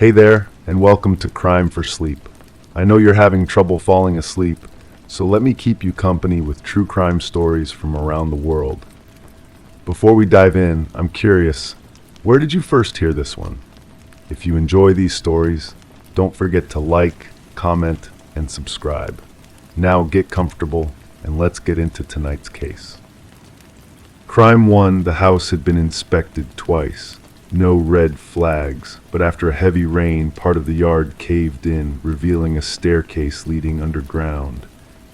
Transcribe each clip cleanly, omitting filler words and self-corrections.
Hey there, and welcome to Crime for Sleep. I know you're having trouble falling asleep, so let me keep you company with true crime stories from around the world. Before we dive in, I'm curious, where did you first hear this one? If you enjoy these stories, don't forget to like, comment, and subscribe. Now get comfortable, and let's get into tonight's case. Crime 1, the house had been inspected twice. No red flags, but after a heavy rain, part of the yard caved in, revealing a staircase leading underground.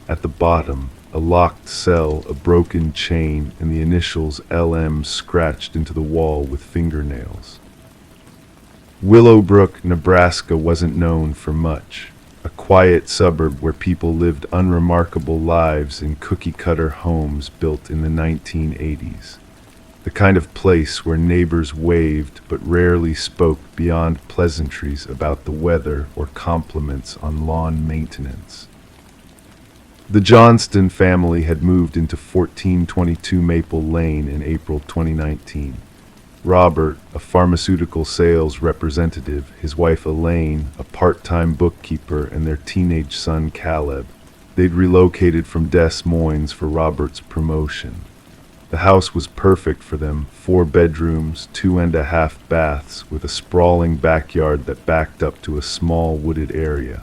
At the bottom, a locked cell, a broken chain, and the initials LM scratched into the wall with fingernails. Willowbrook, Nebraska wasn't known for much. A quiet suburb where people lived unremarkable lives in cookie-cutter homes built in the 1980s. The kind of place where neighbors waved but rarely spoke beyond pleasantries about the weather or compliments on lawn maintenance. The Johnston family had moved into 1422 Maple Lane in April 2019. Robert, a pharmaceutical sales representative, his wife Elaine, a part-time bookkeeper, and their teenage son Caleb. They'd relocated from Des Moines for Robert's promotion. The house was perfect for them, 4 bedrooms, 2.5 baths, with a sprawling backyard that backed up to a small wooded area.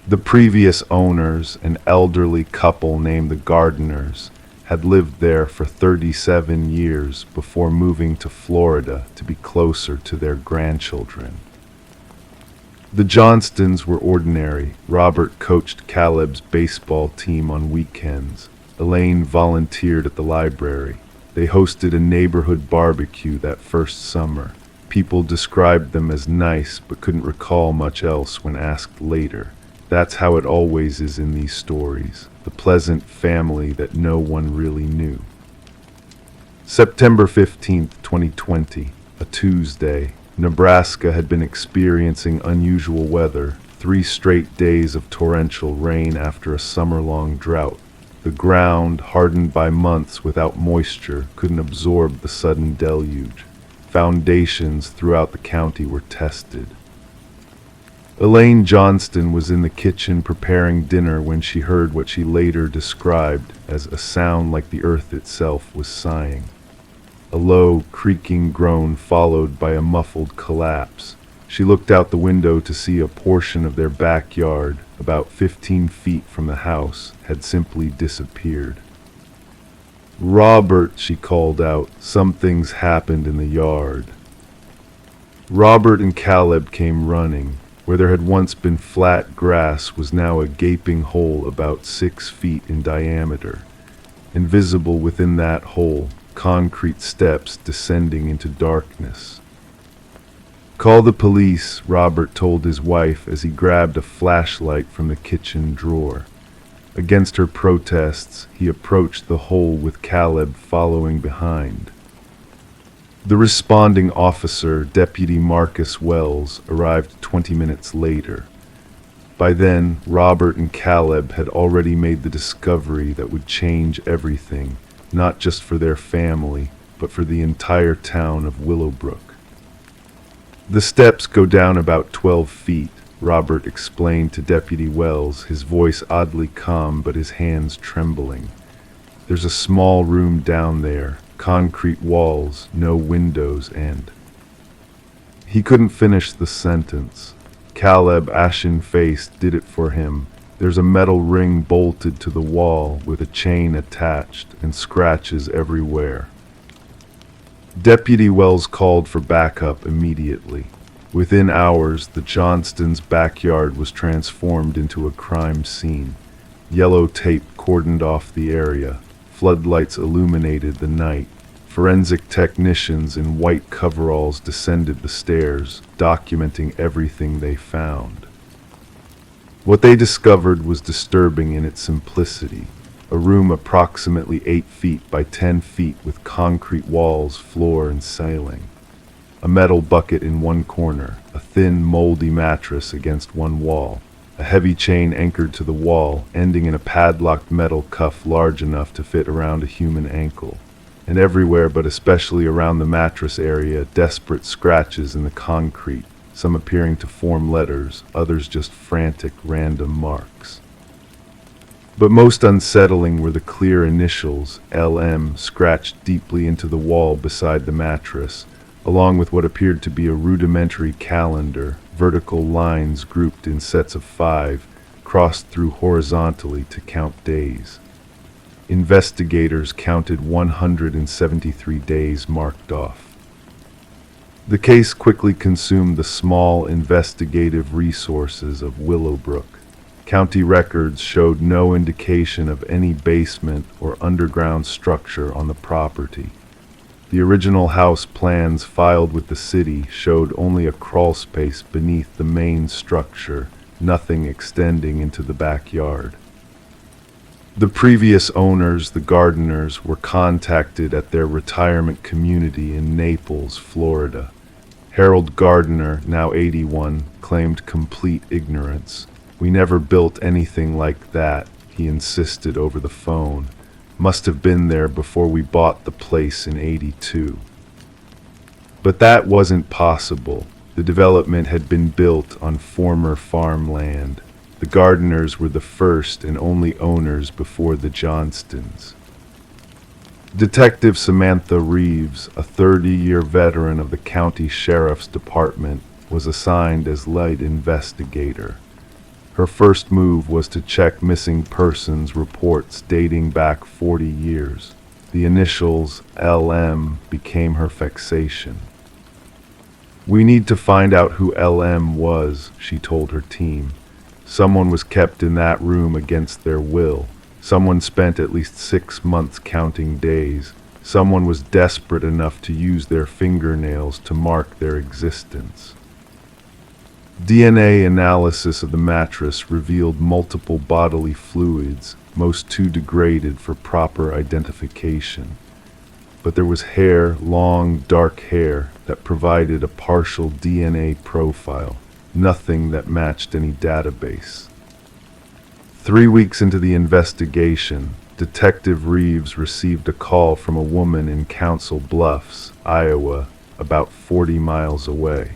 The previous owners, an elderly couple named the Gardeners, had lived there for 37 years before moving to Florida to be closer to their grandchildren. The Johnstons were ordinary. Robert coached Caleb's baseball team on weekends. Elaine volunteered at the library. They hosted a neighborhood barbecue that first summer. People described them as nice but couldn't recall much else when asked later. That's how it always is in these stories, the pleasant family that no one really knew. September 15th, 2020, a Tuesday. Nebraska had been experiencing unusual weather, 3 straight days of torrential rain after a summer-long drought. The ground, hardened by months without moisture, couldn't absorb the sudden deluge. Foundations throughout the county were tested. Elaine Johnston was in the kitchen preparing dinner when she heard what she later described as a sound like the earth itself was sighing. A low, creaking groan followed by a muffled collapse. She looked out the window to see a portion of their backyard, about 15 feet from the house, had simply disappeared. "Robert," she called out, "something's happened in the yard." Robert and Caleb came running. Where there had once been flat grass was now a gaping hole about 6 feet in diameter. Invisible within that hole, concrete steps descending into darkness. "Call the police," Robert told his wife as he grabbed a flashlight from the kitchen drawer. Against her protests, he approached the hole with Caleb following behind. The responding officer, Deputy Marcus Wells, arrived 20 minutes later. By then, Robert and Caleb had already made the discovery that would change everything, not just for their family, but for the entire town of Willowbrook. "The steps go down about 12 feet, Robert explained to Deputy Wells, his voice oddly calm but his hands trembling. "There's a small room down there. Concrete walls, no windows, and—" He couldn't finish the sentence. Caleb, ashen-faced, did it for him. "There's a metal ring bolted to the wall with a chain attached and scratches everywhere." Deputy Wells called for backup immediately. Within hours, the Johnstons' backyard was transformed into a crime scene. Yellow tape cordoned off the area. Floodlights illuminated the night. Forensic technicians in white coveralls descended the stairs, documenting everything they found. What they discovered was disturbing in its simplicity. A room approximately 8 feet by 10 feet with concrete walls, floor, and ceiling. A metal bucket in one corner, a thin, moldy mattress against one wall. A heavy chain anchored to the wall, ending in a padlocked metal cuff large enough to fit around a human ankle. And everywhere, but especially around the mattress area, desperate scratches in the concrete, some appearing to form letters, others just frantic random marks. But most unsettling were the clear initials, LM, scratched deeply into the wall beside the mattress, along with what appeared to be a rudimentary calendar, vertical lines grouped in sets of 5, crossed through horizontally to count days. Investigators counted 173 days marked off. The case quickly consumed the small investigative resources of Willowbrook. County records showed no indication of any basement or underground structure on the property. The original house plans filed with the city showed only a crawl space beneath the main structure, nothing extending into the backyard. The previous owners, the Gardeners, were contacted at their retirement community in Naples, Florida. Harold Gardner, now 81, claimed complete ignorance. "We never built anything like that," he insisted over the phone. "Must have been there before we bought the place in '82. But that wasn't possible. The development had been built on former farmland. The Gardeners were the first and only owners before the Johnstons. Detective Samantha Reeves, a 30-year veteran of the county sheriff's department, was assigned as lead investigator. Her first move was to check missing persons reports dating back 40 years. The initials LM became her fixation. "We need to find out who LM was," she told her team. "Someone was kept in that room against their will. Someone spent at least 6 months counting days. Someone was desperate enough to use their fingernails to mark their existence." DNA analysis of the mattress revealed multiple bodily fluids, most too degraded for proper identification. But there was hair, long, dark hair, that provided a partial DNA profile, nothing that matched any database. 3 weeks into the investigation, Detective Reeves received a call from a woman in Council Bluffs, Iowa, about 40 miles away.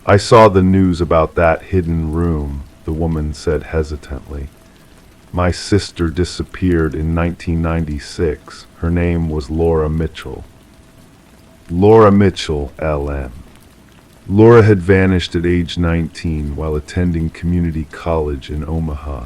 "I saw the news about that hidden room," the woman said hesitantly. "My sister disappeared in 1996. Her name was Laura Mitchell." Laura Mitchell, LM. Laura had vanished at age 19 while attending community college in Omaha,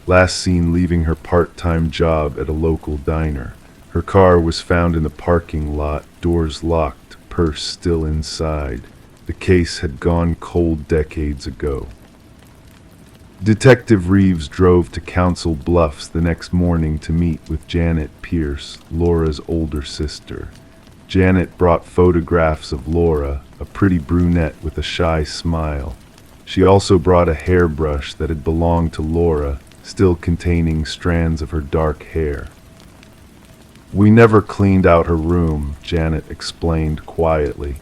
last seen leaving her part-time job at a local diner. Her car was found in the parking lot, doors locked, purse still inside. The case had gone cold decades ago. Detective Reeves drove to Council Bluffs the next morning to meet with Janet Pierce, Laura's older sister. Janet brought photographs of Laura, a pretty brunette with a shy smile. She also brought a hairbrush that had belonged to Laura, still containing strands of her dark hair. "We never cleaned out her room," Janet explained quietly.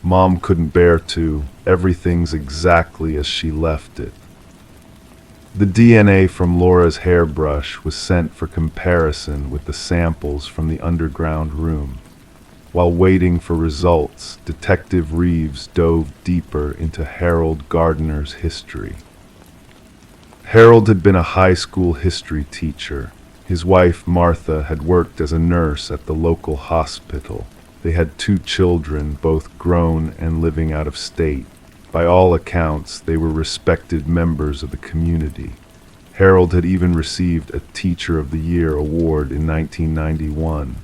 "Mom couldn't bear to. Everything's exactly as she left it." The DNA from Laura's hairbrush was sent for comparison with the samples from the underground room. While waiting for results, Detective Reeves dove deeper into Harold Gardner's history. Harold had been a high school history teacher. His wife, Martha, had worked as a nurse at the local hospital. They had 2 children, both grown and living out of state. By all accounts, they were respected members of the community. Harold had even received a Teacher of the Year award in 1991.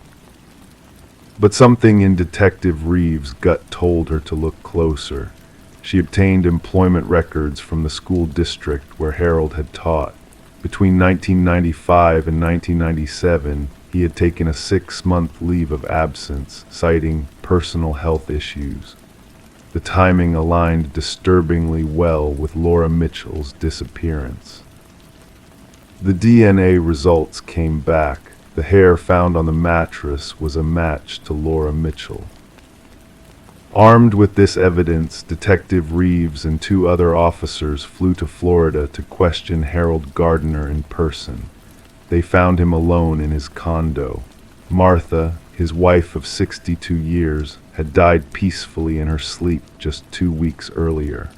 But something in Detective Reeves' gut told her to look closer. She obtained employment records from the school district where Harold had taught. Between 1995 and 1997, he had taken a 6-month leave of absence, citing personal health issues. The timing aligned disturbingly well with Laura Mitchell's disappearance. The DNA results came back. The hair found on the mattress was a match to Laura Mitchell. Armed with this evidence, Detective Reeves and 2 other officers flew to Florida to question Harold Gardner in person. They found him alone in his condo. Martha, his wife of 62 years, had died peacefully in her sleep just 2 weeks earlier.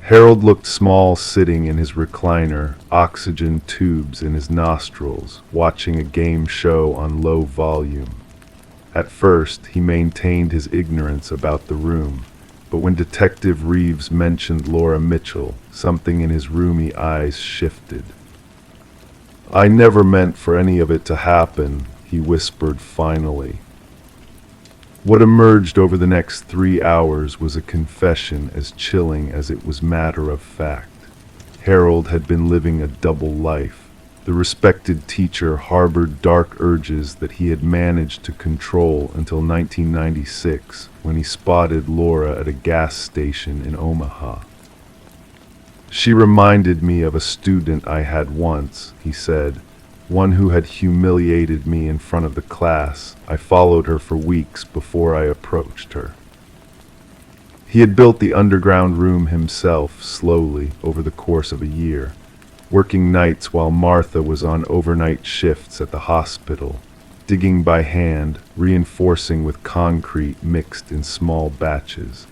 Harold looked small sitting in his recliner, oxygen tubes in his nostrils, watching a game show on low volume. At first, he maintained his ignorance about the room, but when Detective Reeves mentioned Laura Mitchell, something in his roomy eyes shifted. "I never meant for any of it to happen," he whispered finally. What emerged over the next 3 hours was a confession as chilling as it was matter of fact. Harold had been living a double life. The respected teacher harbored dark urges that he had managed to control until 1996, when he spotted Laura at a gas station in Omaha. "She reminded me of a student I had once," he said. "One who had humiliated me in front of the class. I followed her for weeks before I approached her." He had built the underground room himself, slowly, over the course of a year, working nights while Martha was on overnight shifts at the hospital, digging by hand, reinforcing with concrete mixed in small batches.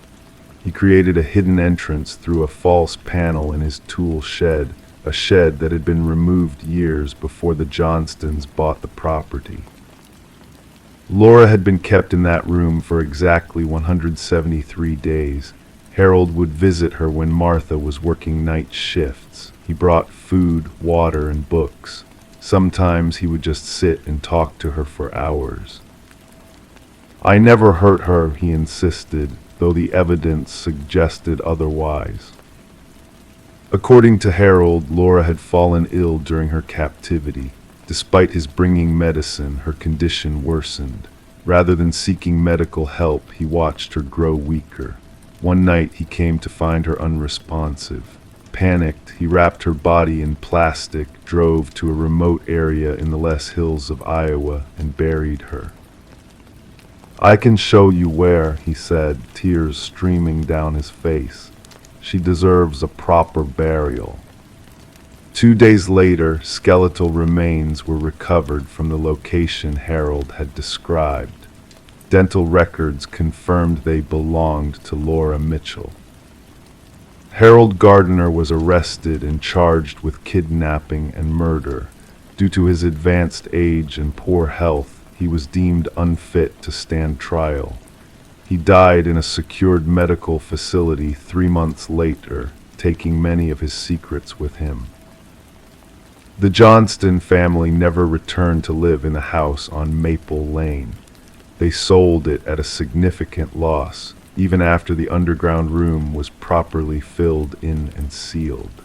He created a hidden entrance through a false panel in his tool shed, a shed that had been removed years before the Johnstons bought the property. Laura had been kept in that room for exactly 173 days. Harold would visit her when Martha was working night shifts. He brought food, water, and books. Sometimes he would just sit and talk to her for hours. "I never hurt her," he insisted, though the evidence suggested otherwise. According to Harold, Laura had fallen ill during her captivity. Despite his bringing medicine, her condition worsened. Rather than seeking medical help, he watched her grow weaker. One night he came to find her unresponsive. Panicked, he wrapped her body in plastic, drove to a remote area in the Les Hills of Iowa, and buried her. "I can show you where," he said, tears streaming down his face. "She deserves a proper burial." 2 days later, skeletal remains were recovered from the location Harold had described. Dental records confirmed they belonged to Laura Mitchell. Harold Gardner was arrested and charged with kidnapping and murder. Due to his advanced age and poor health, he was deemed unfit to stand trial. He died in a secured medical facility 3 months later, taking many of his secrets with him. The Johnston family never returned to live in the house on Maple Lane. They sold it at a significant loss, even after the underground room was properly filled in and sealed.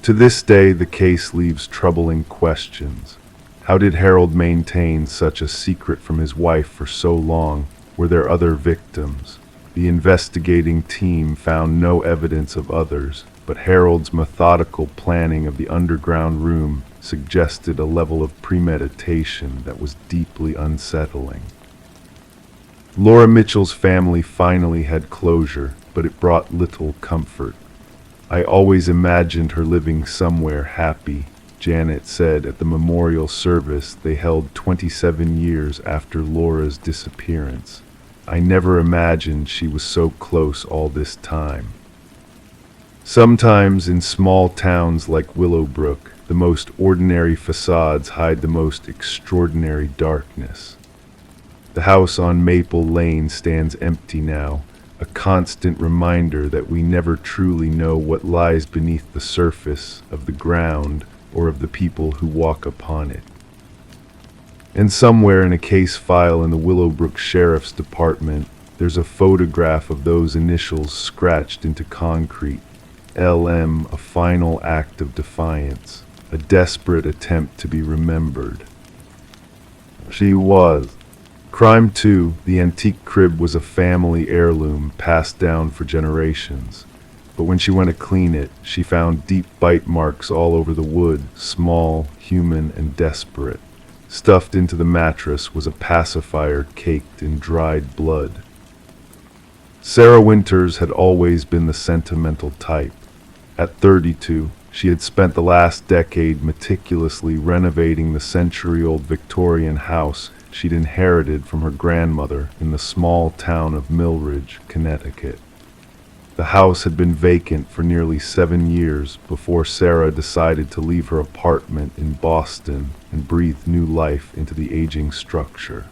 To this day, the case leaves troubling questions. How did Harold maintain such a secret from his wife for so long? Were there other victims? The investigating team found no evidence of others, but Harold's methodical planning of the underground room suggested a level of premeditation that was deeply unsettling. Laura Mitchell's family finally had closure, but it brought little comfort. "I always imagined her living somewhere happy," Janet said at the memorial service they held 27 years after Laura's disappearance. "I never imagined she was so close all this time." Sometimes in small towns like Willowbrook, the most ordinary facades hide the most extraordinary darkness. The house on Maple Lane stands empty now, a constant reminder that we never truly know what lies beneath the surface of the ground or of the people who walk upon it. And somewhere in a case file in the Willowbrook Sheriff's Department, there's a photograph of those initials scratched into concrete. LM, a final act of defiance, a desperate attempt to be remembered. She was. Crime 2, the antique crib was a family heirloom passed down for generations. But when she went to clean it, she found deep bite marks all over the wood, small, human, and desperate. Stuffed into the mattress was a pacifier caked in dried blood. Sarah Winters had always been the sentimental type. At 32, she had spent the last decade meticulously renovating the century-old Victorian house, she'd inherited from her grandmother in the small town of Millridge, Connecticut. The house had been vacant for nearly 7 years before Sarah decided to leave her apartment in Boston and breathe new life into the aging structure.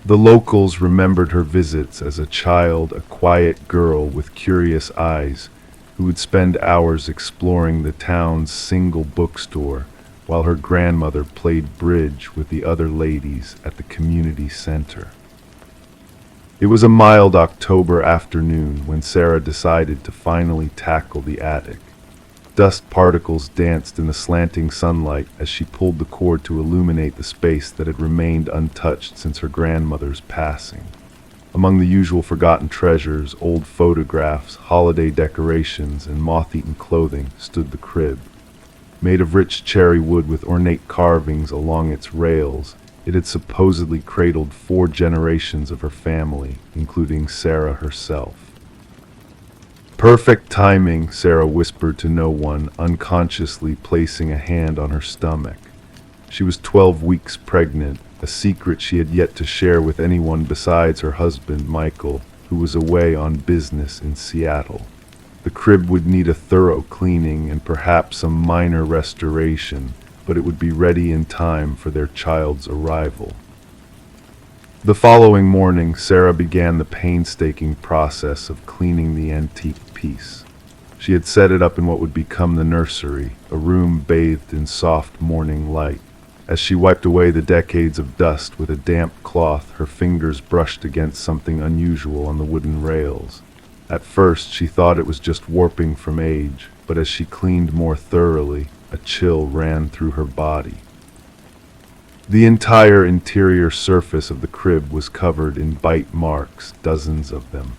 The locals remembered her visits as a child, a quiet girl with curious eyes who would spend hours exploring the town's single bookstore while her grandmother played bridge with the other ladies at the community center. It was a mild October afternoon when Sarah decided to finally tackle the attic. Dust particles danced in the slanting sunlight as she pulled the cord to illuminate the space that had remained untouched since her grandmother's passing. Among the usual forgotten treasures, old photographs, holiday decorations, and moth-eaten clothing, stood the crib. Made of rich cherry wood with ornate carvings along its rails, it had supposedly cradled 4 generations of her family, including Sarah herself. "Perfect timing," Sarah whispered to no one, unconsciously placing a hand on her stomach. She was 12 weeks pregnant, a secret she had yet to share with anyone besides her husband, Michael, who was away on business in Seattle. The crib would need a thorough cleaning and perhaps some minor restoration, but it would be ready in time for their child's arrival. The following morning, Sarah began the painstaking process of cleaning the antique piece. She had set it up in what would become the nursery, a room bathed in soft morning light. As she wiped away the decades of dust with a damp cloth, her fingers brushed against something unusual on the wooden rails. At first, she thought it was just warping from age, but as she cleaned more thoroughly, a chill ran through her body. The entire interior surface of the crib was covered in bite marks, dozens of them.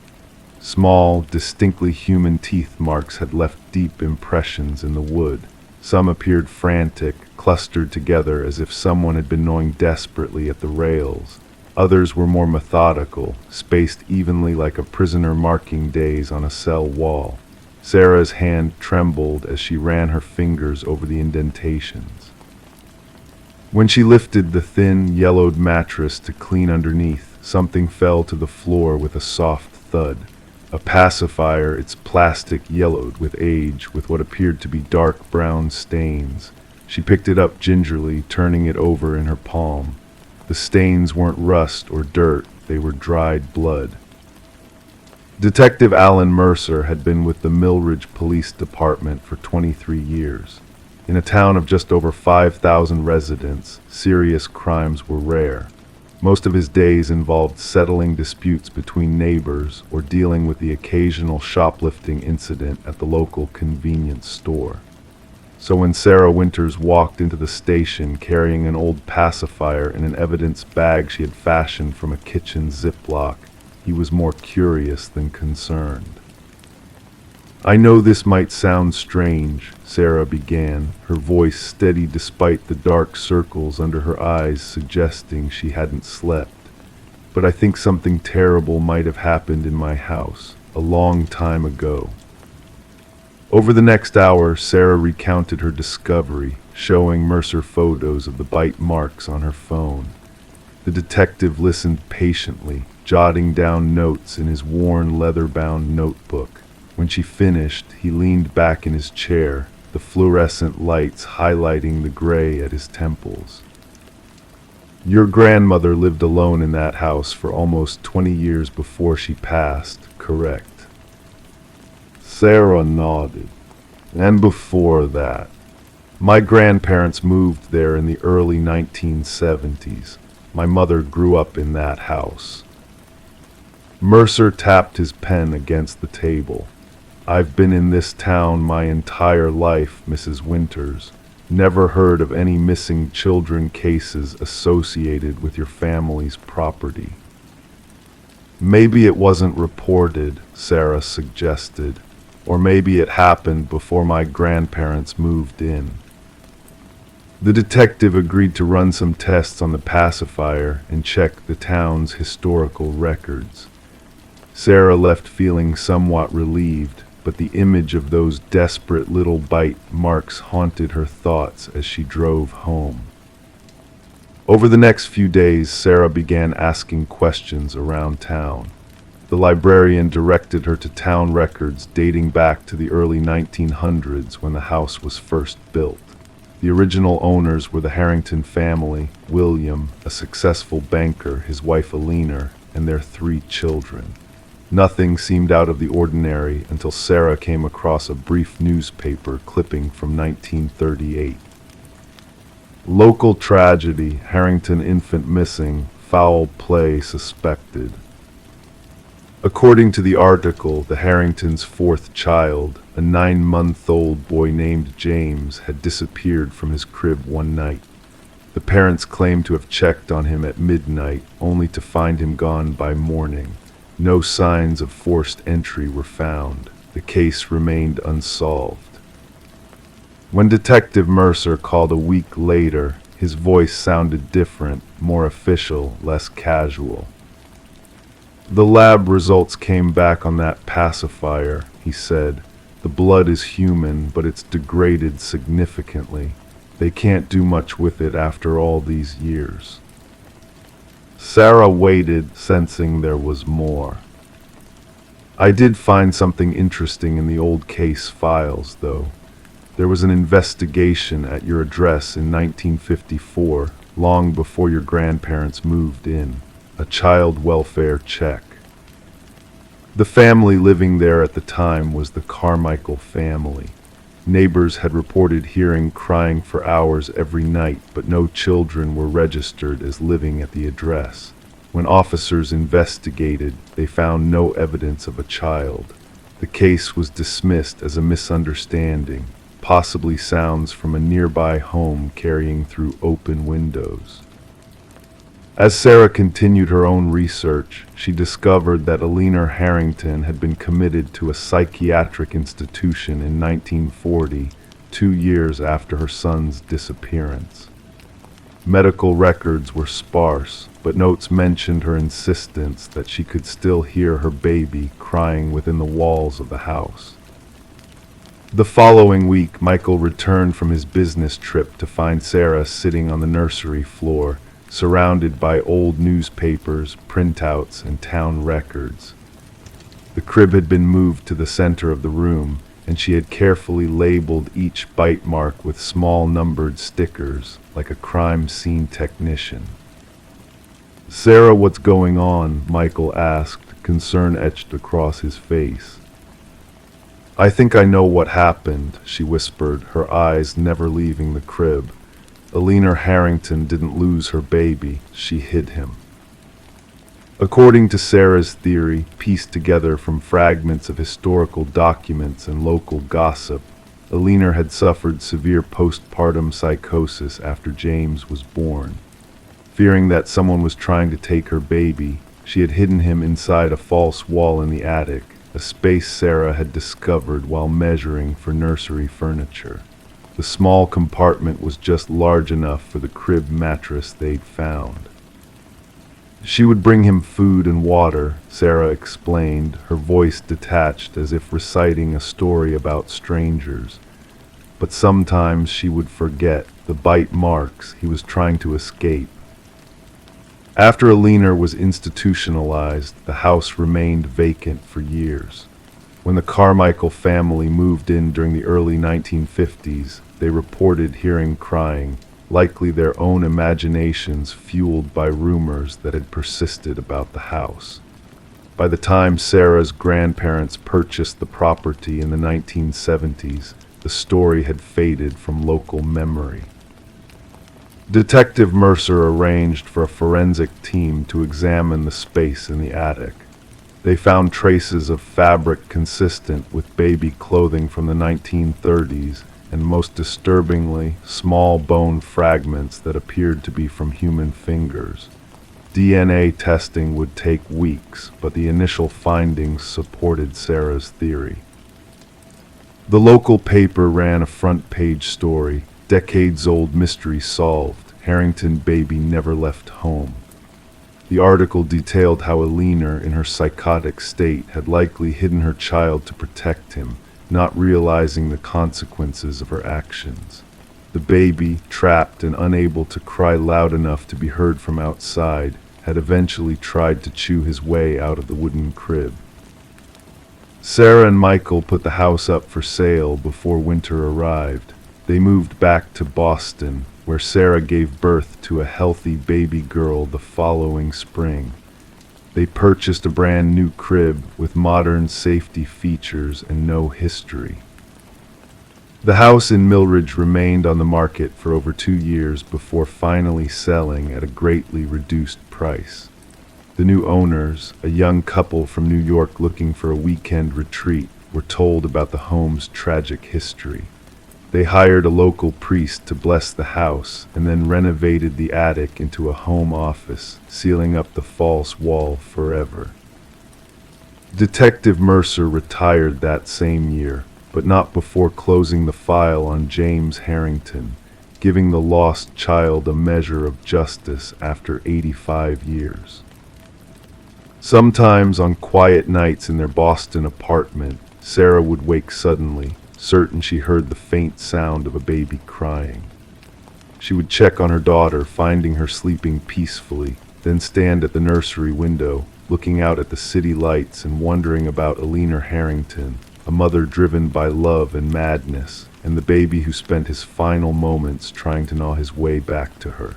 Small, distinctly human teeth marks had left deep impressions in the wood. Some appeared frantic, clustered together as if someone had been gnawing desperately at the rails. Others were more methodical, spaced evenly like a prisoner marking days on a cell wall. Sarah's hand trembled as she ran her fingers over the indentations. When she lifted the thin, yellowed mattress to clean underneath, something fell to the floor with a soft thud. A pacifier, its plastic yellowed with age, with what appeared to be dark brown stains. She picked it up gingerly, turning it over in her palm. The stains weren't rust or dirt, they were dried blood. Detective Alan Mercer had been with the Millridge Police Department for 23 years. In a town of just over 5,000 residents, serious crimes were rare. Most of his days involved settling disputes between neighbors or dealing with the occasional shoplifting incident at the local convenience store. So when Sarah Winters walked into the station carrying an old pacifier in an evidence bag she had fashioned from a kitchen ziploc, he was more curious than concerned. "I know this might sound strange," Sarah began, her voice steady despite the dark circles under her eyes suggesting she hadn't slept. "But I think something terrible might have happened in my house, a long time ago." Over the next hour, Sarah recounted her discovery, showing Mercer photos of the bite marks on her phone. The detective listened patiently, jotting down notes in his worn leather-bound notebook. When she finished, he leaned back in his chair, the fluorescent lights highlighting the gray at his temples. "Your grandmother lived alone in that house for almost 20 years before she passed, correct?" Sarah nodded. "And before that, my grandparents moved there in the early 1970s. My mother grew up in that house." Mercer tapped his pen against the table. "I've been in this town my entire life, Mrs. Winters. Never heard of any missing children cases associated with your family's property." "Maybe it wasn't reported," Sarah suggested. "Or maybe it happened before my grandparents moved in." The detective agreed to run some tests on the pacifier and check the town's historical records. Sarah left feeling somewhat relieved, but the image of those desperate little bite marks haunted her thoughts as she drove home. Over the next few days, Sarah began asking questions around town. The librarian directed her to town records dating back to the early 1900s when the house was first built. The original owners were the Harrington family, William, a successful banker, his wife Alina, and their 3 children. Nothing seemed out of the ordinary until Sarah came across a brief newspaper clipping from 1938. Local tragedy, Harrington infant missing, foul play suspected. According to the article, the Harringtons' 4th child, a 9-month-old boy named James, had disappeared from his crib one night. The parents claimed to have checked on him at midnight, only to find him gone by morning. No signs of forced entry were found. The case remained unsolved. When Detective Mercer called a week later, his voice sounded different, more official, less casual. "The lab results came back on that pacifier," he said. "The blood is human, but it's degraded significantly. They can't do much with it after all these years." Sarah waited, sensing there was more. "I did find something interesting in the old case files, though. There was an investigation at your address in 1954, long before your grandparents moved in. A child welfare check. The family living there at the time was the Carmichael family. Neighbors had reported hearing crying for hours every night, but no children were registered as living at the address. When officers investigated, they found no evidence of a child. The case was dismissed as a misunderstanding, possibly sounds from a nearby home carrying through open windows. As Sarah continued her own research, she discovered that Alina Harrington had been committed to a psychiatric institution in 1940, 2 years after her son's disappearance. Medical records were sparse, but notes mentioned her insistence that she could still hear her baby crying within the walls of the house. The following week, Michael returned from his business trip to find Sarah sitting on the nursery floor, surrounded by old newspapers, printouts, and town records. The crib had been moved to the center of the room, and she had carefully labeled each bite mark with small numbered stickers, like a crime scene technician. "Sarah, what's going on?" Michael asked, concern etched across his face. "I think I know what happened," she whispered, her eyes never leaving the crib. "Alina Harrington didn't lose her baby, she hid him." According to Sarah's theory, pieced together from fragments of historical documents and local gossip, Alina had suffered severe postpartum psychosis after James was born. Fearing that someone was trying to take her baby, she had hidden him inside a false wall in the attic, a space Sarah had discovered while measuring for nursery furniture. The small compartment was just large enough for the crib mattress they'd found. She would bring him food and water, Sarah explained, her voice detached as if reciting a story about strangers. But sometimes she would forget the bite marks he was trying to escape. After Alina was institutionalized, the house remained vacant for years. When the Carmichael family moved in during the early 1950s, they reported hearing crying, likely their own imaginations fueled by rumors that had persisted about the house. By the time Sarah's grandparents purchased the property in the 1970s, the story had faded from local memory. Detective Mercer arranged for a forensic team to examine the space in the attic. They found traces of fabric consistent with baby clothing from the 1930s, and most disturbingly, small bone fragments that appeared to be from human fingers. DNA testing would take weeks, but the initial findings supported Sarah's theory. The local paper ran a front-page story, "Decades-old mystery solved. Harrington baby never left home." The article detailed how Alina, in her psychotic state, had likely hidden her child to protect him, not realizing the consequences of her actions. The baby, trapped and unable to cry loud enough to be heard from outside, had eventually tried to chew his way out of the wooden crib. Sarah and Michael put the house up for sale before winter arrived. They moved back to Boston, where Sarah gave birth to a healthy baby girl the following spring. They purchased a brand new crib with modern safety features and no history. The house in Millridge remained on the market for over 2 years before finally selling at a greatly reduced price. The new owners, a young couple from New York looking for a weekend retreat, were told about the home's tragic history. They hired a local priest to bless the house and then renovated the attic into a home office, sealing up the false wall forever. Detective Mercer retired that same year, but not before closing the file on James Harrington, giving the lost child a measure of justice after 85 years. Sometimes on quiet nights in their Boston apartment, Sarah would wake suddenly, certain she heard the faint sound of a baby crying. She would check on her daughter, finding her sleeping peacefully, then stand at the nursery window, looking out at the city lights and wondering about Alina Harrington, a mother driven by love and madness, and the baby who spent his final moments trying to gnaw his way back to her.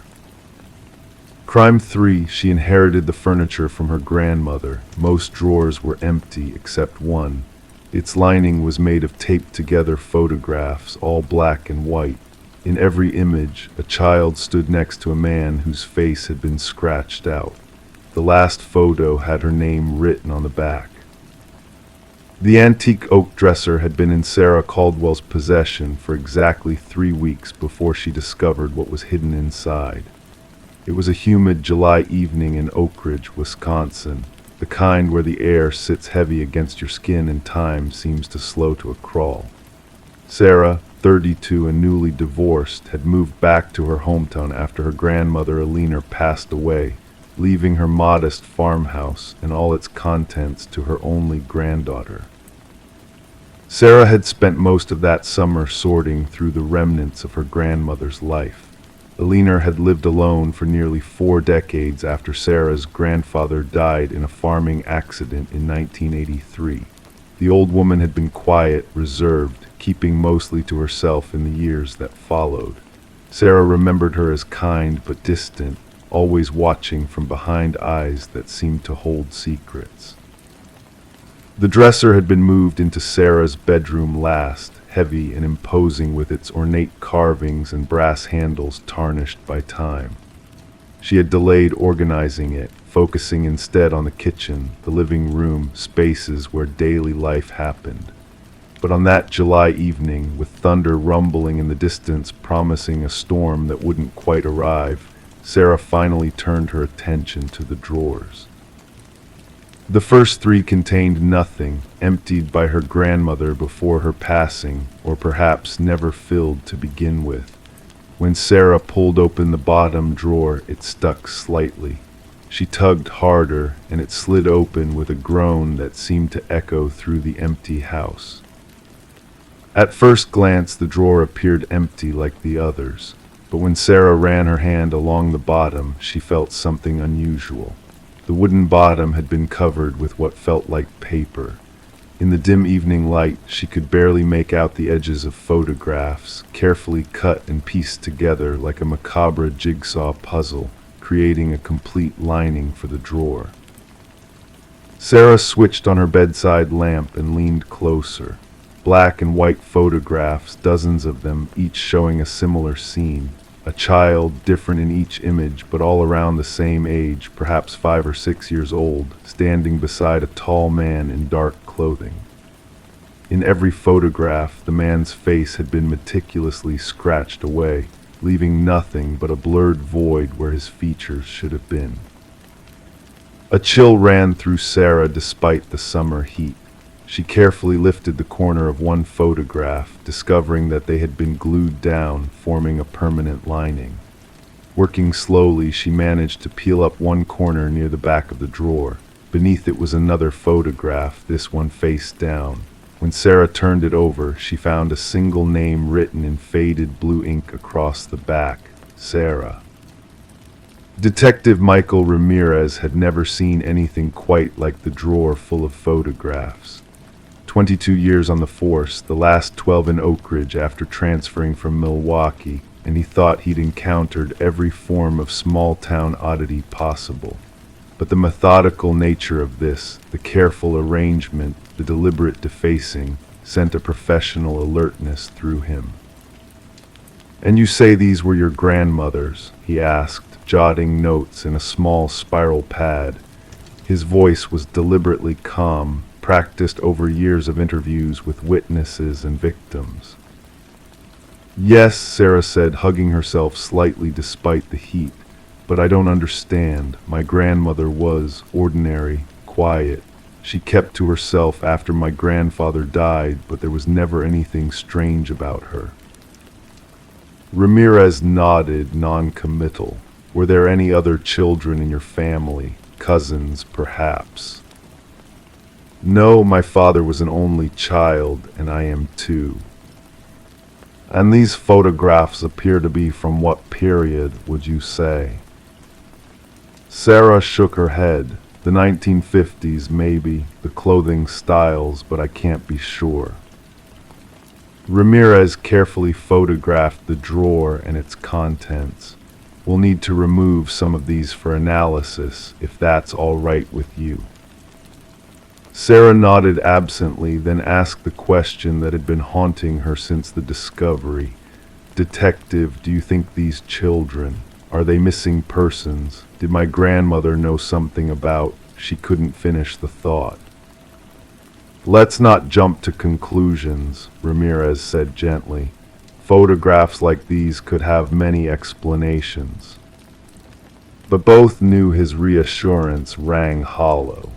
Crime 3, she inherited the furniture from her grandmother. Most drawers were empty except one. Its lining was made of taped-together photographs, all black and white. In every image, a child stood next to a man whose face had been scratched out. The last photo had her name written on the back. The antique oak dresser had been in Sarah Caldwell's possession for exactly 3 weeks before she discovered what was hidden inside. It was a humid July evening in Oak Ridge, Wisconsin, the kind where the air sits heavy against your skin and time seems to slow to a crawl. Sarah, 32 and newly divorced, had moved back to her hometown after her grandmother Alina passed away, leaving her modest farmhouse and all its contents to her only granddaughter. Sarah had spent most of that summer sorting through the remnants of her grandmother's life. Alina had lived alone for nearly 4 decades after Sarah's grandfather died in a farming accident in 1983. The old woman had been quiet, reserved, keeping mostly to herself in the years that followed. Sarah remembered her as kind but distant, always watching from behind eyes that seemed to hold secrets. The dresser had been moved into Sarah's bedroom last, heavy and imposing with its ornate carvings and brass handles tarnished by time. She had delayed organizing it, focusing instead on the kitchen, the living room, spaces where daily life happened. But on that July evening, with thunder rumbling in the distance promising a storm that wouldn't quite arrive, Sarah finally turned her attention to the drawers. The first 3 contained nothing, emptied by her grandmother before her passing, or perhaps never filled to begin with. When Sarah pulled open the bottom drawer, it stuck slightly. She tugged harder, and it slid open with a groan that seemed to echo through the empty house. At first glance, the drawer appeared empty like the others, but when Sarah ran her hand along the bottom, she felt something unusual. The wooden bottom had been covered with what felt like paper. In the dim evening light, she could barely make out the edges of photographs, carefully cut and pieced together like a macabre jigsaw puzzle, creating a complete lining for the drawer. Sarah switched on her bedside lamp and leaned closer. Black and white photographs, dozens of them, each showing a similar scene. A child, different in each image, but all around the same age, perhaps 5 or 6 years old, standing beside a tall man in dark clothing. In every photograph, the man's face had been meticulously scratched away, leaving nothing but a blurred void where his features should have been. A chill ran through Sarah despite the summer heat. She carefully lifted the corner of one photograph, discovering that they had been glued down, forming a permanent lining. Working slowly, she managed to peel up one corner near the back of the drawer. Beneath it was another photograph, this one face down. When Sarah turned it over, she found a single name written in faded blue ink across the back: Sarah. Detective Michael Ramirez had never seen anything quite like the drawer full of photographs. 22 years on the force, the last 12 in Oak Ridge after transferring from Milwaukee, and he thought he'd encountered every form of small-town oddity possible. But the methodical nature of this, the careful arrangement, the deliberate defacing, sent a professional alertness through him. "And you say these were your grandmother's?" he asked, jotting notes in a small spiral pad. His voice was deliberately calm, practiced over years of interviews with witnesses and victims. "Yes," Sarah said, hugging herself slightly despite the heat. "But I don't understand. My grandmother was ordinary, quiet. She kept to herself after my grandfather died, but there was never anything strange about her." Ramirez nodded, non-committal. "Were there any other children in your family? Cousins, perhaps?" "No, my father was an only child, and I am too." "And these photographs appear to be from what period, would you say?" Sarah shook her head. "The 1950s, maybe, the clothing styles, but I can't be sure." Ramirez carefully photographed the drawer and its contents. "We'll need to remove some of these for analysis, if that's all right with you." Sarah nodded absently, then asked the question that had been haunting her since the discovery. "Detective, do you think these children, are they missing persons? Did my grandmother know something about—" She couldn't finish the thought. "Let's not jump to conclusions," Ramirez said gently. "Photographs like these could have many explanations." But both knew his reassurance rang hollow.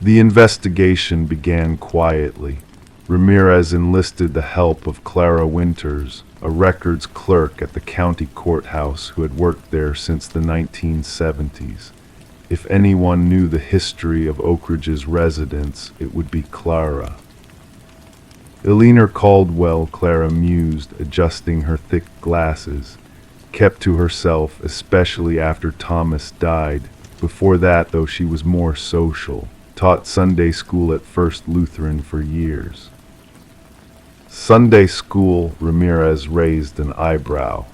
The investigation began quietly. Ramirez enlisted the help of Clara Winters, a records clerk at the county courthouse who had worked there since the 1970s. If anyone knew the history of Oak Ridge's residents, it would be Clara. Eleanor Caldwell, Clara mused, adjusting her thick glasses, kept to herself, especially after Thomas died. Before that, though, she was more social. Taught Sunday school at First Lutheran for years. "Sunday school," Ramirez raised an eyebrow.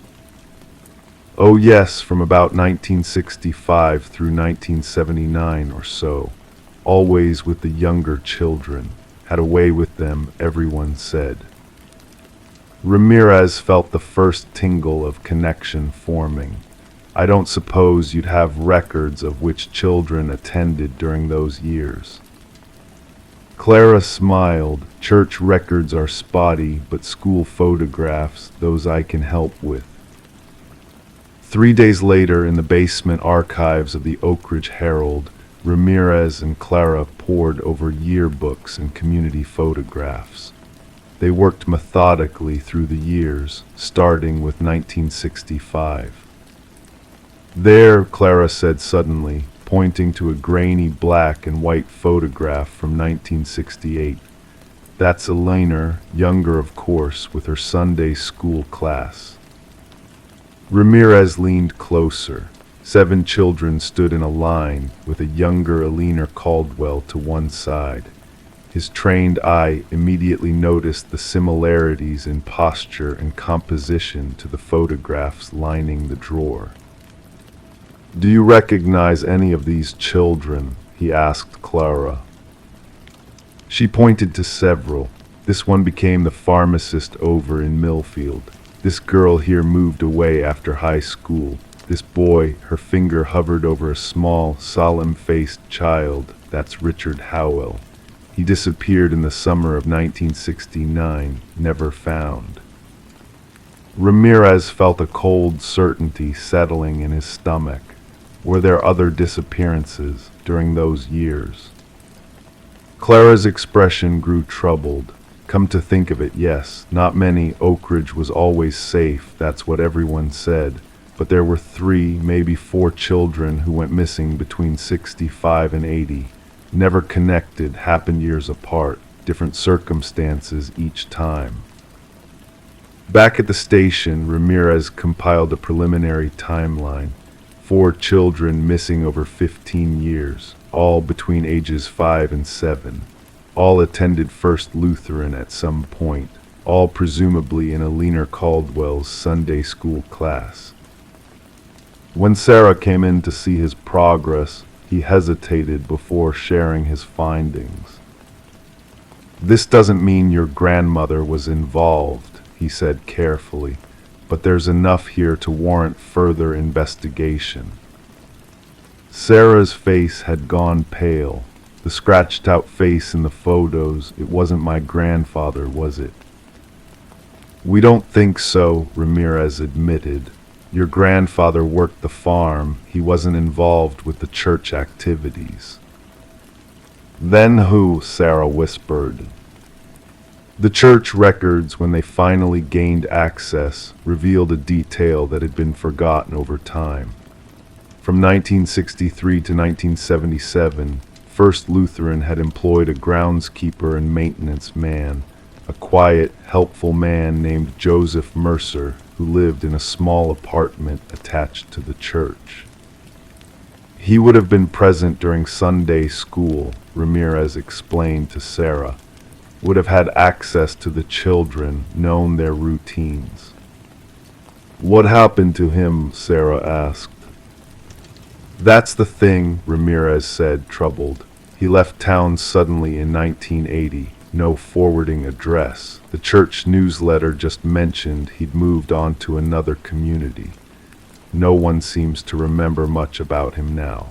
"Oh yes, from about 1965 through 1979 or so. Always with the younger children. Had a way with them, everyone said." Ramirez felt the first tingle of connection forming. "I don't suppose you'd have records of which children attended during those years?" Clara smiled. "Church records are spotty, but school photographs, those I can help with." 3 days later, in the basement archives of the Oak Ridge Herald, Ramirez and Clara pored over yearbooks and community photographs. They worked methodically through the years, starting with 1965. "There," Clara said suddenly, pointing to a grainy black and white photograph from 1968. "That's Eleanor, younger of course, with her Sunday school class." Ramirez leaned closer. 7 children stood in a line, with a younger Eleanor Caldwell to one side. His trained eye immediately noticed the similarities in posture and composition to the photographs lining the drawer. "Do you recognize any of these children?" he asked Clara. She pointed to several. "This one became the pharmacist over in Millfield. This girl here moved away after high school. This boy," her finger hovered over a small, solemn-faced child, "that's Richard Howell. He disappeared in the summer of 1969, never found." Ramirez felt a cold certainty settling in his stomach. Were there other disappearances during those years? Clara's expression grew troubled. "Come to think of it, yes, not many. Oak Ridge was always safe, that's what everyone said. But there were 3, maybe 4 children who went missing between 65 and 80. Never connected, happened years apart. different circumstances each time. Back at the station, Ramirez compiled a preliminary timeline. 4 children missing over 15 years, all between ages 5 and 7. All attended First Lutheran at some point, all presumably in Alina Caldwell's Sunday school class. When Sarah came in to see his progress, he hesitated before sharing his findings. "This doesn't mean your grandmother was involved," he said carefully, "but there's enough here to warrant further investigation." Sarah's face had gone pale. The scratched-out face in the photos, it wasn't my grandfather, was it? "We don't think so," Ramirez admitted. "Your grandfather worked the farm. He wasn't involved with the church activities." "Then who?" Sarah whispered. The church records, when they finally gained access, revealed a detail that had been forgotten over time. From 1963 to 1977, First Lutheran had employed a groundskeeper and maintenance man, a quiet, helpful man named Joseph Mercer, who lived in a small apartment attached to the church. He would have been present during Sunday school, Ramirez explained to Sarah, would have had access to the children, known their routines. "What happened to him?" Sarah asked. "That's the thing," Ramirez said, troubled. "He left town suddenly in 1980, no forwarding address. The church newsletter just mentioned he'd moved on to another community. No one seems to remember much about him now."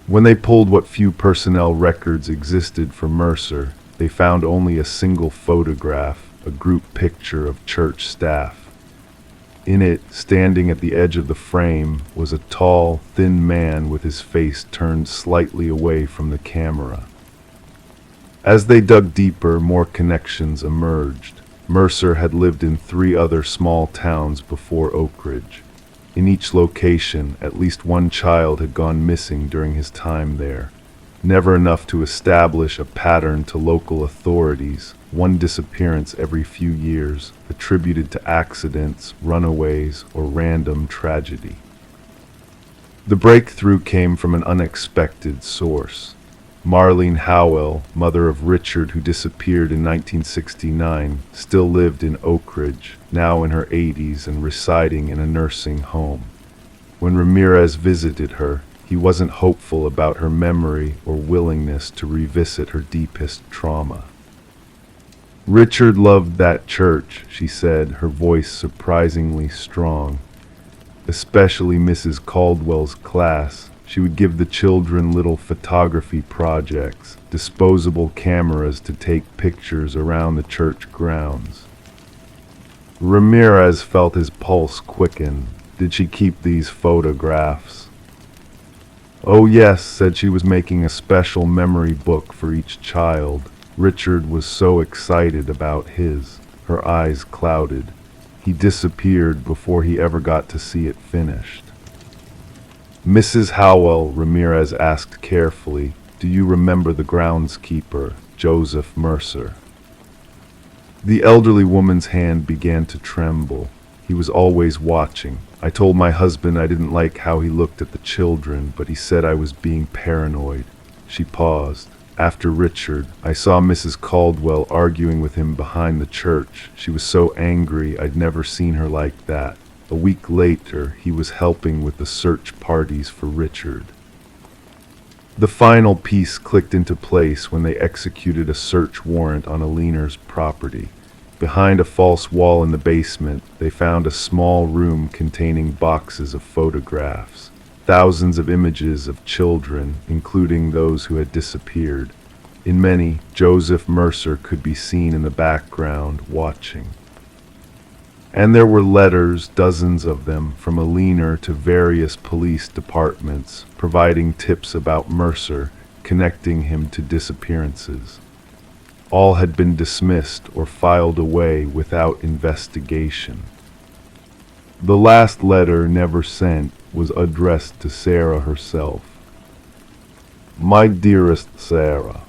When they pulled what few personnel records existed for Mercer, they found only a single photograph, a group picture of church staff. In it, standing at the edge of the frame, was a tall, thin man with his face turned slightly away from the camera. As they dug deeper, more connections emerged. Mercer had lived in 3 other small towns before Oak Ridge. In each location, at least one child had gone missing during his time there. Never enough to establish a pattern to local authorities, one disappearance every few years, attributed to accidents, runaways, or random tragedy. The breakthrough came from an unexpected source. Marlene Howell, mother of Richard who disappeared in 1969, still lived in Oak Ridge, now in her 80s and residing in a nursing home. When Ramirez visited her, he wasn't hopeful about her memory or willingness to revisit her deepest trauma. "Richard loved that church," she said, her voice surprisingly strong. "Especially Mrs. Caldwell's class. She would give the children little photography projects, disposable cameras to take pictures around the church grounds." Ramirez felt his pulse quicken. Did she keep these photographs? "Oh yes," said she was making a special memory book for each child. Richard was so excited about his. Her eyes clouded. He disappeared before he ever got to see it finished. "Mrs. Howell," Ramirez asked carefully, "do you remember the groundskeeper, Joseph Mercer?" The elderly woman's hand began to tremble. "He was always watching. I told my husband I didn't like how he looked at the children, but he said I was being paranoid." She paused. "After Richard, I saw Mrs. Caldwell arguing with him behind the church. She was so angry, I'd never seen her like that. A week later, he was helping with the search parties for Richard." The final piece clicked into place when they executed a search warrant on Alina's property. Behind a false wall in the basement, they found a small room containing boxes of photographs. Thousands of images of children, including those who had disappeared. In many, Joseph Mercer could be seen in the background, watching. And there were letters, dozens of them, from Alina to various police departments, providing tips about Mercer, connecting him to disappearances. All had been dismissed or filed away without investigation. The last letter, never sent, was addressed to Sarah herself. "My dearest Sarah,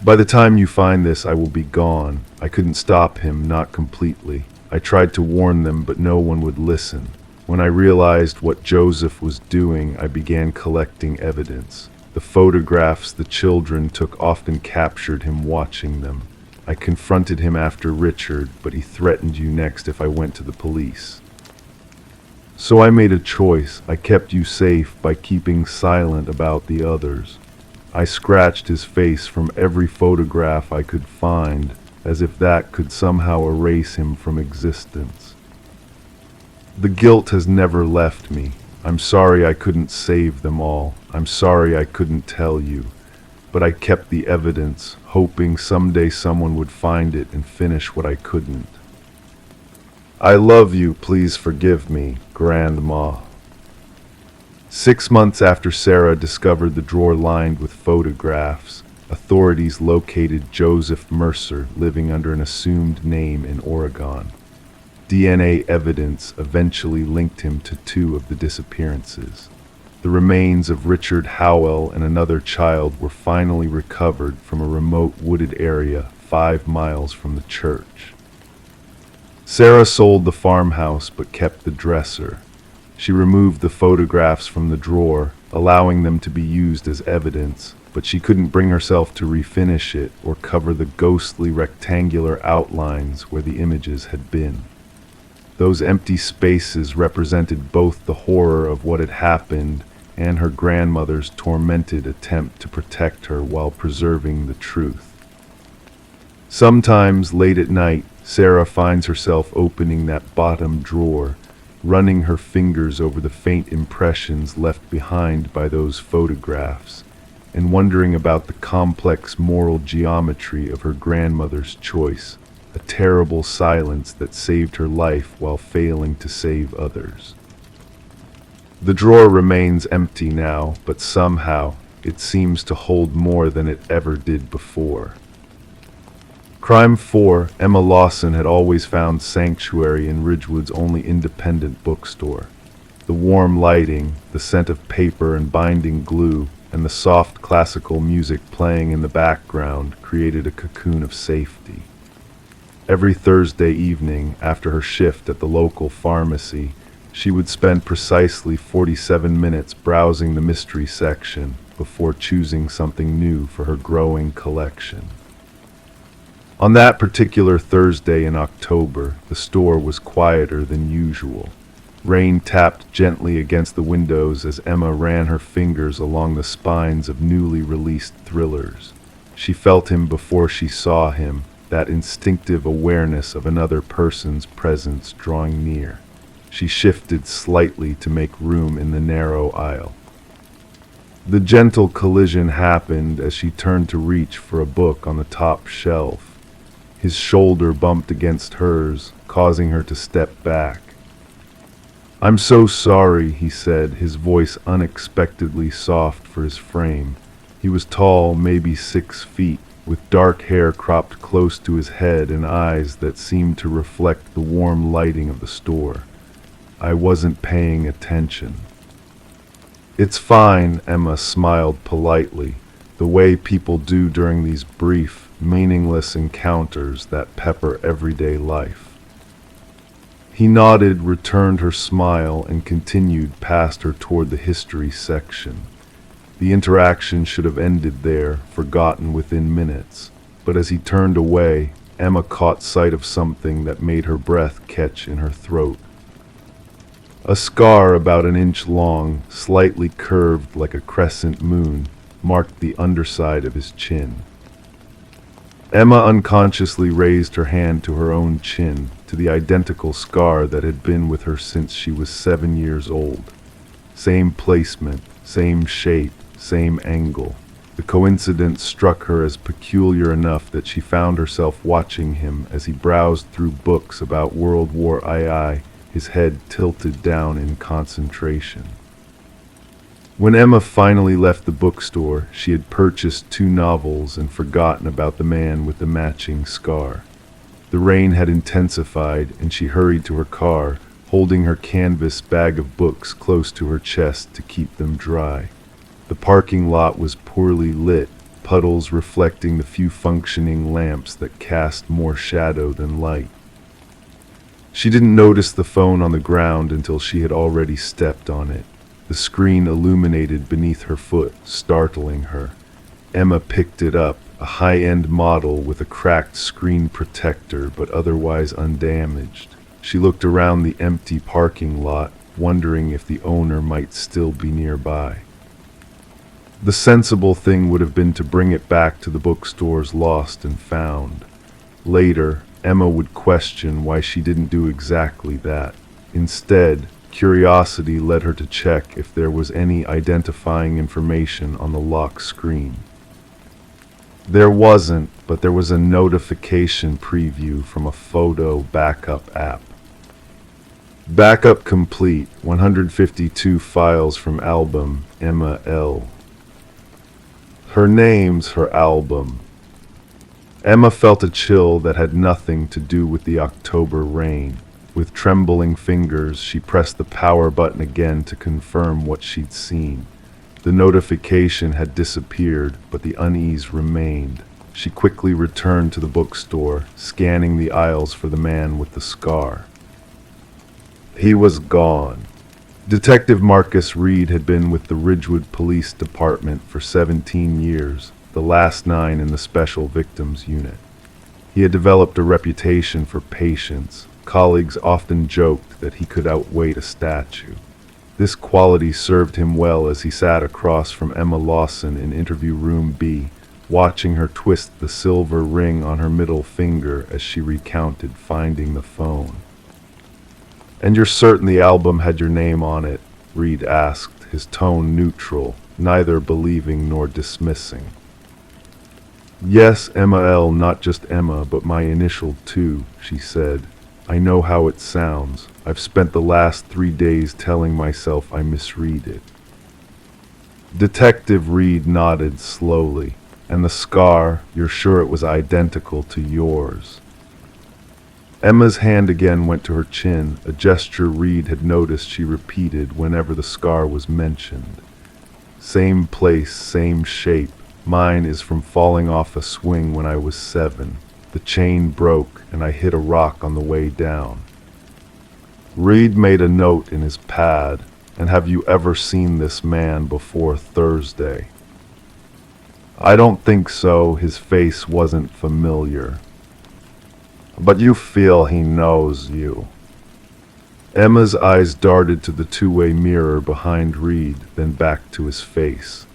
By the time you find this, I will be gone. I couldn't stop him, not completely. I tried to warn them, but no one would listen. When I realized what Joseph was doing, I began collecting evidence. The photographs the children took often captured him watching them. I confronted him after Richard, but he threatened you next if I went to the police. So I made a choice. I kept you safe by keeping silent about the others. I scratched his face from every photograph I could find, as if that could somehow erase him from existence. The guilt has never left me. I'm sorry I couldn't save them all. I'm sorry I couldn't tell you. But I kept the evidence, hoping someday someone would find it and finish what I couldn't. I love you, please forgive me, Grandma. 6 months after Sarah discovered the drawer lined with photographs, authorities located Joseph Mercer living under an assumed name in Oregon. DNA evidence eventually linked him to 2 of the disappearances. The remains of Richard Howell and another child were finally recovered from a remote wooded area 5 miles from the church. Sarah sold the farmhouse but kept the dresser. She removed the photographs from the drawer, allowing them to be used as evidence, but she couldn't bring herself to refinish it or cover the ghostly rectangular outlines where the images had been. Those empty spaces represented both the horror of what had happened and her grandmother's tormented attempt to protect her while preserving the truth. Sometimes, late at night, Sarah finds herself opening that bottom drawer, running her fingers over the faint impressions left behind by those photographs, and wondering about the complex moral geometry of her grandmother's choice, a terrible silence that saved her life while failing to save others. The drawer remains empty now, but somehow it seems to hold more than it ever did before. Crime 4, Emma Lawson had always found sanctuary in Ridgewood's only independent bookstore. The warm lighting, the scent of paper and binding glue, and the soft classical music playing in the background created a cocoon of safety. Every Thursday evening, after her shift at the local pharmacy, she would spend precisely 47 minutes browsing the mystery section before choosing something new for her growing collection. On that particular Thursday in October, the store was quieter than usual. Rain tapped gently against the windows as Emma ran her fingers along the spines of newly released thrillers. She felt him before she saw him, that instinctive awareness of another person's presence drawing near. She shifted slightly to make room in the narrow aisle. The gentle collision happened as she turned to reach for a book on the top shelf. His shoulder bumped against hers, causing her to step back. "I'm so sorry," he said, his voice unexpectedly soft for his frame. He was tall, maybe 6 feet, with dark hair cropped close to his head and eyes that seemed to reflect the warm lighting of the store. "I wasn't paying attention." "It's fine," Emma smiled politely, the way people do during these brief, meaningless encounters that pepper everyday life. He nodded, returned her smile, and continued past her toward the history section. The interaction should have ended there, forgotten within minutes, but as he turned away, Emma caught sight of something that made her breath catch in her throat. A scar about an inch long, slightly curved like a crescent moon, marked the underside of his chin. Emma unconsciously raised her hand to her own chin, to the identical scar that had been with her since she was 7 years old. Same placement, same shape, same angle. The coincidence struck her as peculiar enough that she found herself watching him as he browsed through books about World War II, his head tilted down in concentration. When Emma finally left the bookstore, she had purchased 2 novels and forgotten about the man with the matching scar. The rain had intensified, and she hurried to her car, holding her canvas bag of books close to her chest to keep them dry. The parking lot was poorly lit, puddles reflecting the few functioning lamps that cast more shadow than light. She didn't notice the phone on the ground until she had already stepped on it, the screen illuminated beneath her foot, startling her. Emma picked it up, a high-end model with a cracked screen protector but otherwise undamaged. She looked around the empty parking lot, wondering if the owner might still be nearby. The sensible thing would have been to bring it back to the bookstore's lost and found. Later, Emma would question why she didn't do exactly that. Instead, curiosity led her to check if there was any identifying information on the lock screen. There wasn't, but there was a notification preview from a photo backup app. Backup complete, 152 files from album Emma L. Her name's her album. Emma felt a chill that had nothing to do with the October rain. With trembling fingers, she pressed the power button again to confirm what she'd seen. The notification had disappeared, but the unease remained. She quickly returned to the bookstore, scanning the aisles for the man with the scar. He was gone. Detective Marcus Reed had been with the Ridgewood Police Department for 17 years, the last 9 in the Special Victims Unit. He had developed a reputation for patience. Colleagues often joked that he could outweight a statue. This quality served him well as he sat across from Emma Lawson in interview room B, watching her twist the silver ring on her middle finger as she recounted finding the phone. "And you're certain the album had your name on it?" Reed asked, his tone neutral, neither believing nor dismissing. "Yes, Emma L., not just Emma, but my initial too," she said. "I know how it sounds. I've spent the last 3 days telling myself I misread it." Detective Reed nodded slowly. "And the scar, you're sure it was identical to yours?" Emma's hand again went to her chin, a gesture Reed had noticed she repeated whenever the scar was mentioned. "Same place, same shape. Mine is from falling off a swing when I was 7. The chain broke, and I hit a rock on the way down." Reed made a note in his pad. "And have you ever seen this man before Thursday?" "I don't think so. His face wasn't familiar." "But you feel he knows you?" Emma's eyes darted to the two-way mirror behind Reed, then back to his face.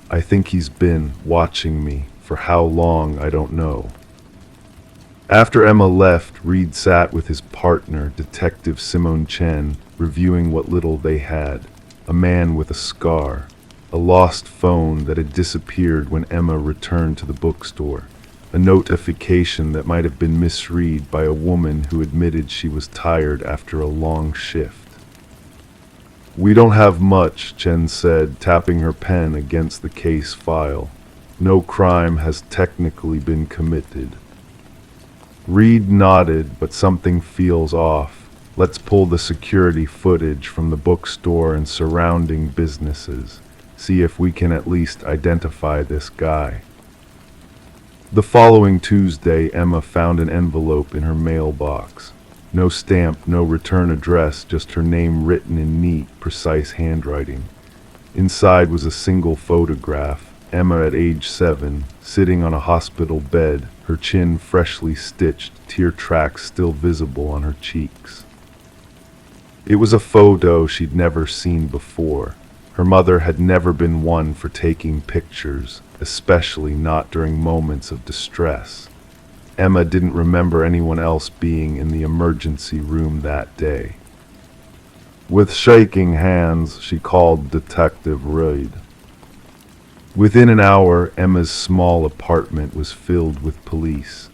"I think he's been watching me. For how long, I don't know." After Emma left, Reed sat with his partner, Detective Simone Chen, reviewing what little they had. A man with a scar. A lost phone that had disappeared when Emma returned to the bookstore. A notification that might have been misread by a woman who admitted she was tired after a long shift. "We don't have much," Chen said, tapping her pen against the case file. "No crime has technically been committed." Reed nodded, "But something feels off. Let's pull the security footage from the bookstore and surrounding businesses. See if we can at least identify this guy." The following Tuesday, Emma found an envelope in her mailbox. No stamp, no return address, just her name written in neat, precise handwriting. Inside was a single photograph. Emma at age 7, sitting on a hospital bed, her chin freshly stitched, tear tracks still visible on her cheeks. It was a photo she'd never seen before. Her mother had never been one for taking pictures, especially not during moments of distress. Emma didn't remember anyone else being in the emergency room that day. With shaking hands, she called Detective Reed. Within an hour, Emma's small apartment was filled with police.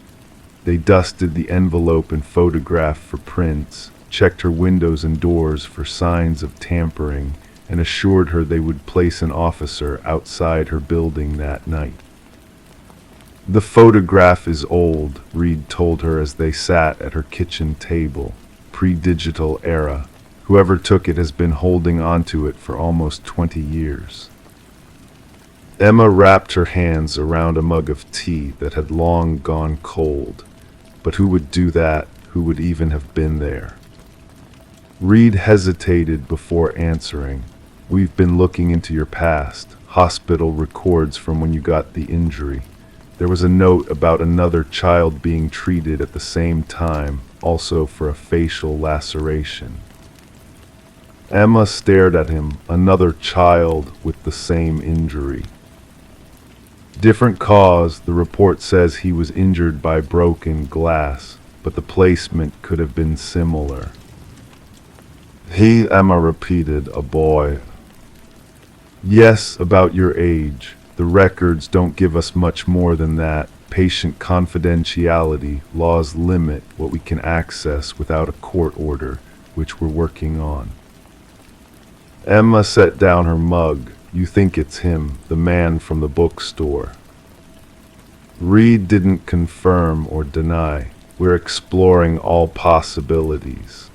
They dusted the envelope and photograph for prints, checked her windows and doors for signs of tampering, and assured her they would place an officer outside her building that night. "The photograph is old," Reed told her as they sat at her kitchen table. "Pre-digital era. Whoever took it has been holding onto it for almost 20 years. Emma wrapped her hands around a mug of tea that had long gone cold. But who would do that? Who would even have been there? Reed hesitated before answering. We've been looking into your past, hospital records from when you got the injury. There was a note about another child being treated at the same time, also for a facial laceration. Emma stared at him, another child with the same injury. Different cause, the report says he was injured by broken glass, but the placement could have been similar. Emma repeated, a boy. Yes, about your age. The records don't give us much more than that. Patient confidentiality laws limit what we can access without a court order, which we're working on. Emma set down her mug. You think it's him, the man from the bookstore. Reed didn't confirm or deny. We're exploring all possibilities.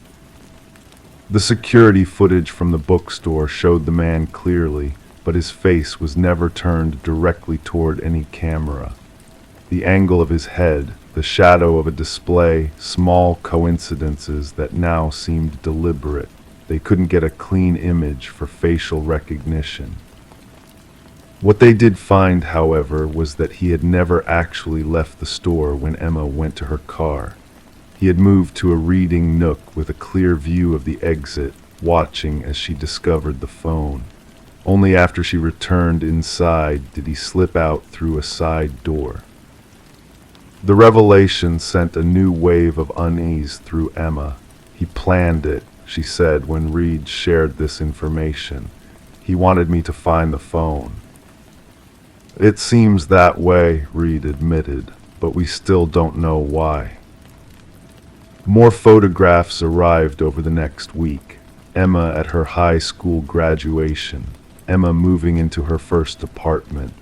The security footage from the bookstore showed the man clearly, but his face was never turned directly toward any camera. The angle of his head, the shadow of a display, small coincidences that now seemed deliberate. They couldn't get a clean image for facial recognition. What they did find, however, was that he had never actually left the store when Emma went to her car. He had moved to a reading nook with a clear view of the exit, watching as she discovered the phone. Only after she returned inside did he slip out through a side door. The revelation sent a new wave of unease through Emma. He planned it, she said when Reed shared this information. He wanted me to find the phone. It seems that way, Reed admitted, but we still don't know why. More photographs arrived over the next week. Emma at her high school graduation. Emma moving into her first apartment.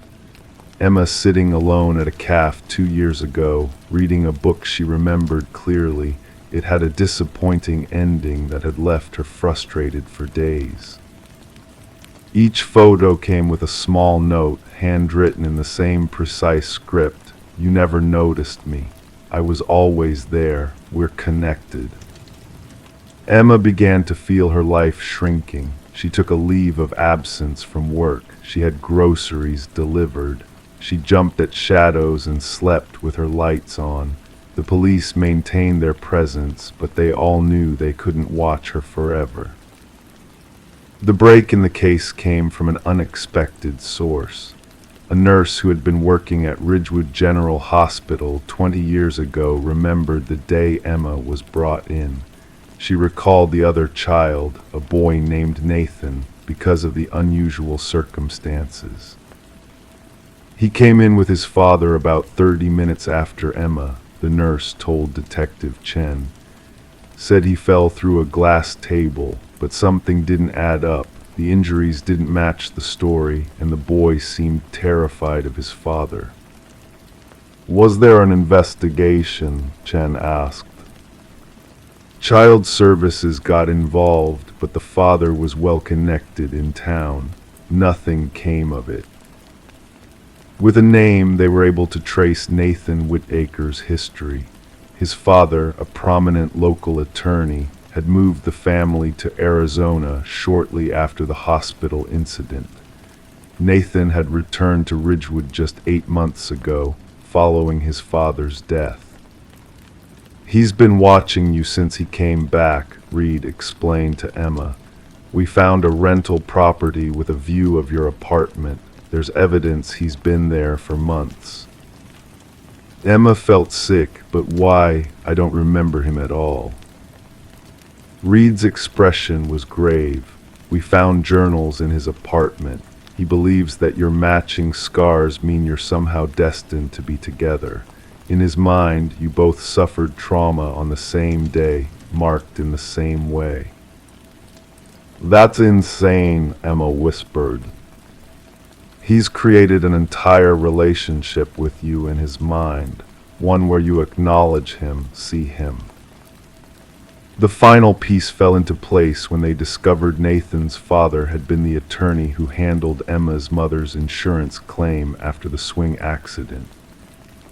Emma sitting alone at a cafe 2 years ago, reading a book she remembered clearly. It had a disappointing ending that had left her frustrated for days. Each photo came with a small note, handwritten in the same precise script. You never noticed me. I was always there. We're connected. Emma began to feel her life shrinking. She took a leave of absence from work. She had groceries delivered. She jumped at shadows and slept with her lights on. The police maintained their presence, but they all knew they couldn't watch her forever. The break in the case came from an unexpected source. A nurse who had been working at Ridgewood General Hospital 20 years ago remembered the day Emma was brought in. She recalled the other child, a boy named Nathan, because of the unusual circumstances. He came in with his father about 30 minutes after Emma, the nurse told Detective Chen. Said he fell through a glass table, but something didn't add up. The injuries didn't match the story, and the boy seemed terrified of his father. Was there an investigation? Chen asked. Child services got involved, but the father was well connected in town. Nothing came of it. With a name, they were able to trace Nathan Whitaker's history. His father, a prominent local attorney, had moved the family to Arizona shortly after the hospital incident. Nathan had returned to Ridgewood just 8 months ago, following his father's death. He's been watching you since he came back, Reed explained to Emma. We found a rental property with a view of your apartment. There's evidence he's been there for months. Emma felt sick, but why? I don't remember him at all. Reed's expression was grave. We found journals in his apartment. He believes that your matching scars mean you're somehow destined to be together. In his mind, you both suffered trauma on the same day, marked in the same way. That's insane, Emma whispered. He's created an entire relationship with you in his mind, one where you acknowledge him, see him. The final piece fell into place when they discovered Nathan's father had been the attorney who handled Emma's mother's insurance claim after the swing accident.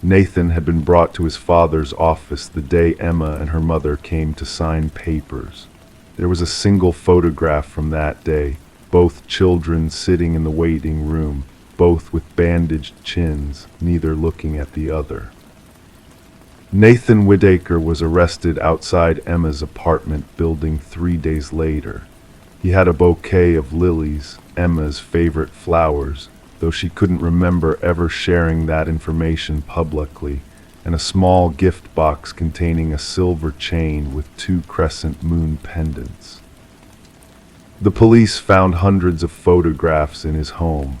Nathan had been brought to his father's office the day Emma and her mother came to sign papers. There was a single photograph from that day, both children sitting in the waiting room, both with bandaged chins, neither looking at the other. Nathan Whitaker was arrested outside Emma's apartment building 3 days later. He had a bouquet of lilies, Emma's favorite flowers, though she couldn't remember ever sharing that information publicly, and a small gift box containing a silver chain with 2 crescent moon pendants. The police found hundreds of photographs in his home.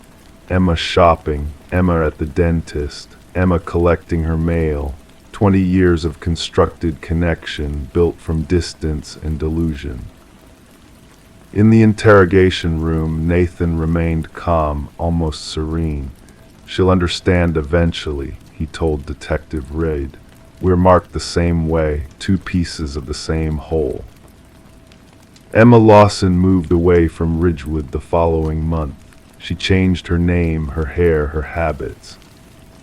Emma shopping, Emma at the dentist, Emma collecting her mail, 20 years of constructed connection built from distance and delusion. In the interrogation room, Nathan remained calm, almost serene. "She'll understand eventually," he told Detective Reid. "We're marked the same way, 2 pieces of the same whole." Emma Lawson moved away from Ridgewood the following month. She changed her name, her hair, her habits.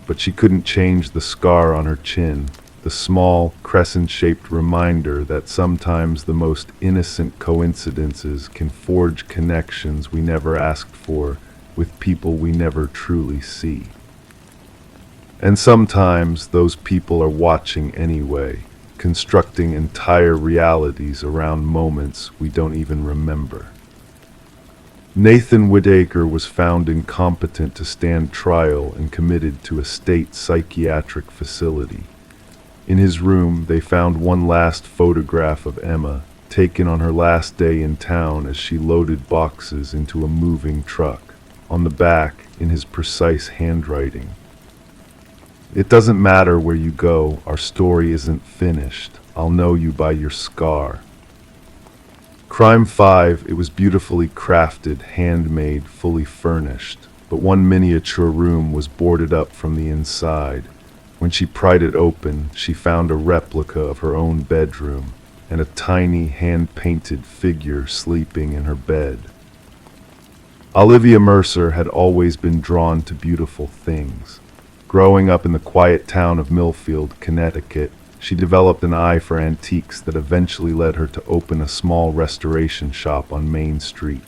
But she couldn't change the scar on her chin, the small, crescent-shaped reminder that sometimes the most innocent coincidences can forge connections we never asked for with people we never truly see. And sometimes those people are watching anyway, constructing entire realities around moments we don't even remember. Nathan Whitaker was found incompetent to stand trial and committed to a state psychiatric facility. In his room, they found one last photograph of Emma, taken on her last day in town as she loaded boxes into a moving truck. On the back, in his precise handwriting, "It doesn't matter where you go, our story isn't finished. I'll know you by your scar." Crime 5, it was beautifully crafted, handmade, fully furnished, but one miniature room was boarded up from the inside. When she pried it open, she found a replica of her own bedroom and a tiny hand-painted figure sleeping in her bed. Olivia Mercer had always been drawn to beautiful things. Growing up in the quiet town of Millfield, Connecticut, she developed an eye for antiques that eventually led her to open a small restoration shop on Main Street.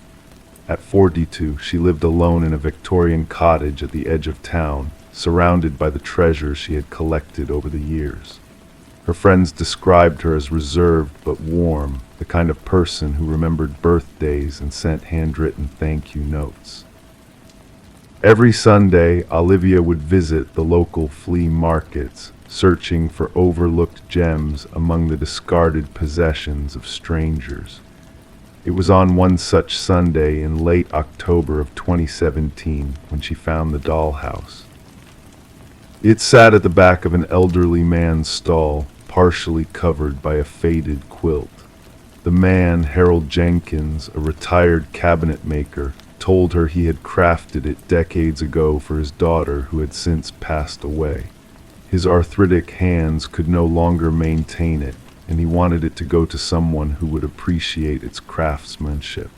At 42, she lived alone in a Victorian cottage at the edge of town, surrounded by the treasures she had collected over the years. Her friends described her as reserved but warm, the kind of person who remembered birthdays and sent handwritten thank you notes. Every Sunday, Olivia would visit the local flea markets, searching for overlooked gems among the discarded possessions of strangers. It was on one such Sunday in late October of 2017 when she found the dollhouse. It sat at the back of an elderly man's stall, partially covered by a faded quilt. The man, Harold Jenkins, a retired cabinet maker, told her he had crafted it decades ago for his daughter who had since passed away. His arthritic hands could no longer maintain it, and he wanted it to go to someone who would appreciate its craftsmanship.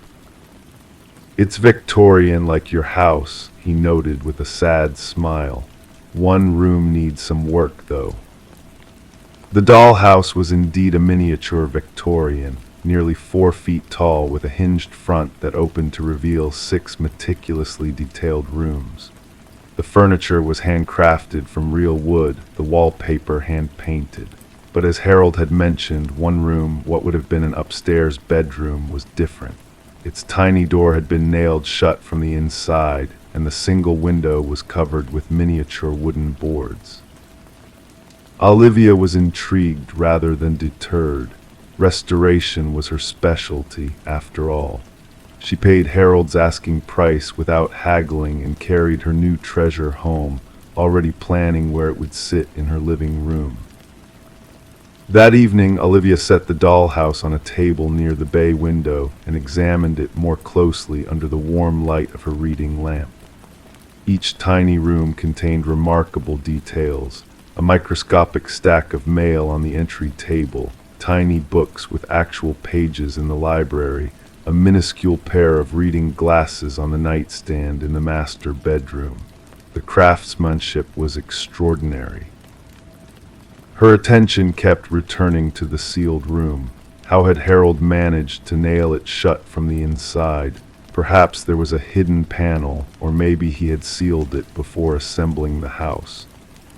"It's Victorian like your house," he noted with a sad smile. "One room needs some work, though." The dollhouse was indeed a miniature Victorian, nearly 4 feet tall, with a hinged front that opened to reveal 6 meticulously detailed rooms. The furniture was handcrafted from real wood, the wallpaper hand-painted. But as Harold had mentioned, one room, what would have been an upstairs bedroom, was different. Its tiny door had been nailed shut from the inside, and the single window was covered with miniature wooden boards. Olivia was intrigued rather than deterred. Restoration was her specialty, after all. She paid Harold's asking price without haggling and carried her new treasure home, already planning where it would sit in her living room. That evening, Olivia set the dollhouse on a table near the bay window and examined it more closely under the warm light of her reading lamp. Each tiny room contained remarkable details: a microscopic stack of mail on the entry table, tiny books with actual pages in the library, a minuscule pair of reading glasses on the nightstand in the master bedroom. The craftsmanship was extraordinary. Her attention kept returning to the sealed room. How had Harold managed to nail it shut from the inside? Perhaps there was a hidden panel, or maybe he had sealed it before assembling the house.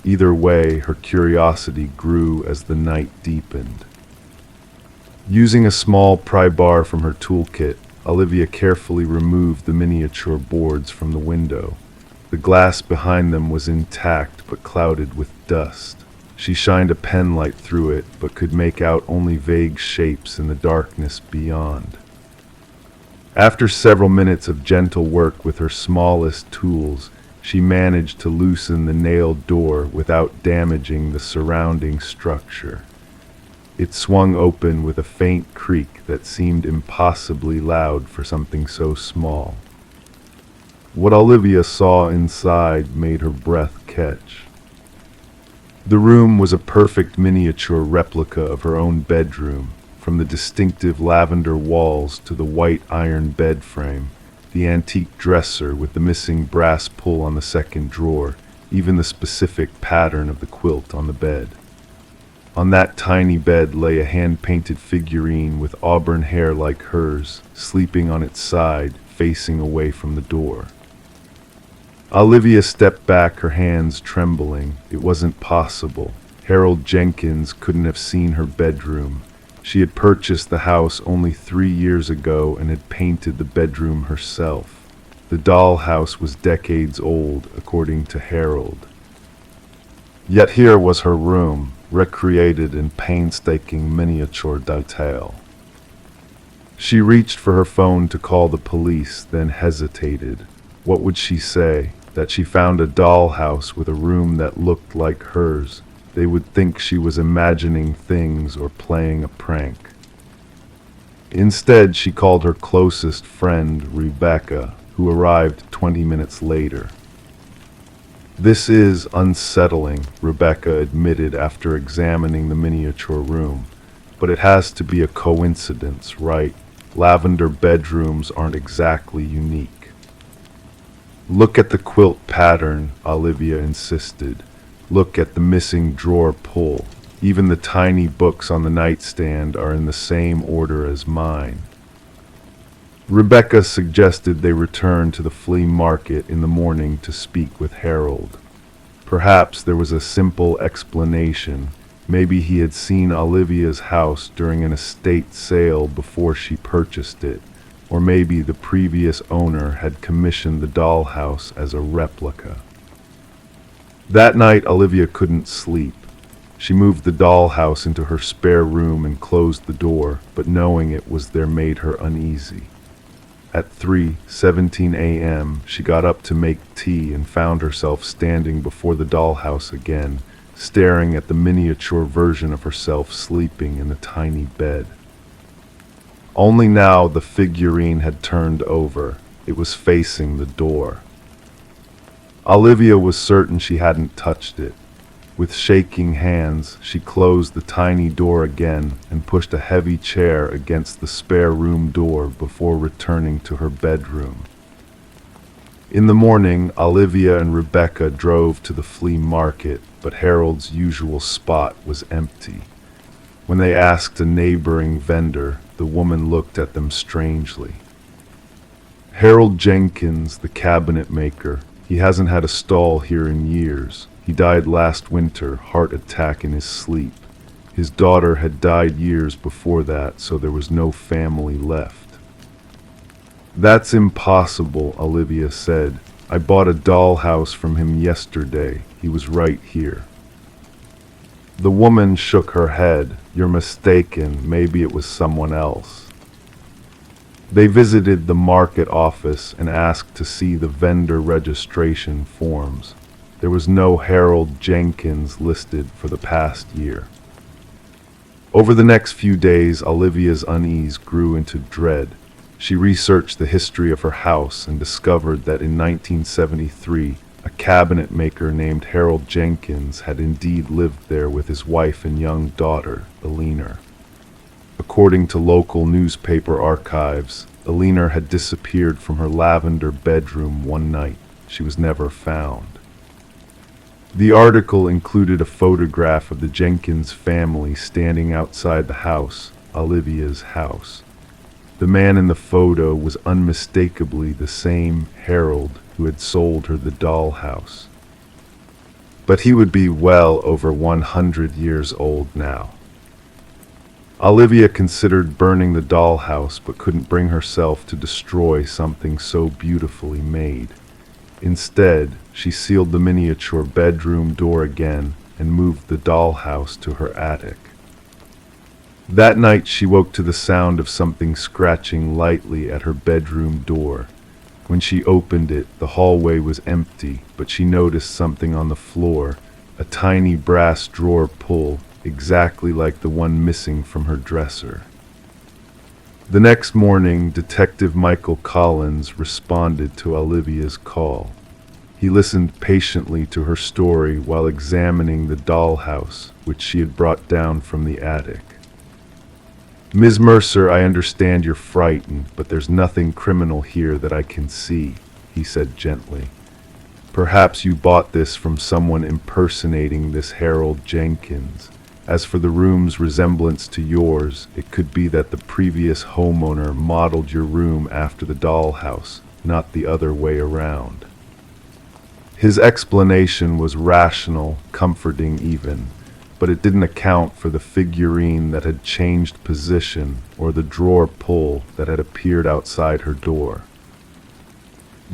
Either way, her curiosity grew as the night deepened. Using a small pry bar from her toolkit, Olivia carefully removed the miniature boards from the window. The glass behind them was intact but clouded with dust. She shined a pen light through it, but could make out only vague shapes in the darkness beyond. After several minutes of gentle work with her smallest tools, she managed to loosen the nailed door without damaging the surrounding structure. It swung open with a faint creak that seemed impossibly loud for something so small. What Olivia saw inside made her breath catch. The room was a perfect miniature replica of her own bedroom, from the distinctive lavender walls to the white iron bed frame, the antique dresser with the missing brass pull on the second drawer, even the specific pattern of the quilt on the bed. On that tiny bed lay a hand-painted figurine with auburn hair like hers, sleeping on its side, facing away from the door. Olivia stepped back, her hands trembling. It wasn't possible. Harold Jenkins couldn't have seen her bedroom. She had purchased the house only 3 years ago and had painted the bedroom herself. The dollhouse was decades old, according to Harold. Yet here was her room, recreated in painstaking miniature detail. She reached for her phone to call the police, then hesitated. What would she say? That she found a dollhouse with a room that looked like hers? They would think she was imagining things or playing a prank. Instead, she called her closest friend, Rebecca, who arrived 20 minutes later. "This is unsettling," Rebecca admitted after examining the miniature room. "But it has to be a coincidence, right? Lavender bedrooms aren't exactly unique." "Look at the quilt pattern," Olivia insisted. "Look at the missing drawer pull. Even the tiny books on the nightstand are in the same order as mine." Rebecca suggested they return to the flea market in the morning to speak with Harold. Perhaps there was a simple explanation. Maybe he had seen Olivia's house during an estate sale before she purchased it, or maybe the previous owner had commissioned the dollhouse as a replica. That night, Olivia couldn't sleep. She moved the dollhouse into her spare room and closed the door, but knowing it was there made her uneasy. At 3:17 a.m., she got up to make tea and found herself standing before the dollhouse again, staring at the miniature version of herself sleeping in the tiny bed. Only now the figurine had turned over. It was facing the door. Olivia was certain she hadn't touched it. With shaking hands, she closed the tiny door again and pushed a heavy chair against the spare room door before returning to her bedroom. In the morning, Olivia and Rebecca drove to the flea market, but Harold's usual spot was empty. When they asked a neighboring vendor, the woman looked at them strangely. "Harold Jenkins, the cabinet maker. He hasn't had a stall here in years. He died last winter, heart attack in his sleep. His daughter had died years before that, so there was no family left." "That's impossible," Olivia said. "I bought a dollhouse from him yesterday. He was right here." The woman shook her head. "You're mistaken. Maybe it was someone else." They visited the market office and asked to see the vendor registration forms. There was no Harold Jenkins listed for the past year. Over the next few days, Olivia's unease grew into dread. She researched the history of her house and discovered that in 1973, a cabinet maker named Harold Jenkins had indeed lived there with his wife and young daughter, Eleanor. According to local newspaper archives, Alina had disappeared from her lavender bedroom one night. She was never found. The article included a photograph of the Jenkins family standing outside the house, Olivia's house. The man in the photo was unmistakably the same Harold who had sold her the dollhouse. But he would be well over 100 years old now. Olivia considered burning the dollhouse but couldn't bring herself to destroy something so beautifully made. Instead, she sealed the miniature bedroom door again and moved the dollhouse to her attic. That night she woke to the sound of something scratching lightly at her bedroom door. When she opened it, the hallway was empty, but she noticed something on the floor, a tiny brass drawer pull, exactly like the one missing from her dresser. The next morning, Detective Michael Collins responded to Olivia's call. He listened patiently to her story while examining the dollhouse, which she had brought down from the attic. "Ms. Mercer, I understand you're frightened, but there's nothing criminal here that I can see," he said gently. "Perhaps you bought this from someone impersonating this Harold Jenkins. As for the room's resemblance to yours, it could be that the previous homeowner modeled your room after the dollhouse, not the other way around." His explanation was rational, comforting even, but it didn't account for the figurine that had changed position or the drawer pull that had appeared outside her door.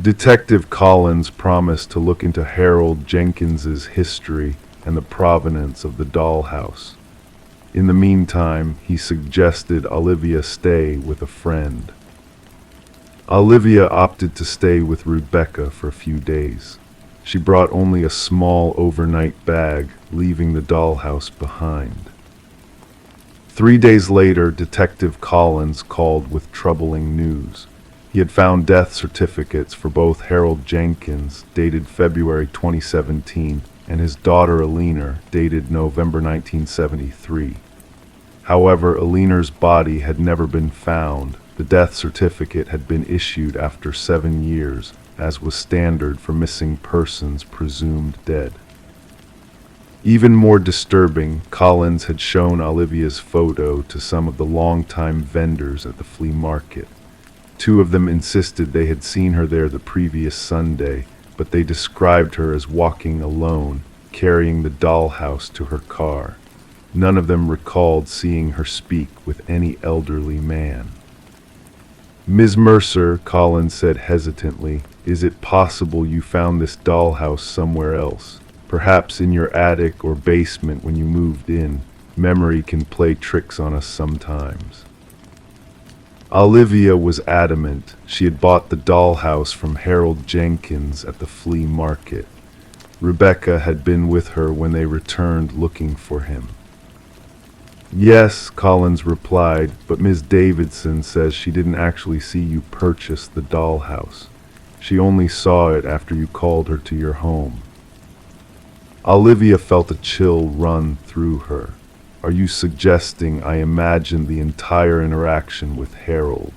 Detective Collins promised to look into Harold Jenkins's history and the provenance of the dollhouse. In the meantime, he suggested Olivia stay with a friend. Olivia opted to stay with Rebecca for a few days. She brought only a small overnight bag, leaving the dollhouse behind. 3 days later, Detective Collins called with troubling news. He had found death certificates for both Harold Jenkins, dated February 2017, and his daughter Alina, dated November 1973. However, Alina's body had never been found. The death certificate had been issued after 7 years, as was standard for missing persons presumed dead. Even more disturbing, Collins had shown Olivia's photo to some of the longtime vendors at the flea market. 2 of them insisted they had seen her there the previous Sunday, but they described her as walking alone, carrying the dollhouse to her car. None of them recalled seeing her speak with any elderly man. "Ms. Mercer," Collins said hesitantly, "is it possible you found this dollhouse somewhere else? Perhaps in your attic or basement when you moved in. Memory can play tricks on us sometimes." Olivia was adamant. She had bought the dollhouse from Harold Jenkins at the flea market. Rebecca had been with her when they returned looking for him. "Yes," Collins replied, "but Ms. Davidson says she didn't actually see you purchase the dollhouse. She only saw it after you called her to your home." Olivia felt a chill run through her. "Are you suggesting I imagined the entire interaction with Harold?"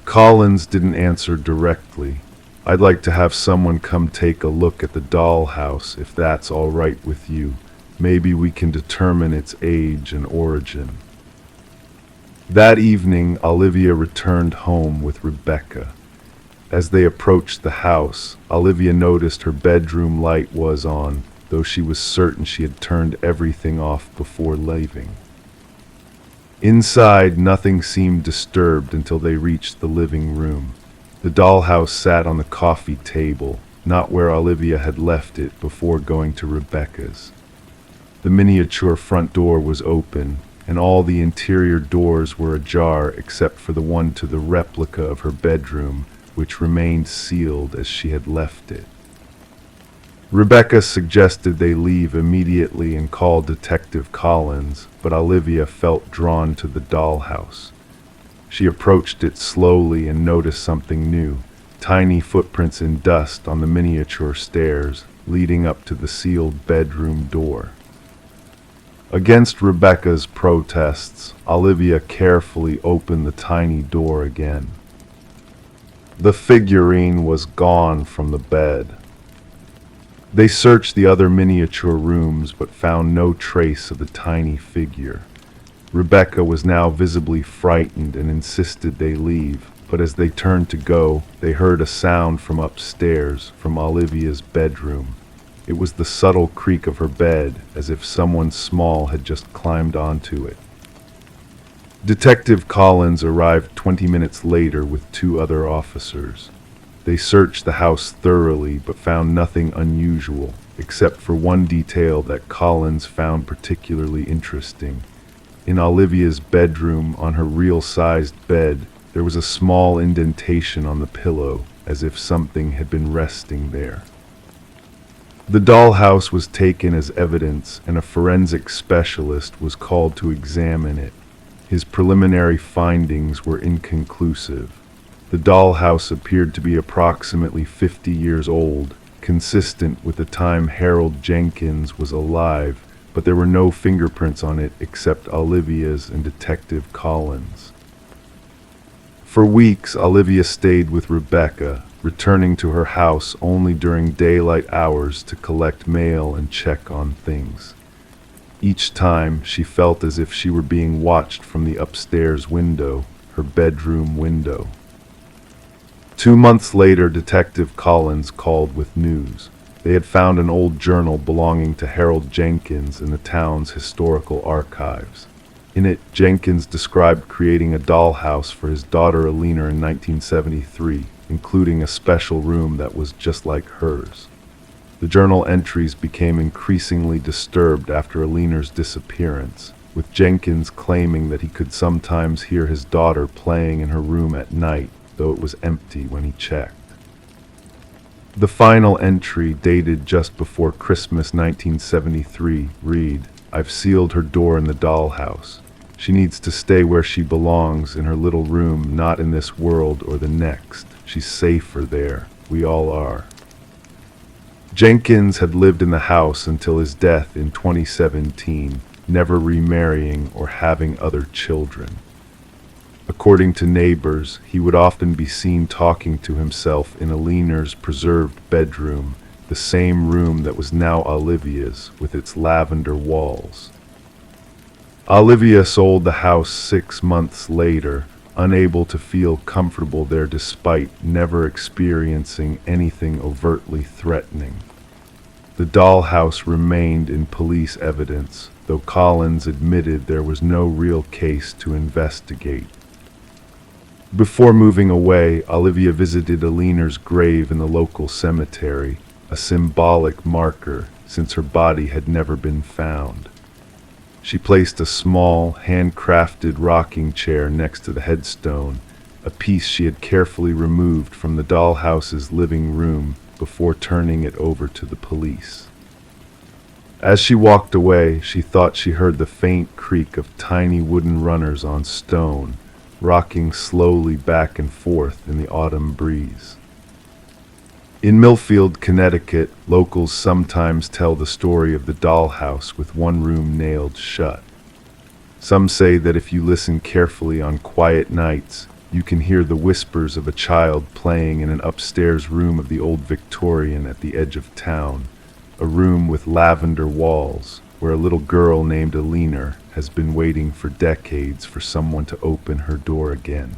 Collins didn't answer directly. "I'd like to have someone come take a look at the dollhouse, if that's all right with you. Maybe we can determine its age and origin." That evening, Olivia returned home with Rebecca. As they approached the house, Olivia noticed her bedroom light was on, though she was certain she had turned everything off before leaving. Inside, nothing seemed disturbed until they reached the living room. The dollhouse sat on the coffee table, not where Olivia had left it before going to Rebecca's. The miniature front door was open, and all the interior doors were ajar except for the one to the replica of her bedroom, which remained sealed as she had left it. Rebecca suggested they leave immediately and call Detective Collins, but Olivia felt drawn to the dollhouse. She approached it slowly and noticed something new: tiny footprints in dust on the miniature stairs leading up to the sealed bedroom door. Against Rebecca's protests, Olivia carefully opened the tiny door again. The figurine was gone from the bed. They searched the other miniature rooms but found no trace of the tiny figure. Rebecca was now visibly frightened and insisted they leave, but as they turned to go, they heard a sound from upstairs, from Olivia's bedroom. It was the subtle creak of her bed, as if someone small had just climbed onto it. Detective Collins arrived 20 minutes later with 2 other officers. They searched the house thoroughly but found nothing unusual, except for one detail that Collins found particularly interesting. In Olivia's bedroom, on her real-sized bed, there was a small indentation on the pillow, as if something had been resting there. The dollhouse was taken as evidence, and a forensic specialist was called to examine it. His preliminary findings were inconclusive. The dollhouse appeared to be approximately 50 years old, consistent with the time Harold Jenkins was alive, but there were no fingerprints on it except Olivia's and Detective Collins. For weeks, Olivia stayed with Rebecca, returning to her house only during daylight hours to collect mail and check on things. Each time, she felt as if she were being watched from the upstairs window, her bedroom window. 2 months later, Detective Collins called with news. They had found an old journal belonging to Harold Jenkins in the town's historical archives. In it, Jenkins described creating a dollhouse for his daughter Alina in 1973, including a special room that was just like hers. The journal entries became increasingly disturbed after Alina's disappearance, with Jenkins claiming that he could sometimes hear his daughter playing in her room at night, though it was empty when he checked. The final entry, dated just before Christmas 1973, read, "I've sealed her door in the dollhouse. She needs to stay where she belongs, in her little room, not in this world or the next. She's safer there. We all are." Jenkins had lived in the house until his death in 2017, never remarrying or having other children. According to neighbors, he would often be seen talking to himself in Alina's preserved bedroom, the same room that was now Olivia's, with its lavender walls. Olivia sold the house 6 months later, unable to feel comfortable there despite never experiencing anything overtly threatening. The dollhouse remained in police evidence, though Collins admitted there was no real case to investigate. Before moving away, Olivia visited Alina's grave in the local cemetery, a symbolic marker since her body had never been found. She placed a small, handcrafted rocking chair next to the headstone, a piece she had carefully removed from the dollhouse's living room before turning it over to the police. As she walked away, she thought she heard the faint creak of tiny wooden runners on stone, rocking slowly back and forth in the autumn breeze. In Millfield, Connecticut, locals sometimes tell the story of the dollhouse with one room nailed shut. Some say that if you listen carefully on quiet nights, you can hear the whispers of a child playing in an upstairs room of the old Victorian at the edge of town, a room with lavender walls, where a little girl named Alina has been waiting for decades for someone to open her door again.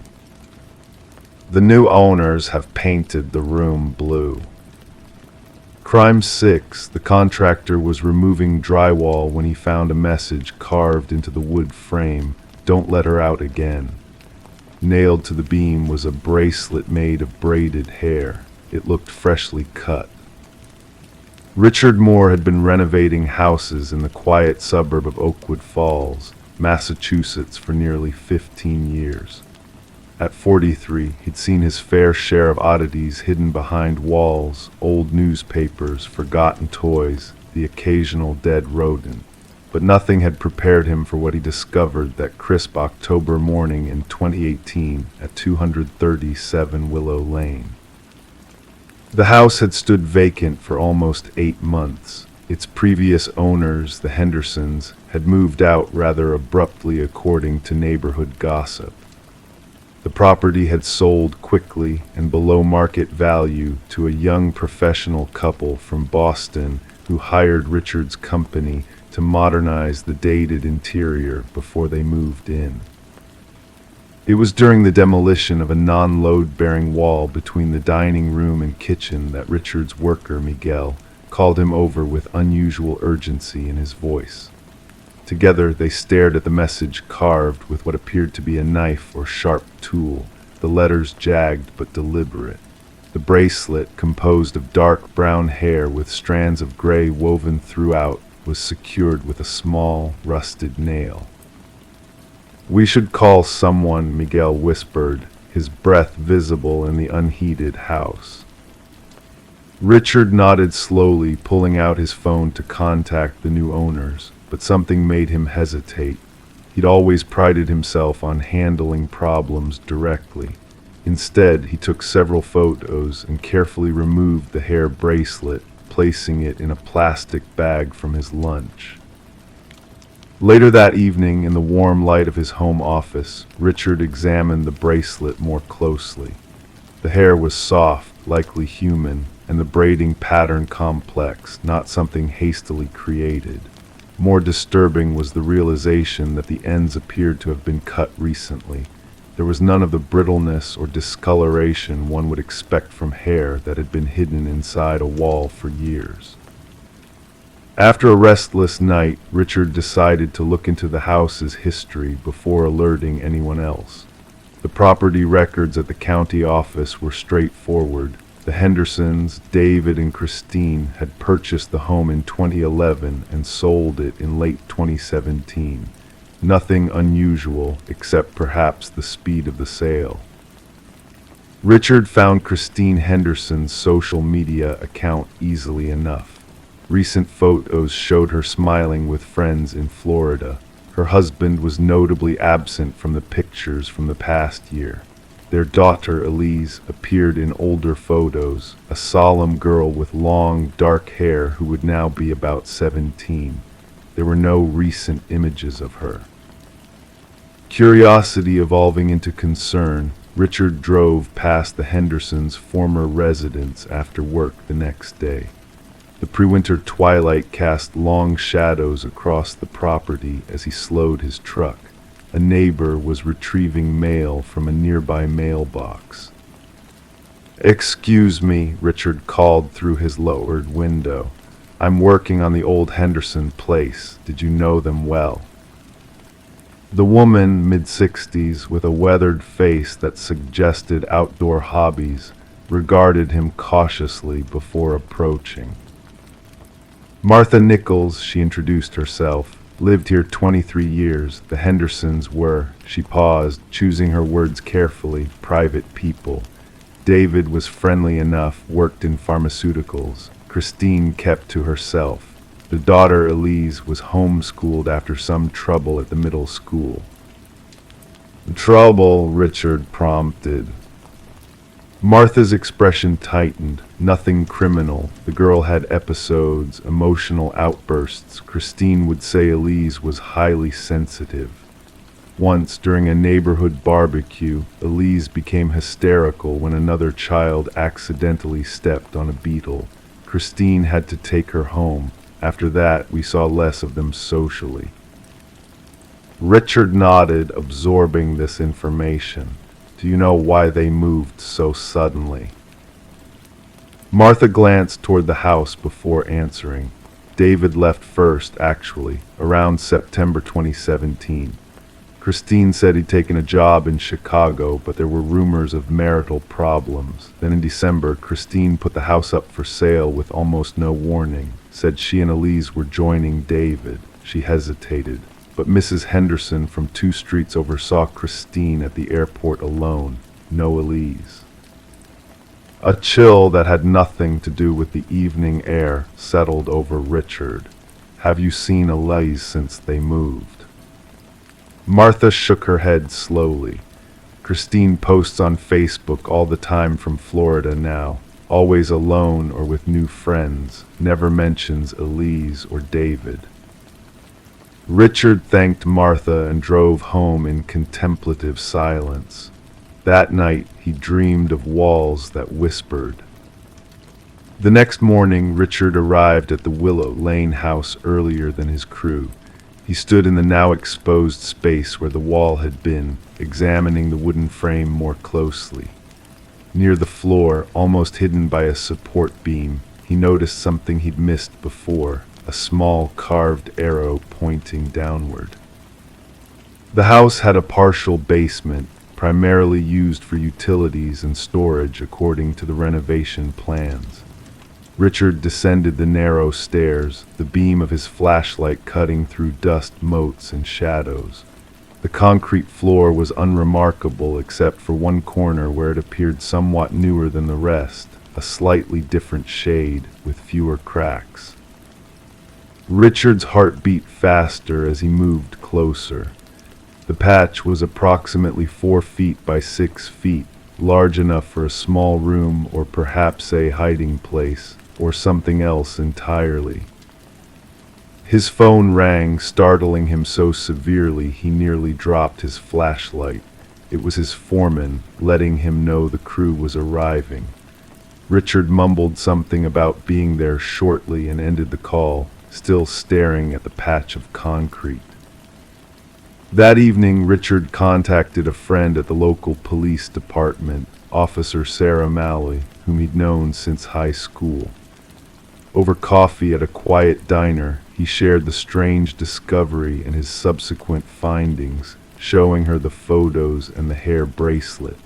The new owners have painted the room blue. Crime 6, the contractor was removing drywall when he found a message carved into the wood frame, "Don't let her out again." Nailed to the beam was a bracelet made of braided hair. It looked freshly cut. Richard Moore had been renovating houses in the quiet suburb of Oakwood Falls, Massachusetts, for nearly 15 years. At 43, he'd seen his fair share of oddities hidden behind walls, old newspapers, forgotten toys, the occasional dead rodent. But nothing had prepared him for what he discovered that crisp October morning in 2018 at 237 Willow Lane. The house had stood vacant for almost 8 months. Its previous owners, the Hendersons, had moved out rather abruptly according to neighborhood gossip. The property had sold quickly and below market value to a young professional couple from Boston who hired Richard's company to modernize the dated interior before they moved in. It was during the demolition of a non-load-bearing wall between the dining room and kitchen that Richard's worker, Miguel, called him over with unusual urgency in his voice. Together they stared at the message carved with what appeared to be a knife or sharp tool, the letters jagged but deliberate. The bracelet, composed of dark brown hair with strands of gray woven throughout, was secured with a small, rusted nail. "We should call someone," Miguel whispered, his breath visible in the unheated house. Richard nodded slowly, pulling out his phone to contact the new owners, but something made him hesitate. He'd always prided himself on handling problems directly. Instead, he took several photos and carefully removed the hair bracelet, placing it in a plastic bag from his lunch. Later that evening, in the warm light of his home office, Richard examined the bracelet more closely. The hair was soft, likely human, and the braiding pattern complex, not something hastily created. More disturbing was the realization that the ends appeared to have been cut recently. There was none of the brittleness or discoloration one would expect from hair that had been hidden inside a wall for years. After a restless night, Richard decided to look into the house's history before alerting anyone else. The property records at the county office were straightforward. The Hendersons, David and Christine, had purchased the home in 2011 and sold it in late 2017. Nothing unusual, except perhaps the speed of the sale. Richard found Christine Henderson's social media account easily enough. Recent photos showed her smiling with friends in Florida. Her husband was notably absent from the pictures from the past year. Their daughter, Elise, appeared in older photos, a solemn girl with long, dark hair who would now be about 17. There were no recent images of her. Curiosity evolving into concern, Richard drove past the Hendersons' former residence after work the next day. The pre-winter twilight cast long shadows across the property as he slowed his truck. A neighbor was retrieving mail from a nearby mailbox. "Excuse me," Richard called through his lowered window. "I'm working on the old Henderson place. Did you know them well?" The woman, mid-60s, with a weathered face that suggested outdoor hobbies, regarded him cautiously before approaching. "Martha Nichols," she introduced herself, "lived here 23 years. The Hendersons were," she paused, choosing her words carefully, "private people. David was friendly enough, worked in pharmaceuticals. Christine kept to herself. The daughter, Elise, was homeschooled after some trouble at the middle school." "Trouble?" Richard prompted. Martha's expression tightened. Nothing criminal. The girl had episodes, emotional outbursts. Christine would say Elise was highly sensitive. Once, during a neighborhood barbecue, Elise became hysterical when another child accidentally stepped on a beetle. Christine had to take her home. After that, we saw less of them socially. Richard nodded, absorbing this information. "Do you know why they moved so suddenly?" Martha glanced toward the house before answering. "David left first, actually, around September 2017. Christine said he'd taken a job in Chicago, but there were rumors of marital problems. Then in December, Christine put the house up for sale with almost no warning, said she and Elise were joining David." She hesitated, but Mrs. Henderson from 2 streets over saw Christine at the airport alone, no Elise. A chill that had nothing to do with the evening air settled over Richard. "Have you seen Elise since they moved?" Martha shook her head slowly. "Christine posts on Facebook all the time from Florida now. always alone or with new friends, never mentions Elise or David. Richard thanked Martha and drove home in contemplative silence. That night he dreamed of walls that whispered. The next morning, Richard arrived at the Willow Lane house earlier than his crew. He stood in the now exposed space where the wall had been, examining the wooden frame more closely. Near the floor, almost hidden by a support beam, he noticed something he'd missed before, a small carved arrow pointing downward. The house had a partial basement, primarily used for utilities and storage according to the renovation plans. Richard descended the narrow stairs, the beam of his flashlight cutting through dust motes and shadows. The concrete floor was unremarkable except for one corner where it appeared somewhat newer than the rest, a slightly different shade with fewer cracks. Richard's heart beat faster as he moved closer. The patch was approximately 4 feet by 6 feet, large enough for a small room or perhaps a hiding place, or something else entirely. His phone rang, startling him so severely he nearly dropped his flashlight. It was his foreman, letting him know the crew was arriving. Richard mumbled something about being there shortly and ended the call, still staring at the patch of concrete. That evening, Richard contacted a friend at the local police department, Officer Sarah Malley, whom he'd known since high school. Over coffee at a quiet diner, he shared the strange discovery and his subsequent findings, showing her the photos and the hair bracelet.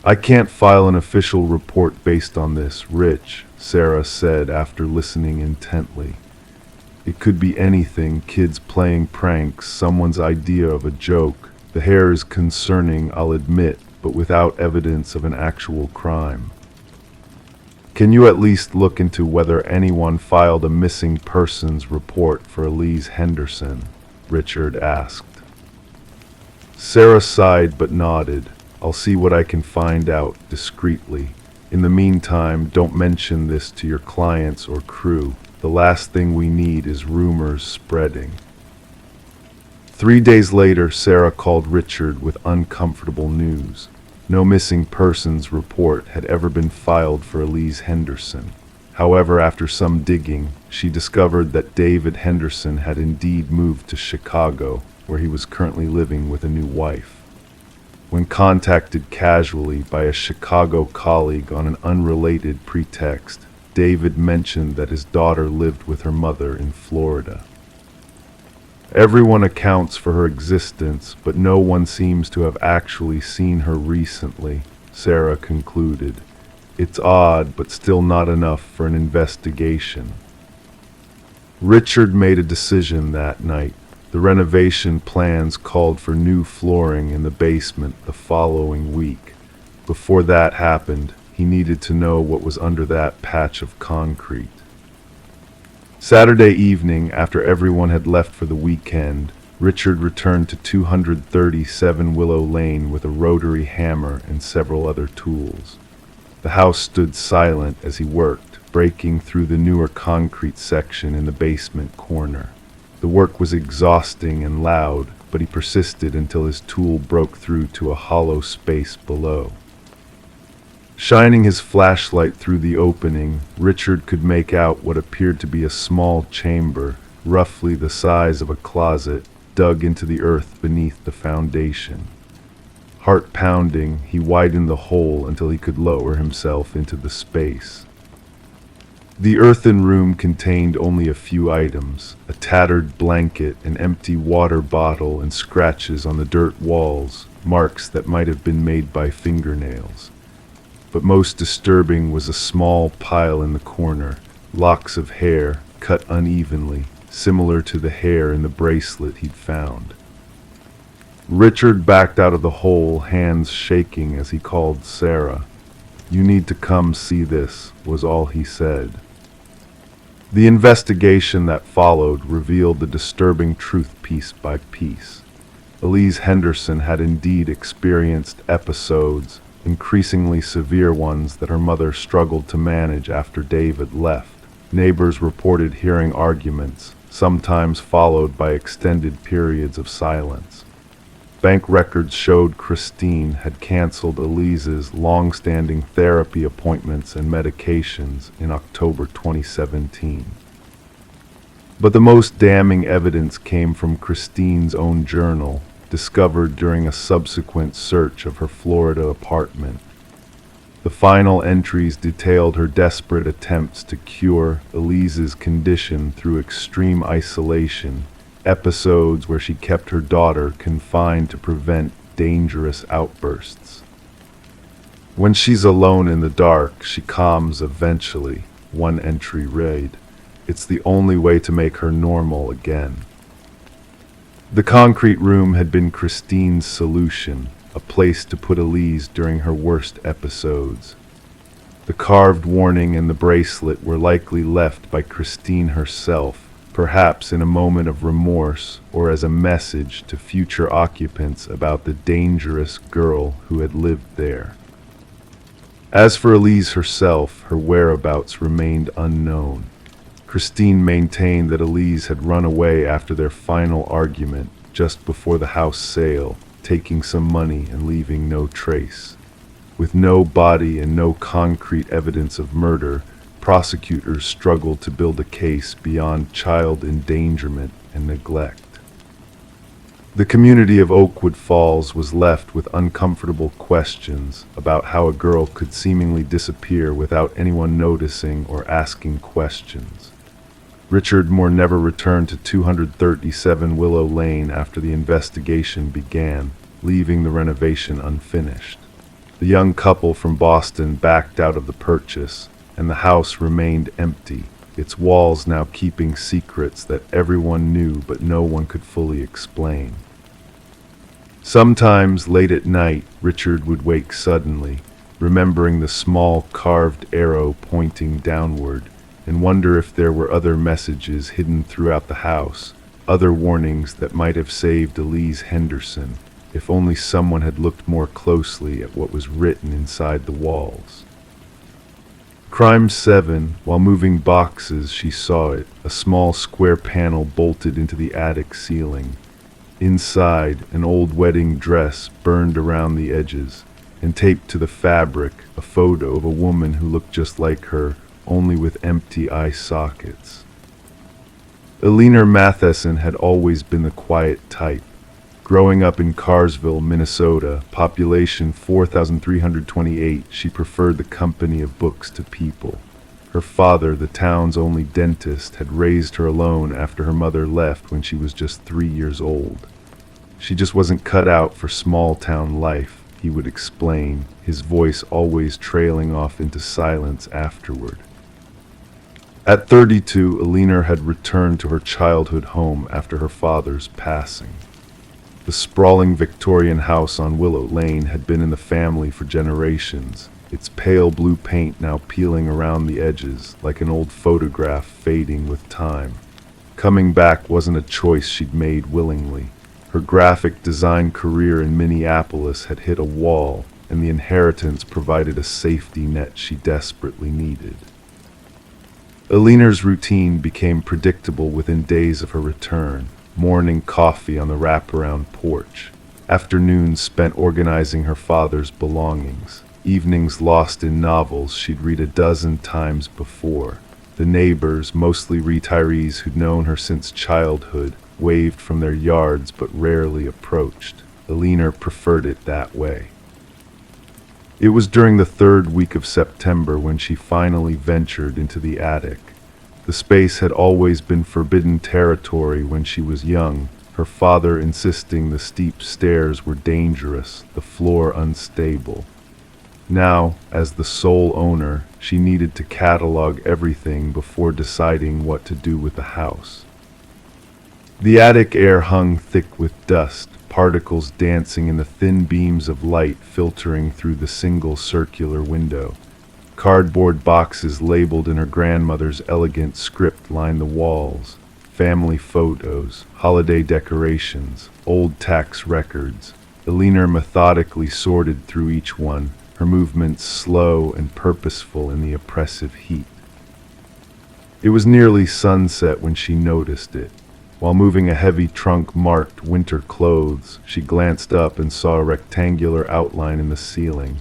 "I can't file an official report based on this, Rich," Sarah said after listening intently. "It could be anything, kids playing pranks, someone's idea of a joke. The hair is concerning, I'll admit, but without evidence of an actual crime." "Can you at least look into whether anyone filed a missing persons report for Elise Henderson?" Richard asked. Sarah sighed but nodded. "I'll see what I can find out, discreetly. In the meantime, don't mention this to your clients or crew. The last thing we need is rumors spreading." 3 days later, Sarah called Richard with uncomfortable news. No missing persons report had ever been filed for Elise Henderson. However, after some digging, she discovered that David Henderson had indeed moved to Chicago, where he was currently living with a new wife. When contacted casually by a Chicago colleague on an unrelated pretext, David mentioned that his daughter lived with her mother in Florida. "Everyone accounts for her existence, but no one seems to have actually seen her recently," Sarah concluded. "It's odd, but still not enough for an investigation." Richard made a decision that night. The renovation plans called for new flooring in the basement the following week. Before that happened, he needed to know what was under that patch of concrete. Saturday evening, after everyone had left for the weekend, Richard returned to 237 Willow Lane with a rotary hammer and several other tools. The house stood silent as he worked, breaking through the newer concrete section in the basement corner. The work was exhausting and loud, but he persisted until his tool broke through to a hollow space below. Shining his flashlight through the opening, Richard could make out what appeared to be a small chamber, roughly the size of a closet, dug into the earth beneath the foundation. Heart pounding, he widened the hole until he could lower himself into the space. The earthen room contained only a few items: a tattered blanket, an empty water bottle, and scratches on the dirt walls, marks that might have been made by fingernails. But most disturbing was a small pile in the corner, locks of hair, cut unevenly, similar to the hair in the bracelet he'd found. Richard backed out of the hole, hands shaking as he called Sarah. "You need to come see this," was all he said. The investigation that followed revealed the disturbing truth piece by piece. Elise Henderson had indeed experienced episodes, increasingly severe ones that her mother struggled to manage after David left. Neighbors reported hearing arguments, sometimes followed by extended periods of silence. Bank records showed Christine had canceled Elise's long-standing therapy appointments and medications in October 2017. But the most damning evidence came from Christine's own journal, discovered during a subsequent search of her Florida apartment. The final entries detailed her desperate attempts to cure Elise's condition through extreme isolation, episodes where she kept her daughter confined to prevent dangerous outbursts. When she's alone in the dark, she calms eventually, one entry read. It's the only way to make her normal again. The concrete room had been Christine's solution, a place to put Elise during her worst episodes. The carved warning and the bracelet were likely left by Christine herself, perhaps in a moment of remorse or as a message to future occupants about the dangerous girl who had lived there. As for Elise herself, her whereabouts remained unknown. Christine maintained that Elise had run away after their final argument just before the house sale, taking some money and leaving no trace. With no body and no concrete evidence of murder, prosecutors struggled to build a case beyond child endangerment and neglect. The community of Oakwood Falls was left with uncomfortable questions about how a girl could seemingly disappear without anyone noticing or asking questions. Richard Moore never returned to 237 Willow Lane after the investigation began, leaving the renovation unfinished. The young couple from Boston backed out of the purchase, and the house remained empty, its walls now keeping secrets that everyone knew but no one could fully explain. Sometimes late at night, Richard would wake suddenly, remembering the small carved arrow pointing downward, and wonder if there were other messages hidden throughout the house, other warnings that might have saved Elise Henderson, if only someone had looked more closely at what was written inside the walls. Crime 7, while moving boxes, she saw it, a small square panel bolted into the attic ceiling. Inside, an old wedding dress burned around the edges, and taped to the fabric, a photo of a woman who looked just like her, only with empty eye sockets. Eleanor Matheson had always been the quiet type. Growing up in Carsville, Minnesota, population 4,328, she preferred the company of books to people. Her father, the town's only dentist, had raised her alone after her mother left when she was just 3 years old. She just wasn't cut out for small-town life, he would explain, his voice always trailing off into silence afterward. At 32, Eleanor had returned to her childhood home after her father's passing. The sprawling Victorian house on Willow Lane had been in the family for generations, its pale blue paint now peeling around the edges like an old photograph fading with time. Coming back wasn't a choice she'd made willingly. Her graphic design career in Minneapolis had hit a wall, and the inheritance provided a safety net she desperately needed. Eleanor's routine became predictable within days of her return. Morning coffee on the wraparound porch, afternoons spent organizing her father's belongings, evenings lost in novels she'd read a dozen times before. The neighbors, mostly retirees who'd known her since childhood, waved from their yards but rarely approached. Eleanor preferred it that way. It was during the third week of September when she finally ventured into the attic. The space had always been forbidden territory when she was young, her father insisting the steep stairs were dangerous, the floor unstable. Now, as the sole owner, she needed to catalog everything before deciding what to do with the house. The attic air hung thick with dust, particles dancing in the thin beams of light filtering through the single circular window. Cardboard boxes labeled in her grandmother's elegant script lined the walls. Family photos, holiday decorations, old tax records. Eleanor methodically sorted through each one, her movements slow and purposeful in the oppressive heat. It was nearly sunset when she noticed it. While moving a heavy trunk marked winter clothes, she glanced up and saw a rectangular outline in the ceiling.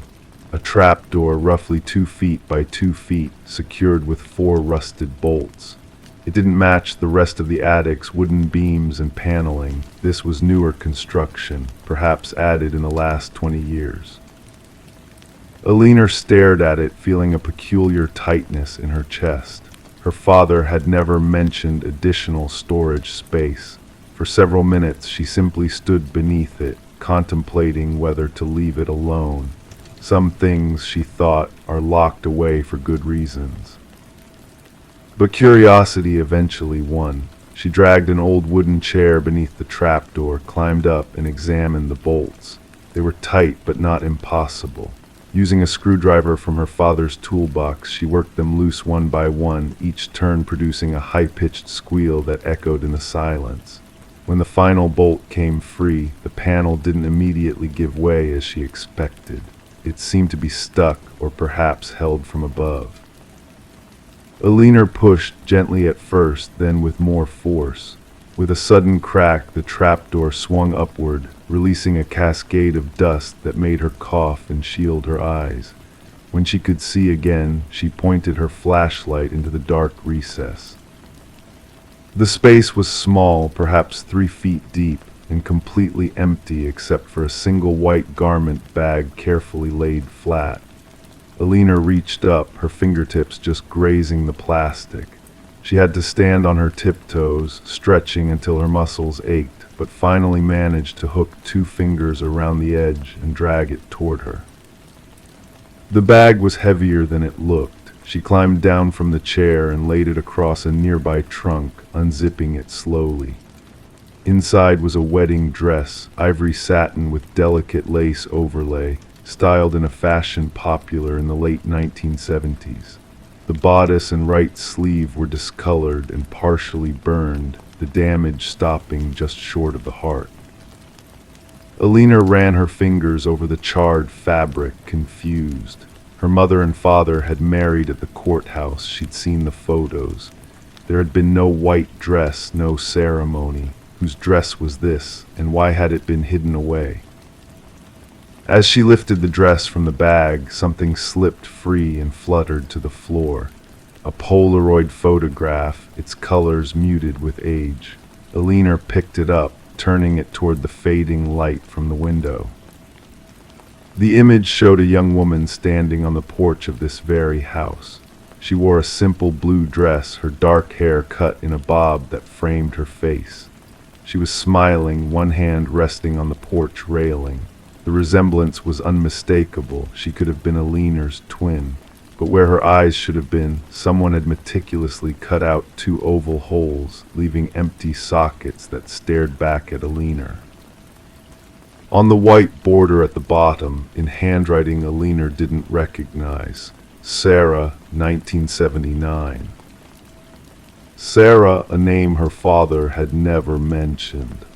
A trapdoor roughly 2 feet by 2 feet, secured with 4 rusted bolts. It didn't match the rest of the attic's wooden beams and paneling. This was newer construction, perhaps added in the last 20 years. Alina stared at it, feeling a peculiar tightness in her chest. Her father had never mentioned additional storage space. For several minutes, she simply stood beneath it, contemplating whether to leave it alone. Some things, she thought, are locked away for good reasons. But curiosity eventually won. She dragged an old wooden chair beneath the trapdoor, climbed up, and examined the bolts. They were tight, but not impossible. Using a screwdriver from her father's toolbox, she worked them loose one by one, each turn producing a high-pitched squeal that echoed in the silence. When the final bolt came free, the panel didn't immediately give way as she expected. It seemed to be stuck, or perhaps held from above. Alina pushed gently at first, then with more force. With a sudden crack, the trapdoor swung upward, releasing a cascade of dust that made her cough and shield her eyes. When she could see again, she pointed her flashlight into the dark recess. The space was small, perhaps 3 feet deep, and completely empty except for a single white garment bag carefully laid flat. Alina reached up, her fingertips just grazing the plastic. She had to stand on her tiptoes, stretching until her muscles ached, but finally managed to hook 2 fingers around the edge and drag it toward her. The bag was heavier than it looked. She climbed down from the chair and laid it across a nearby trunk, unzipping it slowly. Inside was a wedding dress, ivory satin with delicate lace overlay, styled in a fashion popular in the late 1970s. The bodice and right sleeve were discolored and partially burned, the damage stopping just short of the heart. Alina ran her fingers over the charred fabric, confused. Her mother and father had married at the courthouse. She'd seen the photos. There had been no white dress, no ceremony. Whose dress was this, and why had it been hidden away? As she lifted the dress from the bag, something slipped free and fluttered to the floor. A Polaroid photograph, its colors muted with age. Alina picked it up, turning it toward the fading light from the window. The image showed a young woman standing on the porch of this very house. She wore a simple blue dress, her dark hair cut in a bob that framed her face. She was smiling, one hand resting on the porch railing. The resemblance was unmistakable. She could have been Alina's twin. But where her eyes should have been, someone had meticulously cut out 2 oval holes, leaving empty sockets that stared back at Alina. On the white border at the bottom, in handwriting Alina didn't recognize, Sarah, 1979. Sarah, a name her father had never mentioned.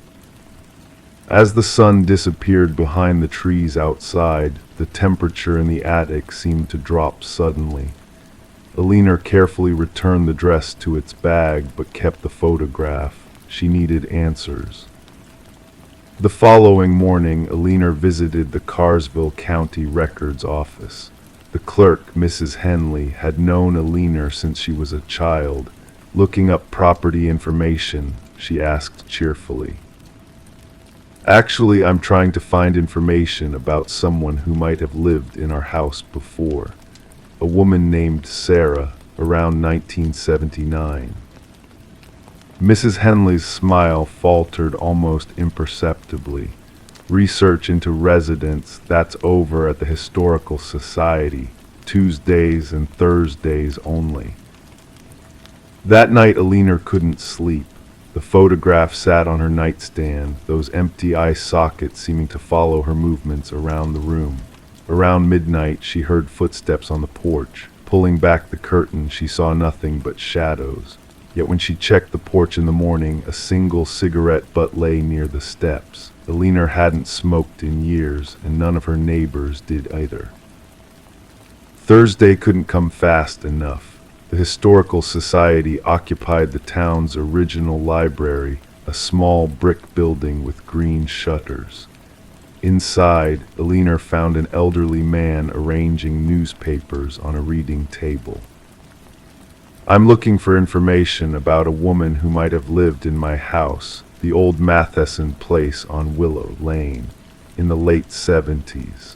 As the sun disappeared behind the trees outside, the temperature in the attic seemed to drop suddenly. Alina carefully returned the dress to its bag, but kept the photograph. She needed answers. The following morning, Alina visited the Carsville County Records office. The clerk, Mrs. Henley, had known Alina since she was a child. Looking up property information, she asked cheerfully. Actually, I'm trying to find information about someone who might have lived in our house before. A woman named Sarah, around 1979. Mrs. Henley's smile faltered almost imperceptibly. Research into residents, that's over at the Historical Society. Tuesdays and Thursdays only. That night, Alina couldn't sleep. The photograph sat on her nightstand, those empty eye sockets seeming to follow her movements around the room. Around midnight, she heard footsteps on the porch. Pulling back the curtain, she saw nothing but shadows. Yet when she checked the porch in the morning, a single cigarette butt lay near the steps. Alina hadn't smoked in years, and none of her neighbors did either. Thursday couldn't come fast enough. The Historical Society occupied the town's original library, a small brick building with green shutters. Inside, Alina found an elderly man arranging newspapers on a reading table. "I'm looking for information about a woman who might have lived in my house, the old Matheson place on Willow Lane, in the late 70s.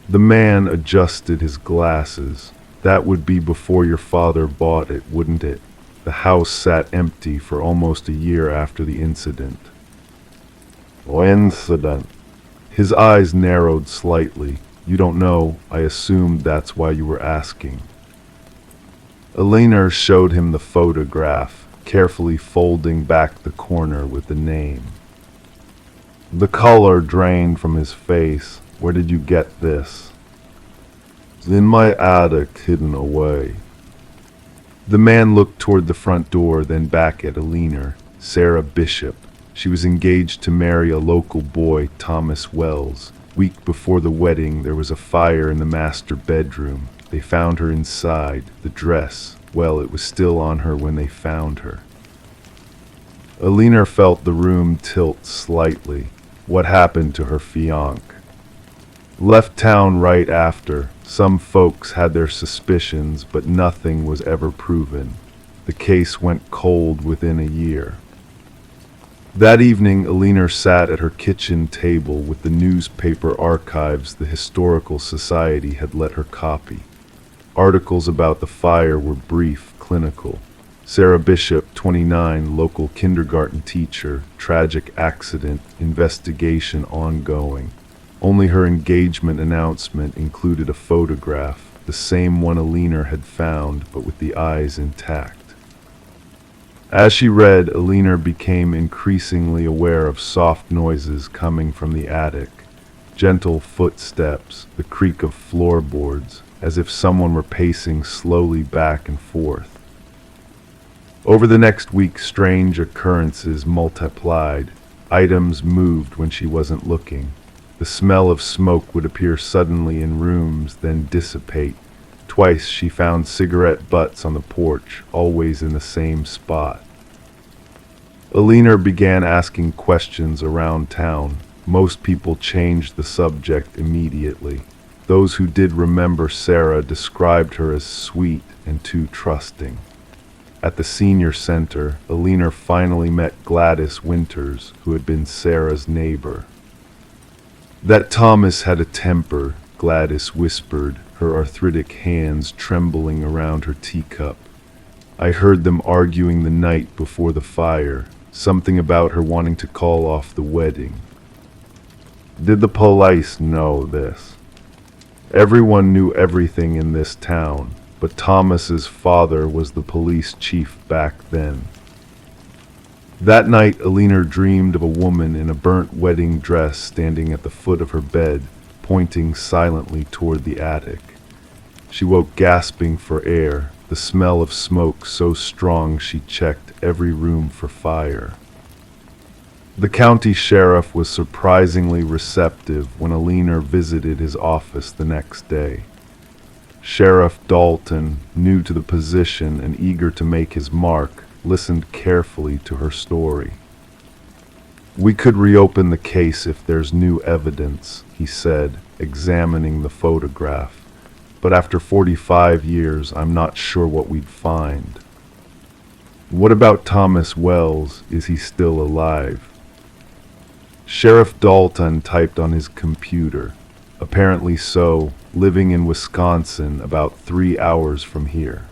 The man adjusted his glasses. "That would be before your father bought it, wouldn't it? The house sat empty for almost a year after the incident." "Incident?" His eyes narrowed slightly. "You don't know. I assumed that's why you were asking." Alina showed him the photograph, carefully folding back the corner with the name. The color drained from his face. "Where did you get this?" "It's in my attic, hidden away." The man looked toward the front door, then back at Alina. Sarah Bishop. She was engaged to marry a local boy, Thomas Wells. Week before the wedding, there was a fire in the master bedroom. They found her inside. The dress, well, it was still on her when they found her. Alina felt the room tilt slightly. What happened to her fiancé? Left town right after. Some folks had their suspicions, but nothing was ever proven. The case went cold within a year. That evening, Alina sat at her kitchen table with the newspaper archives the Historical Society had let her copy. Articles about the fire were brief, clinical. Sarah Bishop, 29, local kindergarten teacher, tragic accident, investigation ongoing. Only her engagement announcement included a photograph, the same one Alina had found, but with the eyes intact. As she read, Alina became increasingly aware of soft noises coming from the attic. Gentle footsteps, the creak of floorboards, as if someone were pacing slowly back and forth. Over the next week, strange occurrences multiplied. Items moved when she wasn't looking. The smell of smoke would appear suddenly in rooms, then dissipate. Twice she found cigarette butts on the porch, always in the same spot. Alina began asking questions around town. Most people changed the subject immediately. Those who did remember Sarah described her as sweet and too trusting. At the senior center, Alina finally met Gladys Winters, who had been Sarah's neighbor. "That Thomas had a temper," Gladys whispered, her arthritic hands trembling around her teacup. "I heard them arguing the night before the fire, something about her wanting to call off the wedding." "Did the police know this?" "Everyone knew everything in this town, but Thomas's father was the police chief back then." That night, Alina dreamed of a woman in a burnt wedding dress standing at the foot of her bed, pointing silently toward the attic. She woke gasping for air, the smell of smoke so strong she checked every room for fire. The county sheriff was surprisingly receptive when Alina visited his office the next day. Sheriff Dalton, new to the position and eager to make his mark, listened carefully to her story. "We could reopen the case if there's new evidence," he said, examining the photograph. "But after 45 years, I'm not sure what we'd find." "What about Thomas Wells? Is he still alive?" Sheriff Dalton typed on his computer. "Apparently so, living in Wisconsin, about 3 hours from here."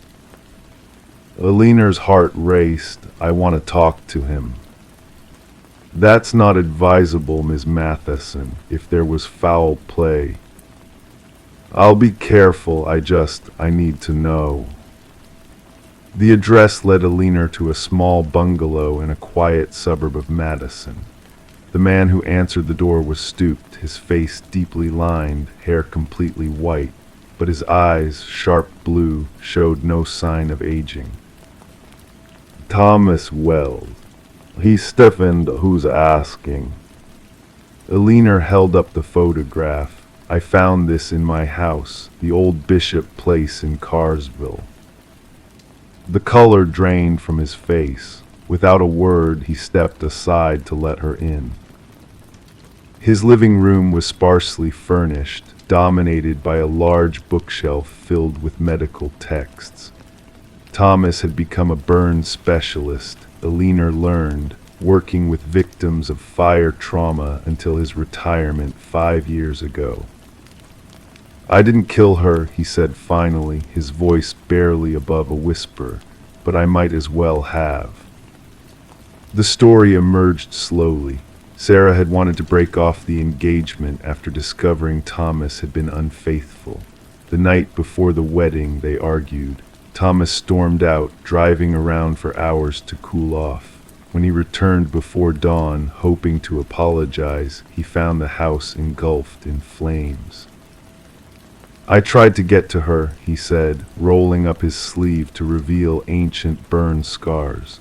Alina's heart raced. "I want to talk to him." "That's not advisable, Ms. Matheson, if there was foul play." "I'll be careful, I need to know." The address led Alina to a small bungalow in a quiet suburb of Madison. The man who answered the door was stooped, his face deeply lined, hair completely white, but his eyes, sharp blue, showed no sign of aging. "Thomas Wells. He's stiffened, who's asking." Alina held up the photograph. I found this in my house, the old Bishop place in Carsville." The color drained from his face. Without a word, he stepped aside to let her in. His living room was sparsely furnished, dominated by a large bookshelf filled with medical texts. Thomas had become a burn specialist, Alina learned, working with victims of fire trauma until his retirement 5 years ago. "I didn't kill her," he said finally, his voice barely above a whisper, "but I might as well have." The story emerged slowly. Sarah had wanted to break off the engagement after discovering Thomas had been unfaithful. The night before the wedding, they argued. Thomas stormed out, driving around for hours to cool off. When he returned before dawn, hoping to apologize, he found the house engulfed in flames. "I tried to get to her," he said, rolling up his sleeve to reveal ancient burn scars.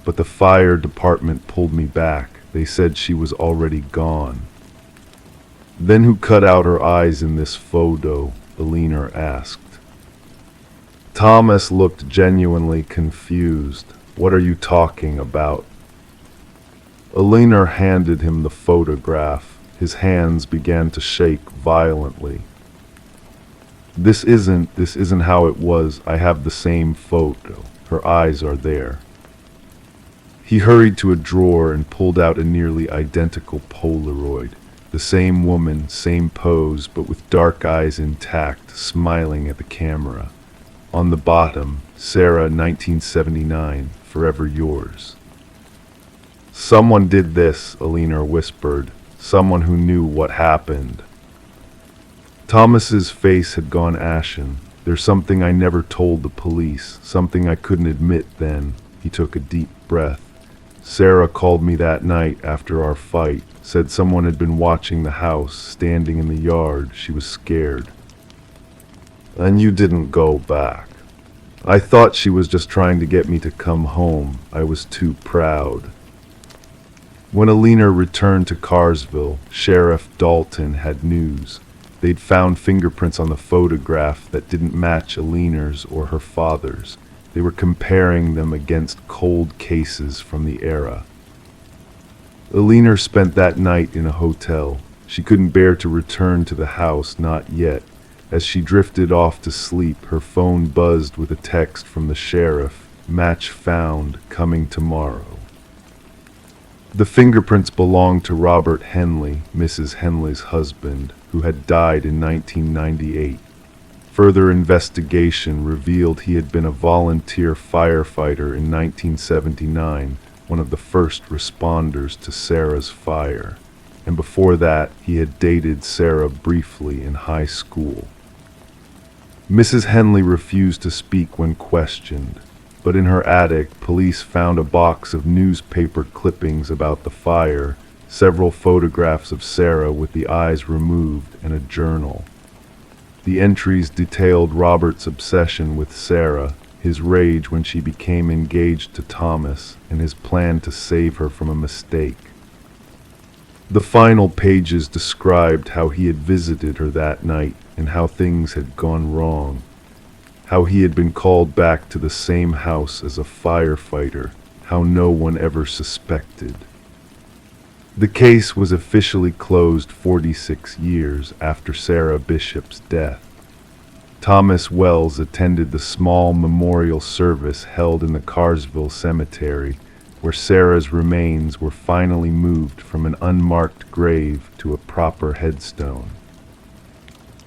"But the fire department pulled me back. They said she was already gone." "Then who cut out her eyes in this photo?" Alina asked. Thomas looked genuinely confused. "What are you talking about?" Alina handed him the photograph. His hands began to shake violently. This isn't how it was. I have the same photo. Her eyes are there." He hurried to a drawer and pulled out a nearly identical Polaroid. The same woman, same pose, but with dark eyes intact, smiling at the camera. On the bottom, "Sarah, 1979, forever yours." "Someone did this," Alina whispered. "Someone who knew what happened." Thomas's face had gone ashen. "There's something I never told the police, something I couldn't admit then." He took a deep breath. "Sarah called me that night after our fight, said someone had been watching the house, standing in the yard. She was scared." "And you didn't go back?" "I thought she was just trying to get me to come home. I was too proud." When Alina returned to Carsville, Sheriff Dalton had news. They'd found fingerprints on the photograph that didn't match Alina's or her father's. They were comparing them against cold cases from the era. Alina spent that night in a hotel. She couldn't bear to return to the house, not yet. As she drifted off to sleep, her phone buzzed with a text from the sheriff. "Match found, coming tomorrow." The fingerprints belonged to Robert Henley, Mrs. Henley's husband, who had died in 1998. Further investigation revealed he had been a volunteer firefighter in 1979, one of the first responders to Sarah's fire. And before that, he had dated Sarah briefly in high school. Mrs. Henley refused to speak when questioned, but in her attic, police found a box of newspaper clippings about the fire, several photographs of Sarah with the eyes removed, and a journal. The entries detailed Robert's obsession with Sarah, his rage when she became engaged to Thomas, and his plan to save her from a mistake. The final pages described how he had visited her that night and how things had gone wrong, how he had been called back to the same house as a firefighter, how no one ever suspected. The case was officially closed 46 years after Sarah Bishop's death. Thomas Wells attended the small memorial service held in the Carsville Cemetery, where Sarah's remains were finally moved from an unmarked grave to a proper headstone.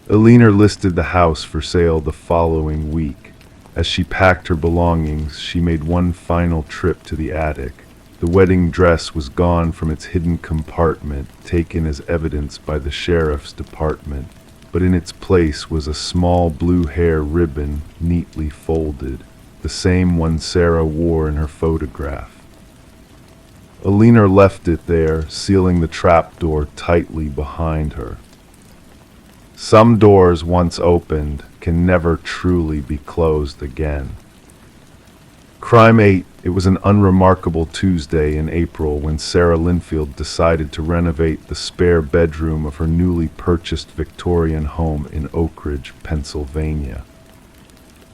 Alina listed the house for sale the following week. As she packed her belongings, she made one final trip to the attic. The wedding dress was gone from its hidden compartment, taken as evidence by the sheriff's department, but in its place was a small blue hair ribbon, neatly folded, the same one Sarah wore in her photograph. Alina left it there, sealing the trapdoor tightly behind her. Some doors once opened can never truly be closed again. Crime 8. It was an unremarkable Tuesday in April when Sarah Linfield decided to renovate the spare bedroom of her newly purchased Victorian home in Oak Ridge, Pennsylvania.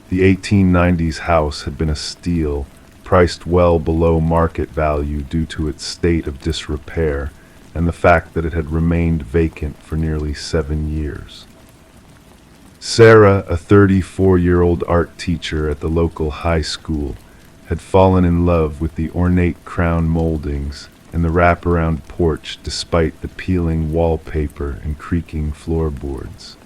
The 1890s house had been a steal, priced well below market value due to its state of disrepair and the fact that it had remained vacant for nearly 7 years. Sarah, a 34-year-old art teacher at the local high school, had fallen in love with the ornate crown moldings and the wraparound porch despite the peeling wallpaper and creaking floorboards.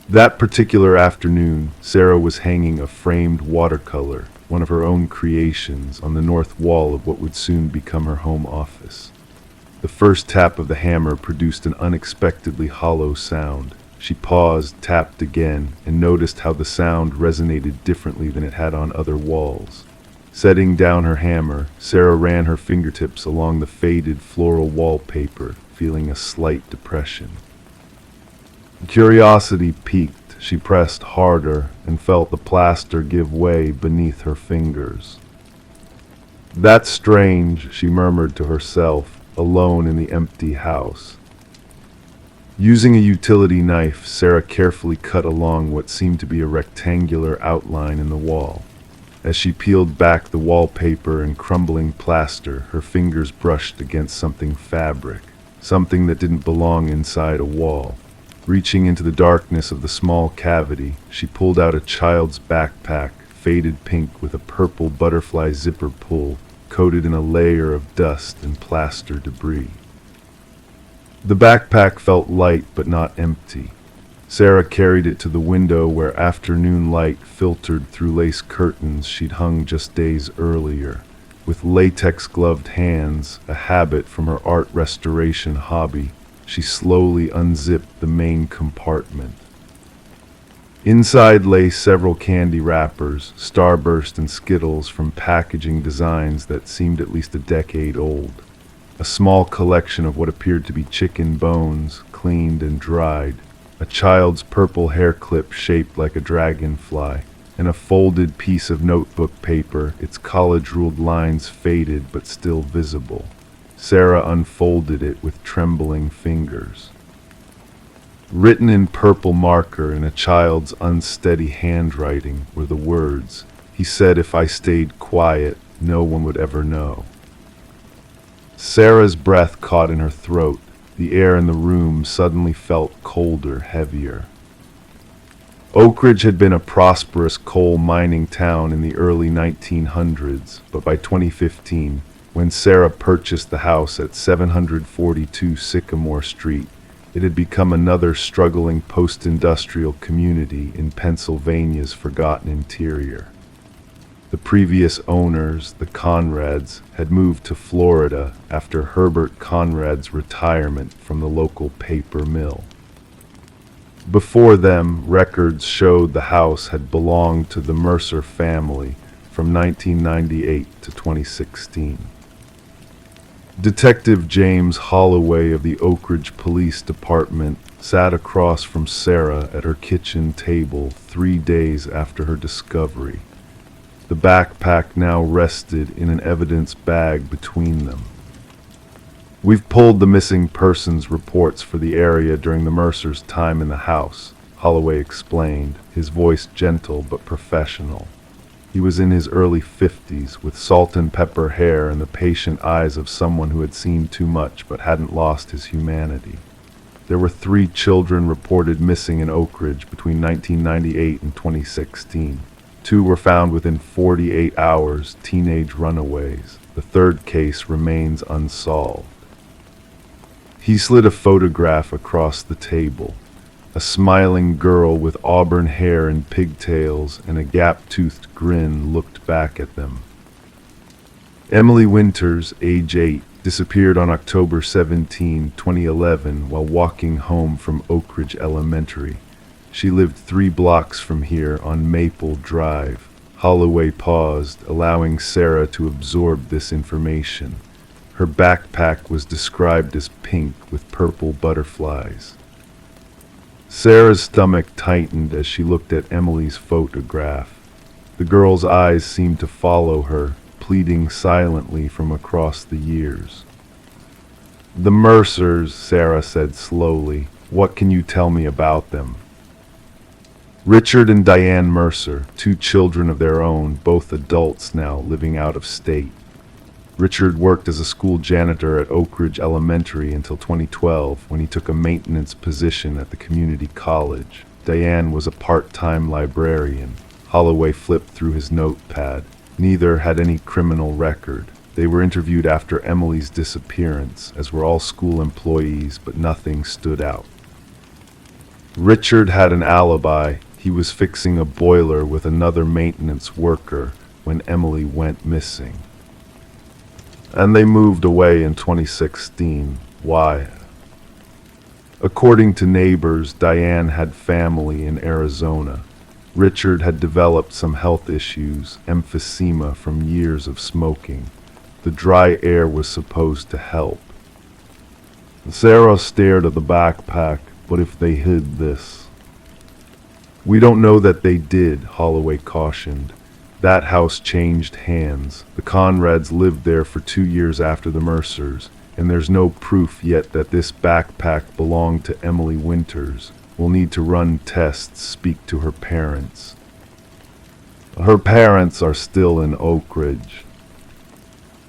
That particular afternoon, Sarah was hanging a framed watercolor, one of her own creations, on the north wall of what would soon become her home office. The first tap of the hammer produced an unexpectedly hollow sound. She paused, tapped again, and noticed how the sound resonated differently than it had on other walls. Setting down her hammer, Sarah ran her fingertips along the faded floral wallpaper, feeling a slight depression. Curiosity piqued. She pressed harder and felt the plaster give way beneath her fingers. "That's strange," she murmured to herself, alone in the empty house. Using a utility knife, Sarah carefully cut along what seemed to be a rectangular outline in the wall. As she peeled back the wallpaper and crumbling plaster, her fingers brushed against something fabric, something that didn't belong inside a wall. Reaching into the darkness of the small cavity, she pulled out a child's backpack, faded pink with a purple butterfly zipper pull, coated in a layer of dust and plaster debris. The backpack felt light but not empty. Sarah carried it to the window where afternoon light filtered through lace curtains she'd hung just days earlier. With latex-gloved hands, a habit from her art restoration hobby, she slowly unzipped the main compartment. Inside lay several candy wrappers, Starburst and Skittles from packaging designs that seemed at least a decade old. A small collection of what appeared to be chicken bones, cleaned and dried, a child's purple hair clip shaped like a dragonfly, and a folded piece of notebook paper, its college-ruled lines faded but still visible. Sarah unfolded it with trembling fingers. Written in purple marker in a child's unsteady handwriting were the words, "He said if I stayed quiet, no one would ever know." Sarah's breath caught in her throat. The air in the room suddenly felt colder, heavier. Oak Ridge had been a prosperous coal mining town in the early 1900s, but by 2015, when Sarah purchased the house at 742 Sycamore Street, it had become another struggling post-industrial community in Pennsylvania's forgotten interior. The previous owners, the Conrads, had moved to Florida after Herbert Conrad's retirement from the local paper mill. Before them, records showed the house had belonged to the Mercer family from 1998 to 2016. Detective James Holloway of the Oak Ridge Police Department sat across from Sarah at her kitchen table 3 days after her discovery. The backpack now rested in an evidence bag between them. "We've pulled the missing persons reports for the area during the Mercers' time in the house," Holloway explained, his voice gentle but professional. He was in his early 50s, with salt and pepper hair and the patient eyes of someone who had seen too much but hadn't lost his humanity. There were 3 children reported missing in Oak Ridge between 1998 and 2016. 2 were found within 48 hours, teenage runaways. The 3rd case remains unsolved. He slid a photograph across the table. A smiling girl with auburn hair and pigtails and a gap-toothed grin looked back at them. Emily Winters, age 8, disappeared on October 17, 2011, while walking home from Oak Ridge Elementary. She lived 3 blocks from here on Maple Drive. Holloway paused, allowing Sarah to absorb this information. Her backpack was described as pink with purple butterflies. Sarah's stomach tightened as she looked at Emily's photograph. The girl's eyes seemed to follow her, pleading silently from across the years. "The Mercers," Sarah said slowly. "What can you tell me about them?" Richard and Diane Mercer, two children of their own, both adults now living out of state. Richard worked as a school janitor at Oak Ridge Elementary until 2012, when he took a maintenance position at the community college. Diane was a part-time librarian. Holloway flipped through his notepad. Neither had any criminal record. They were interviewed after Emily's disappearance, as were all school employees, but nothing stood out. Richard had an alibi. He was fixing a boiler with another maintenance worker when Emily went missing. And they moved away in 2016. Why? According to neighbors, Diane had family in Arizona. Richard had developed some health issues, emphysema from years of smoking. The dry air was supposed to help. Sarah stared at the backpack. What if they hid this? "We don't know that they did," Holloway cautioned. "That house changed hands. The Conrads lived there for 2 years after the Mercers, and there's no proof yet that this backpack belonged to Emily Winters. We'll need to run tests, speak to her parents." "Her parents are still in Oak Ridge."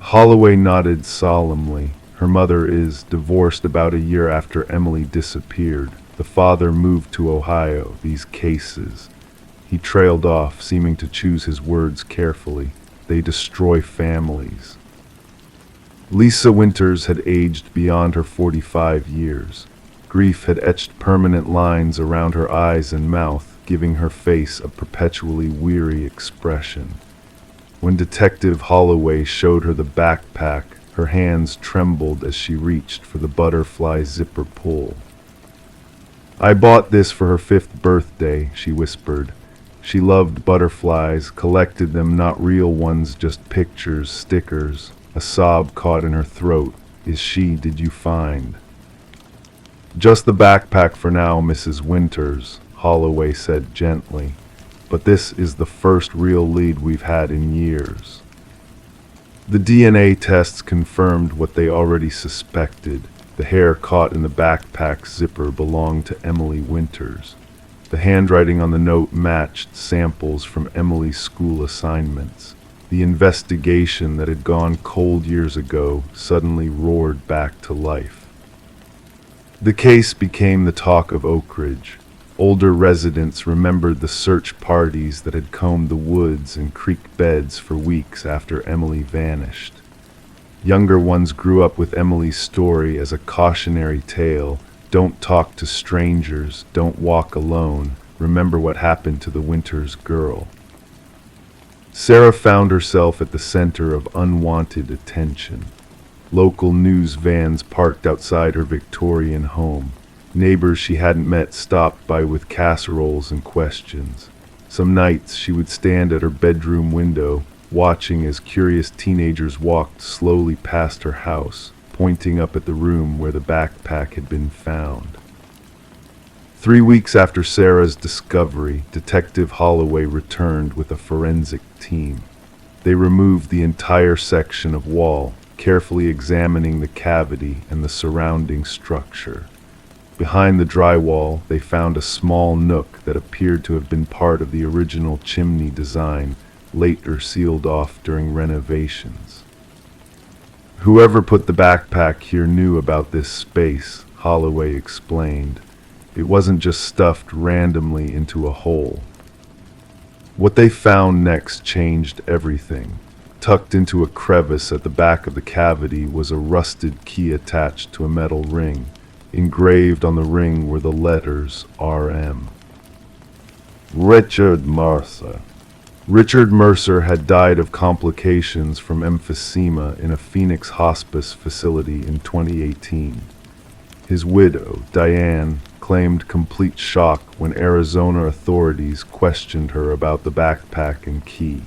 Holloway nodded solemnly. "Her mother is divorced about a year after Emily disappeared. The father moved to Ohio. These cases..." He trailed off, seeming to choose his words carefully. "They destroy families." Lisa Winters had aged beyond her 45 years. Grief had etched permanent lines around her eyes and mouth, giving her face a perpetually weary expression. When Detective Holloway showed her the backpack, her hands trembled as she reached for the butterfly zipper pull. "I bought this for her 5th birthday," she whispered. She loved butterflies, collected them, not real ones, just pictures, stickers. A sob caught in her throat. Did you find?" "Just the backpack for now, Mrs. Winters," Holloway said gently. "But this is the first real lead we've had in years." The DNA tests confirmed what they already suspected. The hair caught in the backpack's zipper belonged to Emily Winters. The handwriting on the note matched samples from Emily's school assignments. The investigation that had gone cold years ago suddenly roared back to life. The case became the talk of Oak Ridge. Older residents remembered the search parties that had combed the woods and creek beds for weeks after Emily vanished. Younger ones grew up with Emily's story as a cautionary tale. Don't talk to strangers, don't walk alone, remember what happened to the Winters girl. Sarah found herself at the center of unwanted attention. Local news vans parked outside her Victorian home. Neighbors she hadn't met stopped by with casseroles and questions. Some nights she would stand at her bedroom window, watching as curious teenagers walked slowly past her house, pointing up at the room where the backpack had been found. 3 weeks after Sarah's discovery, Detective Holloway returned with a forensic team. They removed the entire section of wall, carefully examining the cavity and the surrounding structure. Behind the drywall, they found a small nook that appeared to have been part of the original chimney design, later sealed off during renovations. "Whoever put the backpack here knew about this space," Holloway explained. "It wasn't just stuffed randomly into a hole." What they found next changed everything. Tucked into a crevice at the back of the cavity was a rusted key attached to a metal ring. Engraved on the ring were the letters RM. Richard Mercer. Richard Mercer had died of complications from emphysema in a Phoenix hospice facility in 2018. His widow, Diane, claimed complete shock when Arizona authorities questioned her about the backpack and key.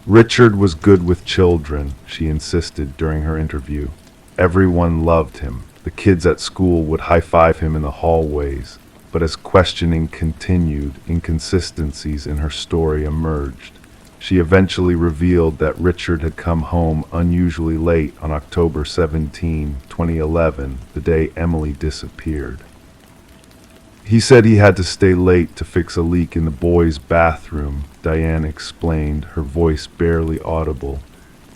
Richard was good with children, she insisted during her interview. Everyone loved him. The kids at school would high-five him in the hallways. But but as questioning continued, inconsistencies in her story emerged. She eventually revealed that Richard had come home unusually late on October 17, 2011, the day Emily disappeared. He said he had to stay late to fix a leak in the boys' bathroom, Diane explained, her voice barely audible.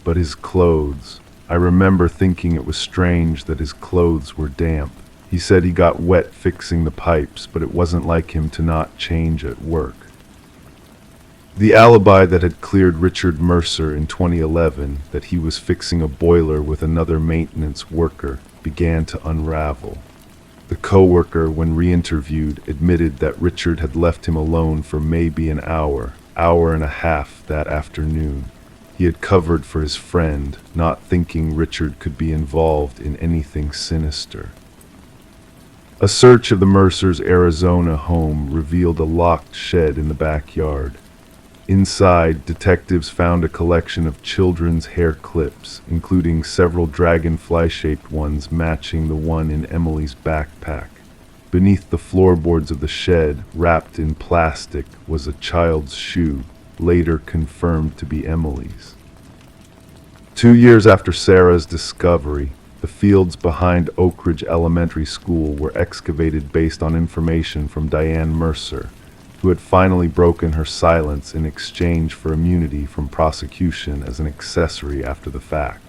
But his clothes. I remember thinking it was strange that his clothes were damp. He said he got wet fixing the pipes, but it wasn't like him to not change at work. The alibi that had cleared Richard Mercer in 2011, that he was fixing a boiler with another maintenance worker, began to unravel. The co-worker, when re-interviewed, admitted that Richard had left him alone for maybe an hour and a half that afternoon. He had covered for his friend, not thinking Richard could be involved in anything sinister. A search of the Mercers' Arizona home revealed a locked shed in the backyard. Inside, detectives found a collection of children's hair clips, including several dragonfly-shaped ones matching the one in Emily's backpack. Beneath the floorboards of the shed, wrapped in plastic, was a child's shoe, later confirmed to be Emily's. 2 years after Sarah's discovery, the fields behind Oak Ridge Elementary School were excavated based on information from Diane Mercer, who had finally broken her silence in exchange for immunity from prosecution as an accessory after the fact.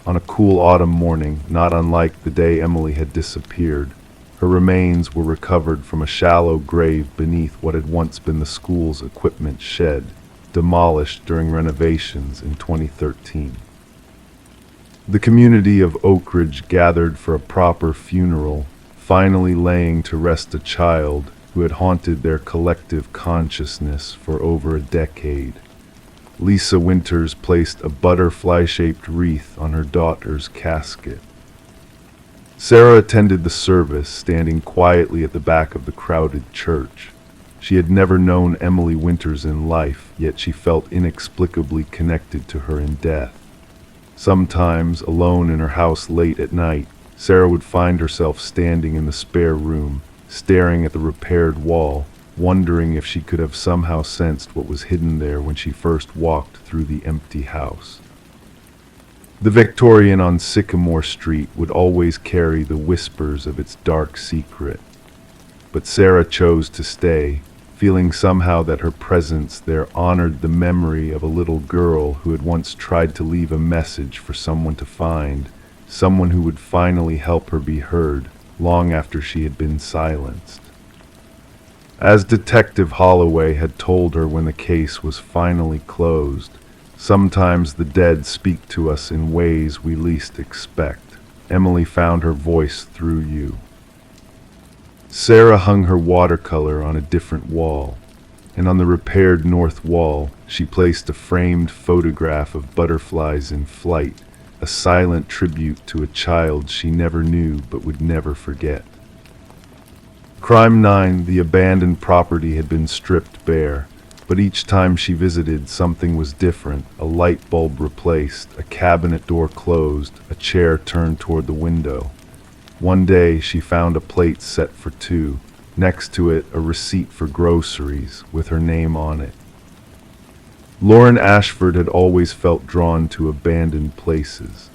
On a cool autumn morning, not unlike the day Emily had disappeared, her remains were recovered from a shallow grave beneath what had once been the school's equipment shed, demolished during renovations in 2013. The community of Oak Ridge gathered for a proper funeral, finally laying to rest a child who had haunted their collective consciousness for over a decade. Lisa Winters placed a butterfly-shaped wreath on her daughter's casket. Sarah attended the service, standing quietly at the back of the crowded church. She had never known Emily Winters in life, yet she felt inexplicably connected to her in death. Sometimes, alone in her house late at night, Sarah would find herself standing in the spare room, staring at the repaired wall, wondering if she could have somehow sensed what was hidden there when she first walked through the empty house. The Victorian on Sycamore Street would always carry the whispers of its dark secret. But Sarah chose to stay, feeling somehow that her presence there honored the memory of a little girl who had once tried to leave a message for someone to find, someone who would finally help her be heard, long after she had been silenced. As Detective Holloway had told her when the case was finally closed, sometimes the dead speak to us in ways we least expect. Emily found her voice through you. Sarah hung her watercolor on a different wall, and on the repaired north wall she placed a framed photograph of butterflies in flight, a silent tribute to a child she never knew but would never forget. Crime 9, the abandoned property had been stripped bare, but each time she visited something was different. A light bulb replaced, a cabinet door closed, a chair turned toward the window. One day she found a plate set for two, next to it a receipt for groceries with her name on it. Lauren Ashford had always felt drawn to abandoned places.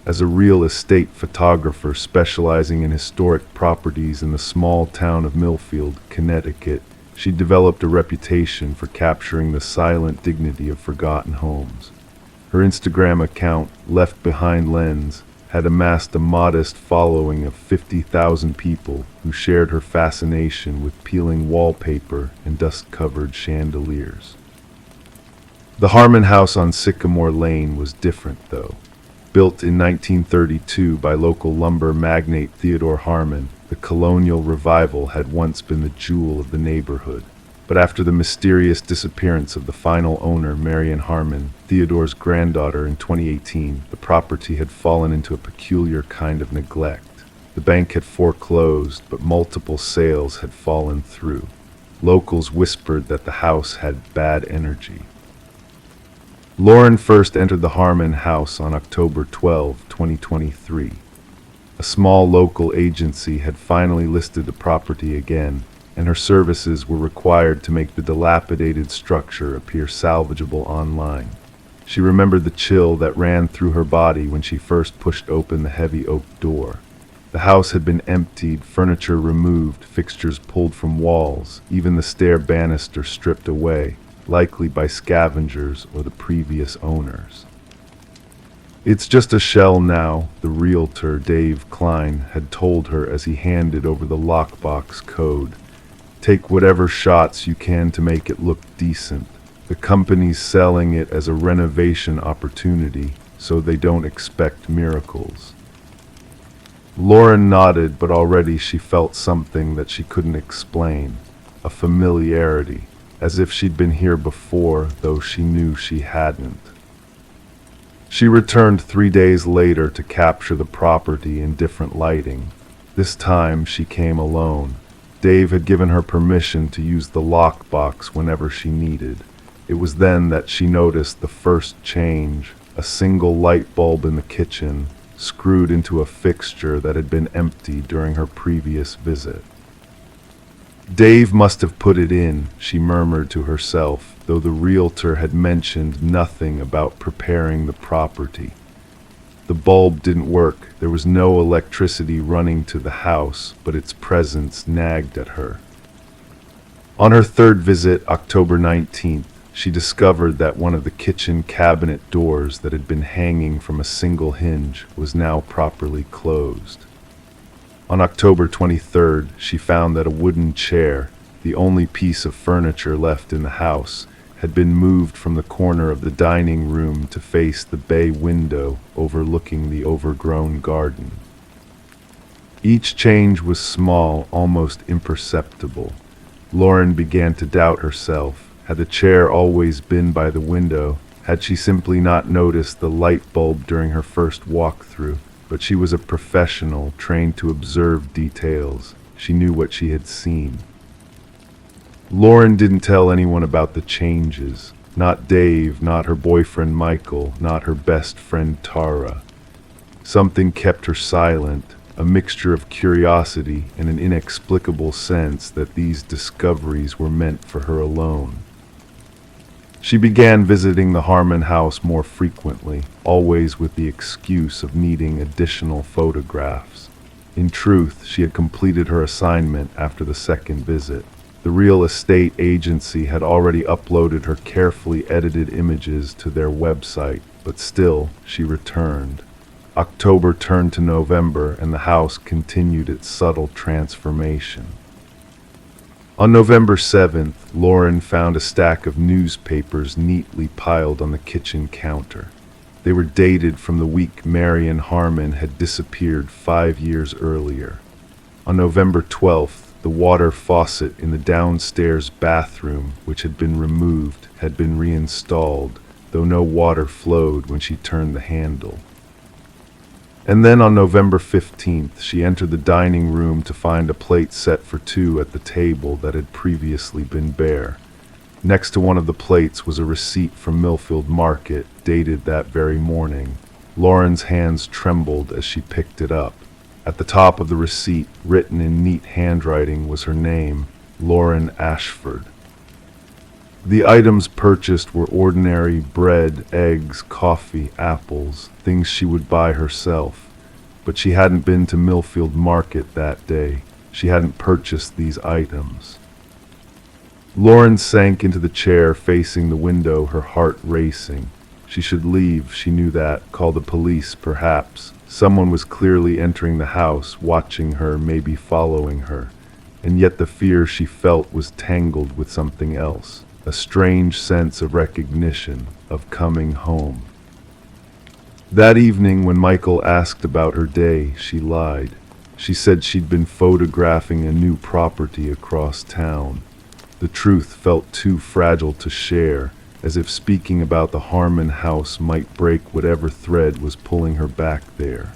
As a real estate photographer specializing in historic properties in the small town of Millfield, Connecticut, she developed a reputation for capturing the silent dignity of forgotten homes. Her Instagram account, Left Behind Lens, had amassed a modest following of 50,000 people who shared her fascination with peeling wallpaper and dust-covered chandeliers. The Harmon House on Sycamore Lane was different, though. Built in 1932 by local lumber magnate Theodore Harmon, the colonial revival had once been the jewel of the neighborhood. But after the mysterious disappearance of the final owner, Marion Harmon, Theodore's granddaughter, in 2018, the property had fallen into a peculiar kind of neglect. The bank had foreclosed, but multiple sales had fallen through. Locals whispered that the house had bad energy. Lauren first entered the Harmon house on October 12, 2023. A small local agency had finally listed the property again, and her services were required to make the dilapidated structure appear salvageable online. She remembered the chill that ran through her body when she first pushed open the heavy oak door. The house had been emptied, furniture removed, fixtures pulled from walls, even the stair banister stripped away, likely by scavengers or the previous owners. "It's just a shell now," the realtor, Dave Klein, had told her as he handed over the lockbox code. "Take whatever shots you can to make it look decent. The company's selling it as a renovation opportunity, so they don't expect miracles." Lauren nodded, but already she felt something that she couldn't explain, a familiarity, as if she'd been here before, though she knew she hadn't. She returned 3 days later to capture the property in different lighting. This time she came alone. Dave had given her permission to use the lockbox whenever she needed. It was then that she noticed the first change, a single light bulb in the kitchen, screwed into a fixture that had been empty during her previous visit. "Dave must have put it in," she murmured to herself, though the realtor had mentioned nothing about preparing the property. The bulb didn't work. There was no electricity running to the house, but its presence nagged at her. On her third visit, October 19th, she discovered that one of the kitchen cabinet doors that had been hanging from a single hinge was now properly closed. On October 23rd, she found that a wooden chair, the only piece of furniture left in the house, had been moved from the corner of the dining room to face the bay window overlooking the overgrown garden. Each change was small, almost imperceptible. Lauren began to doubt herself. Had the chair always been by the window? Had she simply not noticed the light bulb during her first walkthrough? But she was a professional, trained to observe details. She knew what she had seen. Lauren didn't tell anyone about the changes. Not Dave, not her boyfriend Michael, not her best friend Tara. Something kept her silent, a mixture of curiosity and an inexplicable sense that these discoveries were meant for her alone. She began visiting the Harmon house more frequently, always with the excuse of needing additional photographs. In truth, she had completed her assignment after the second visit. The real estate agency had already uploaded her carefully edited images to their website, but still, she returned. October turned to November, and the house continued its subtle transformation. On November 7th, Lauren found a stack of newspapers neatly piled on the kitchen counter. They were dated from the week Marion Harmon had disappeared 5 years earlier. On November 12th, the water faucet in the downstairs bathroom, which had been removed, had been reinstalled, though no water flowed when she turned the handle. And then on November 15th, she entered the dining room to find a plate set for two at the table that had previously been bare. Next to one of the plates was a receipt from Millfield Market, dated that very morning. Lauren's hands trembled as she picked it up. At the top of the receipt, written in neat handwriting, was her name, Lauren Ashford. The items purchased were ordinary bread, eggs, coffee, apples, things she would buy herself. But she hadn't been to Millfield Market that day. She hadn't purchased these items. Lauren sank into the chair facing the window, her heart racing. She should leave, she knew that, call the police perhaps. Someone was clearly entering the house, watching her, maybe following her. And yet the fear she felt was tangled with something else. A strange sense of recognition, of coming home. That evening, when Michael asked about her day, she lied. She said she'd been photographing a new property across town. The truth felt too fragile to share, as if speaking about the Harmon house might break whatever thread was pulling her back there.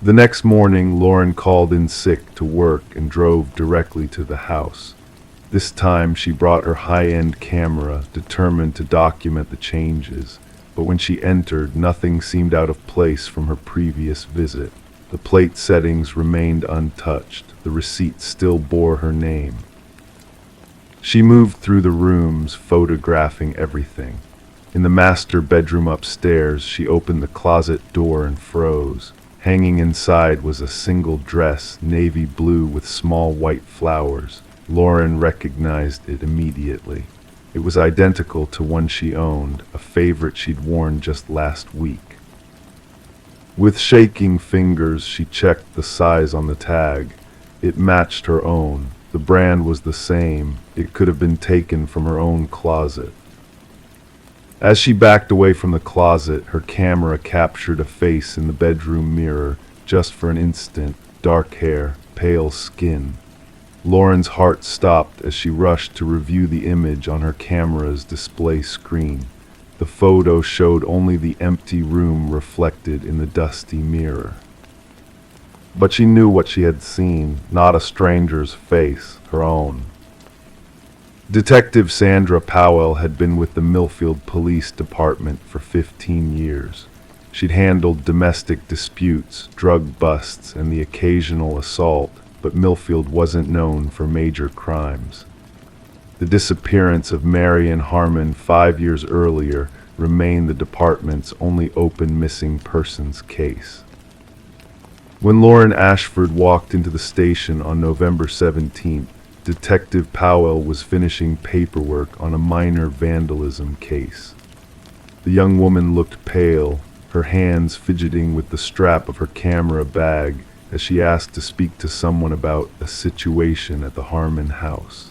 The next morning, Lauren called in sick to work and drove directly to the house. This time she brought her high-end camera, determined to document the changes, but when she entered, nothing seemed out of place from her previous visit. The plate settings remained untouched. The receipt still bore her name. She moved through the rooms, photographing everything. In the master bedroom upstairs, she opened the closet door and froze. Hanging inside was a single dress, navy blue with small white flowers. Lauren recognized it immediately. It was identical to one she owned, a favorite she'd worn just last week. With shaking fingers, she checked the size on the tag. It matched her own. The brand was the same. It could have been taken from her own closet. As she backed away from the closet, her camera captured a face in the bedroom mirror, just for an instant. Dark hair, pale skin. Lauren's heart stopped as she rushed to review the image on her camera's display screen. The photo showed only the empty room reflected in the dusty mirror. But she knew what she had seen, not a stranger's face, her own. Detective Sandra Powell had been with the Millfield Police Department for 15 years. She'd handled domestic disputes, drug busts, and the occasional assault, but Millfield wasn't known for major crimes. The disappearance of Marion Harmon 5 years earlier remained the department's only open missing persons case. When Lauren Ashford walked into the station on November 17th, Detective Powell was finishing paperwork on a minor vandalism case. The young woman looked pale, her hands fidgeting with the strap of her camera bag as she asked to speak to someone about a situation at the Harmon house.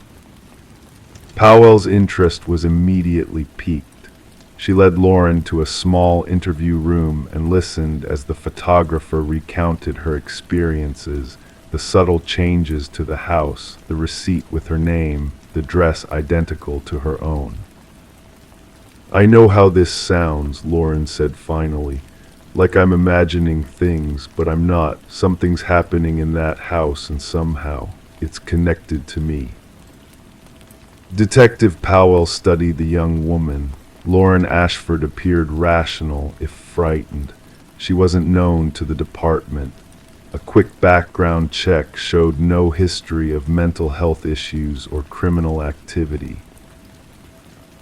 Powell's interest was immediately piqued. She led Lauren to a small interview room and listened as the photographer recounted her experiences, the subtle changes to the house, the receipt with her name, the dress identical to her own. "I know how this sounds," Lauren said finally. "Like I'm imagining things, but I'm not. Something's happening in that house and somehow it's connected to me." Detective Powell studied the young woman. Lauren Ashford appeared rational, if frightened. She wasn't known to the department. A quick background check showed no history of mental health issues or criminal activity.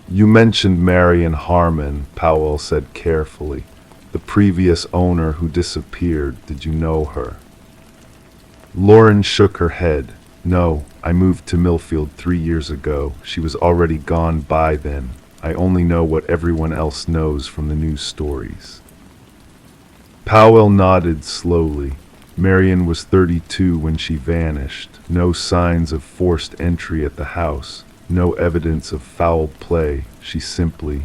"You mentioned Marion Harmon," Powell said carefully. "The previous owner who disappeared. Did you know her?" Lauren shook her head. "No, I moved to Millfield 3 years ago. She was already gone by then. I only know what everyone else knows from the news stories." Powell nodded slowly. Marion was 32 when she vanished. No signs of forced entry at the house. No evidence of foul play. She simply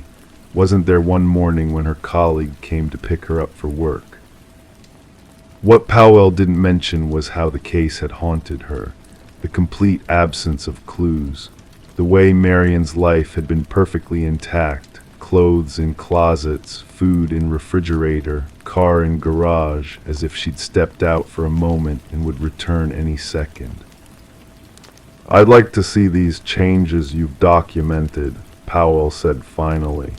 wasn't there one morning when her colleague came to pick her up for work. What Powell didn't mention was how the case had haunted her. The complete absence of clues. The way Marion's life had been perfectly intact. Clothes in closets, food in refrigerator, car in garage, as if she'd stepped out for a moment and would return any second. "I'd like to see these changes you've documented," Powell said finally.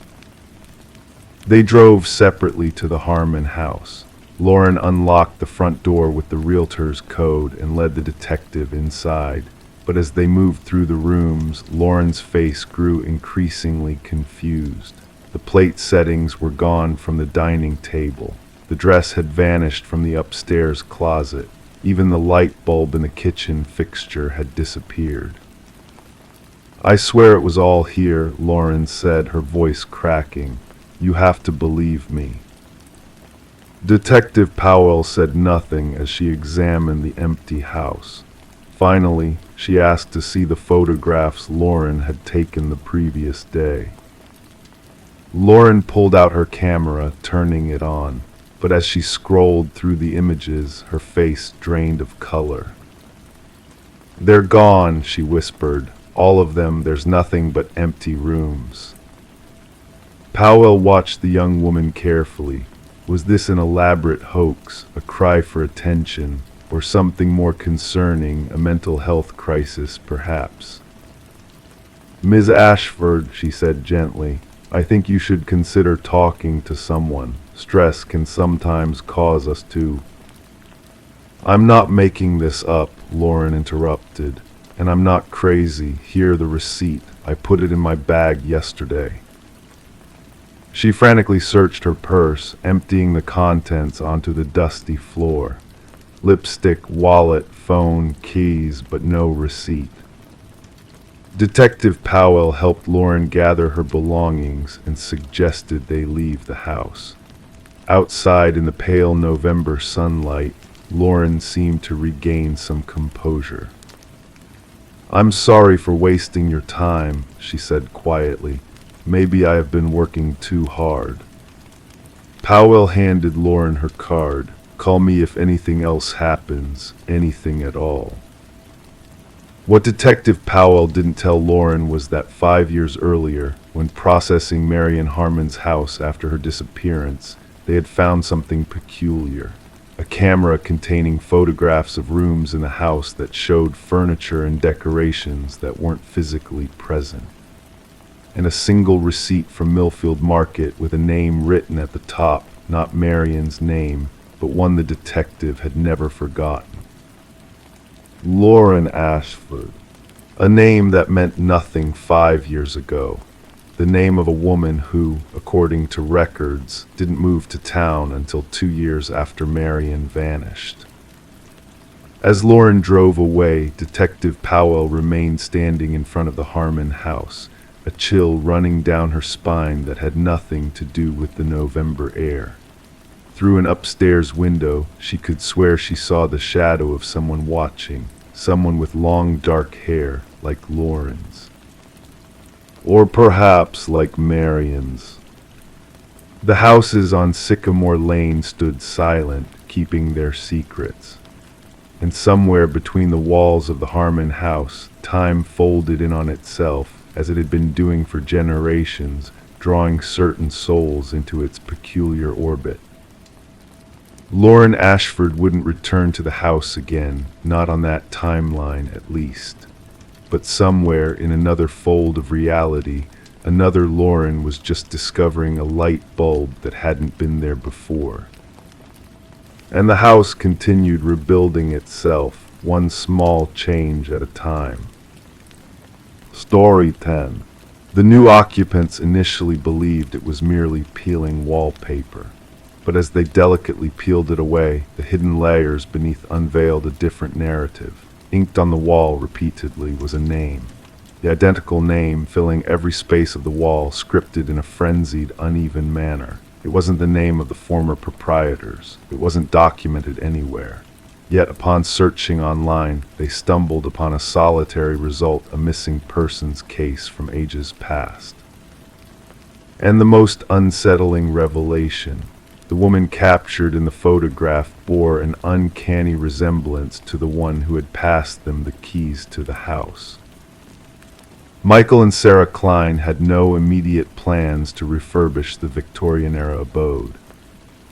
They drove separately to the Harmon house. Lauren unlocked the front door with the realtor's code and led the detective inside. But as they moved through the rooms, Lauren's face grew increasingly confused. The plate settings were gone from the dining table. The dress had vanished from the upstairs closet. Even the light bulb in the kitchen fixture had disappeared. "I swear it was all here," Lauren said, her voice cracking. "You have to believe me." Detective Powell said nothing as she examined the empty house. Finally, she asked to see the photographs Lauren had taken the previous day. Lauren pulled out her camera, turning it on, but as she scrolled through the images, her face drained of color. "They're gone," she whispered. "All of them. There's nothing but empty rooms." Powell watched the young woman carefully. Was this an elaborate hoax, a cry for attention, or something more concerning, a mental health crisis, perhaps? "Ms. Ashford," she said gently, "I think you should consider talking to someone. Stress can sometimes cause us to..." I'm not making this up, Lauren interrupted. And I'm not crazy. Here the receipt. I put it in my bag yesterday. She frantically searched her purse, emptying the contents onto the dusty floor. Lipstick, wallet, phone, keys, but no receipt. Detective Powell helped Lauren gather her belongings and suggested they leave the house. Outside in the pale November sunlight, Lauren seemed to regain some composure. "I'm sorry for wasting your time," she said quietly. "Maybe I have been working too hard." Powell handed Lauren her card. "Call me if anything else happens, anything at all." What Detective Powell didn't tell Lauren was that 5 years earlier, when processing Marion Harmon's house after her disappearance, they had found something peculiar. A camera containing photographs of rooms in the house that showed furniture and decorations that weren't physically present. And a single receipt from Millfield Market with a name written at the top, not Marion's name, but one the detective had never forgotten. Lauren Ashford. A name that meant nothing 5 years ago. The name of a woman who, according to records, didn't move to town until 2 years after Marion vanished. As Lauren drove away, Detective Powell remained standing in front of the Harmon house, a chill running down her spine that had nothing to do with the November air. Through an upstairs window, she could swear she saw the shadow of someone watching, someone with long dark hair like Lauren's. Or perhaps like Marion's. The houses on Sycamore Lane stood silent, keeping their secrets. And somewhere between the walls of the Harmon house, time folded in on itself, as it had been doing for generations, drawing certain souls into its peculiar orbit. Lauren Ashford wouldn't return to the house again, not on that timeline at least. But somewhere in another fold of reality, another Lauren was just discovering a light bulb that hadn't been there before. And the house continued rebuilding itself, one small change at a time. Story 10. The new occupants initially believed it was merely peeling wallpaper. But as they delicately peeled it away, the hidden layers beneath unveiled a different narrative. Inked on the wall repeatedly was a name. The identical name filling every space of the wall, scripted in a frenzied, uneven manner. It wasn't the name of the former proprietors. It wasn't documented anywhere. Yet upon searching online, they stumbled upon a solitary result, a missing persons case from ages past. And the most unsettling revelation: the woman captured in the photograph bore an uncanny resemblance to the one who had passed them the keys to the house. Michael and Sarah Klein had no immediate plans to refurbish the Victorian-era abode.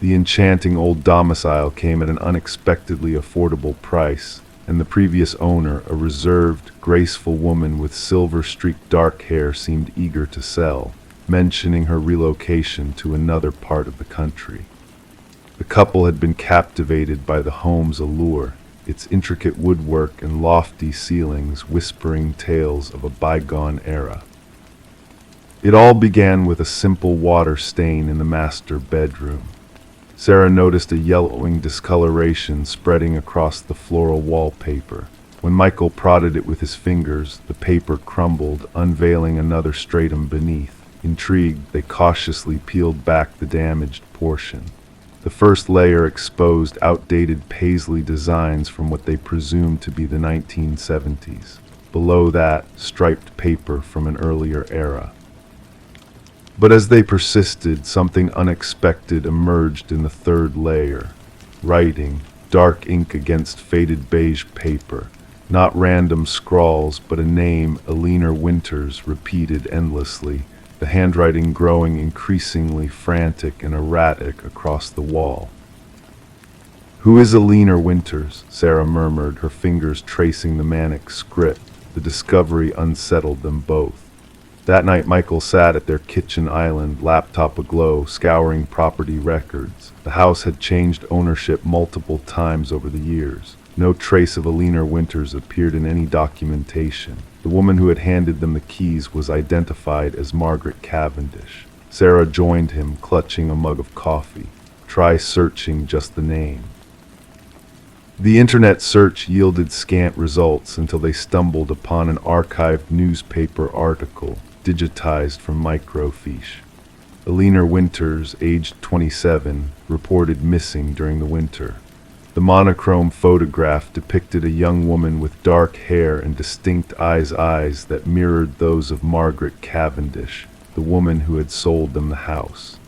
The enchanting old domicile came at an unexpectedly affordable price, and the previous owner, a reserved, graceful woman with silver-streaked dark hair, seemed eager to sell, mentioning her relocation to another part of the country. The couple had been captivated by the home's allure, its intricate woodwork and lofty ceilings whispering tales of a bygone era. It all began with a simple water stain in the master bedroom. Sarah noticed a yellowing discoloration spreading across the floral wallpaper. When Michael prodded it with his fingers, the paper crumbled, unveiling another stratum beneath. Intrigued, they cautiously peeled back the damaged portion. The first layer exposed outdated paisley designs from what they presumed to be the 1970s. Below that, striped paper from an earlier era. But as they persisted, something unexpected emerged in the third layer. Writing, dark ink against faded beige paper. Not random scrawls, but a name, Eleanor Winters, repeated endlessly, the handwriting growing increasingly frantic and erratic across the wall. "Who is Eleanor Winters?" Sarah murmured, her fingers tracing the manic script. The discovery unsettled them both. That night, Michael sat at their kitchen island, laptop aglow, scouring property records. The house had changed ownership multiple times over the years. No trace of Alina Winters appeared in any documentation. The woman who had handed them the keys was identified as Margaret Cavendish. Sarah joined him, clutching a mug of coffee. Try searching just the name. The internet search yielded scant results until they stumbled upon an archived newspaper article, digitized from microfiche. Alina Winters, aged 27, reported missing during the winter. The monochrome photograph depicted a young woman with dark hair and distinct eyes that mirrored those of Margaret Cavendish, the woman who had sold them the house.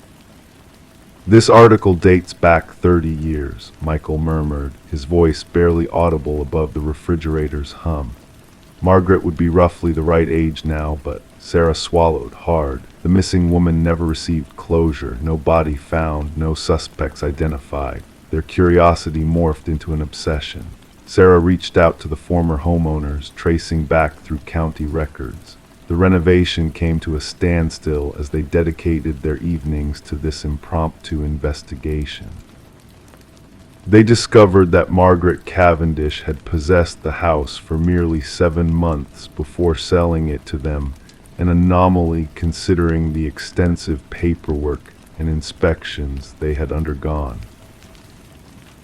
This article dates back 30 years, Michael murmured, his voice barely audible above the refrigerator's hum. Margaret would be roughly the right age now, but Sarah swallowed hard. The missing woman never received closure, no body found, no suspects identified. Their curiosity morphed into an obsession. Sarah reached out to the former homeowners, tracing back through county records. The renovation came to a standstill as they dedicated their evenings to this impromptu investigation. They discovered that Margaret Cavendish had possessed the house for merely 7 months before selling it to them, an anomaly considering the extensive paperwork and inspections they had undergone.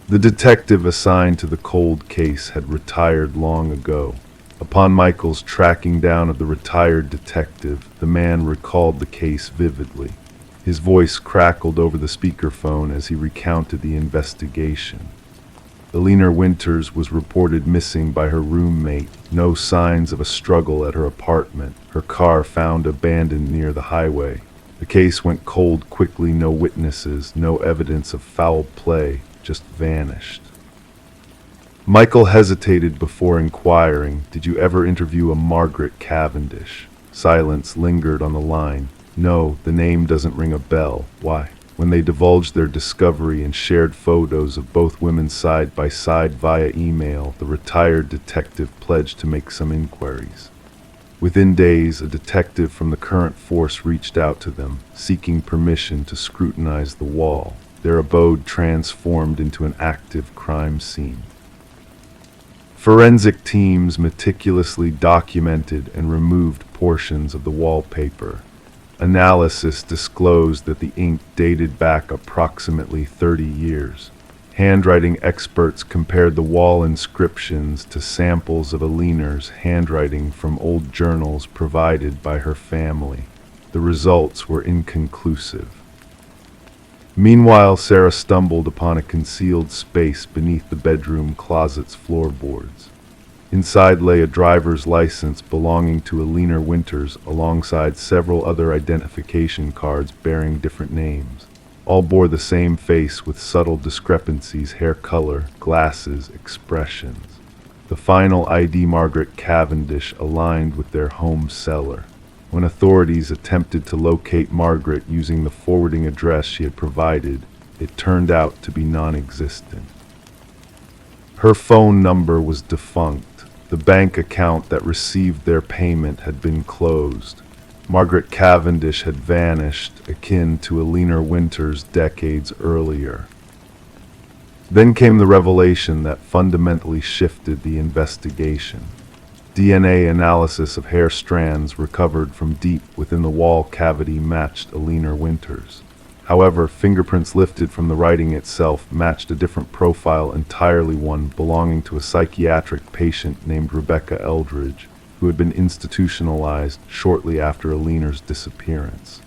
The detective assigned to the cold case had retired long ago. Upon Michael's tracking down of the retired detective, the man recalled the case vividly. His voice crackled over the speakerphone as he recounted the investigation. Alina Winters was reported missing by her roommate. No signs of a struggle at her apartment. Her car found abandoned near the highway. The case went cold quickly, no witnesses, no evidence of foul play, just vanished. Michael hesitated before inquiring, "Did you ever interview a Margaret Cavendish?" Silence lingered on the line. "No, the name doesn't ring a bell." "Why?" When they divulged their discovery and shared photos of both women side by side via email, the retired detective pledged to make some inquiries. Within days, a detective from the current force reached out to them, seeking permission to scrutinize the wall. Their abode transformed into an active crime scene. Forensic teams meticulously documented and removed portions of the wallpaper. Analysis disclosed that the ink dated back approximately 30 years. Handwriting experts compared the wall inscriptions to samples of Alina's handwriting from old journals provided by her family. The results were inconclusive. Meanwhile, Sarah stumbled upon a concealed space beneath the bedroom closet's floorboards. Inside lay a driver's license belonging to Alina Winters alongside several other identification cards bearing different names. All bore the same face with subtle discrepancies: hair color, glasses, expressions. The final ID, Margaret Cavendish, aligned with their home seller. When authorities attempted to locate Margaret using the forwarding address she had provided, it turned out to be non-existent. Her phone number was defunct. The bank account that received their payment had been closed. Margaret Cavendish had vanished, akin to Alina Winters decades earlier. Then came the revelation that fundamentally shifted the investigation. DNA analysis of hair strands recovered from deep within the wall cavity matched Alina Winters. However, fingerprints lifted from the writing itself matched a different profile entirely, one belonging to a psychiatric patient named Rebecca Eldridge, who had been institutionalized shortly after Alina's disappearance.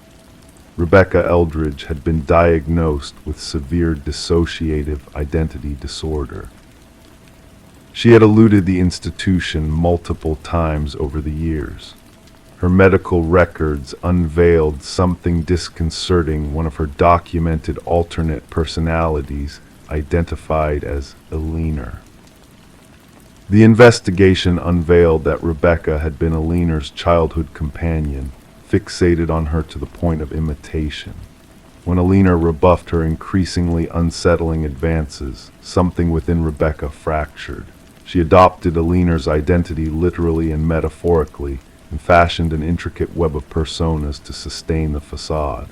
Rebecca Eldridge had been diagnosed with severe dissociative identity disorder. She had eluded the institution multiple times over the years. Her medical records unveiled something disconcerting: one of her documented alternate personalities identified as Alina. The investigation unveiled that Rebecca had been Alina's childhood companion, fixated on her to the point of imitation. When Alina rebuffed her increasingly unsettling advances, something within Rebecca fractured. She adopted Alina's identity literally and metaphorically, and fashioned an intricate web of personas to sustain the facade.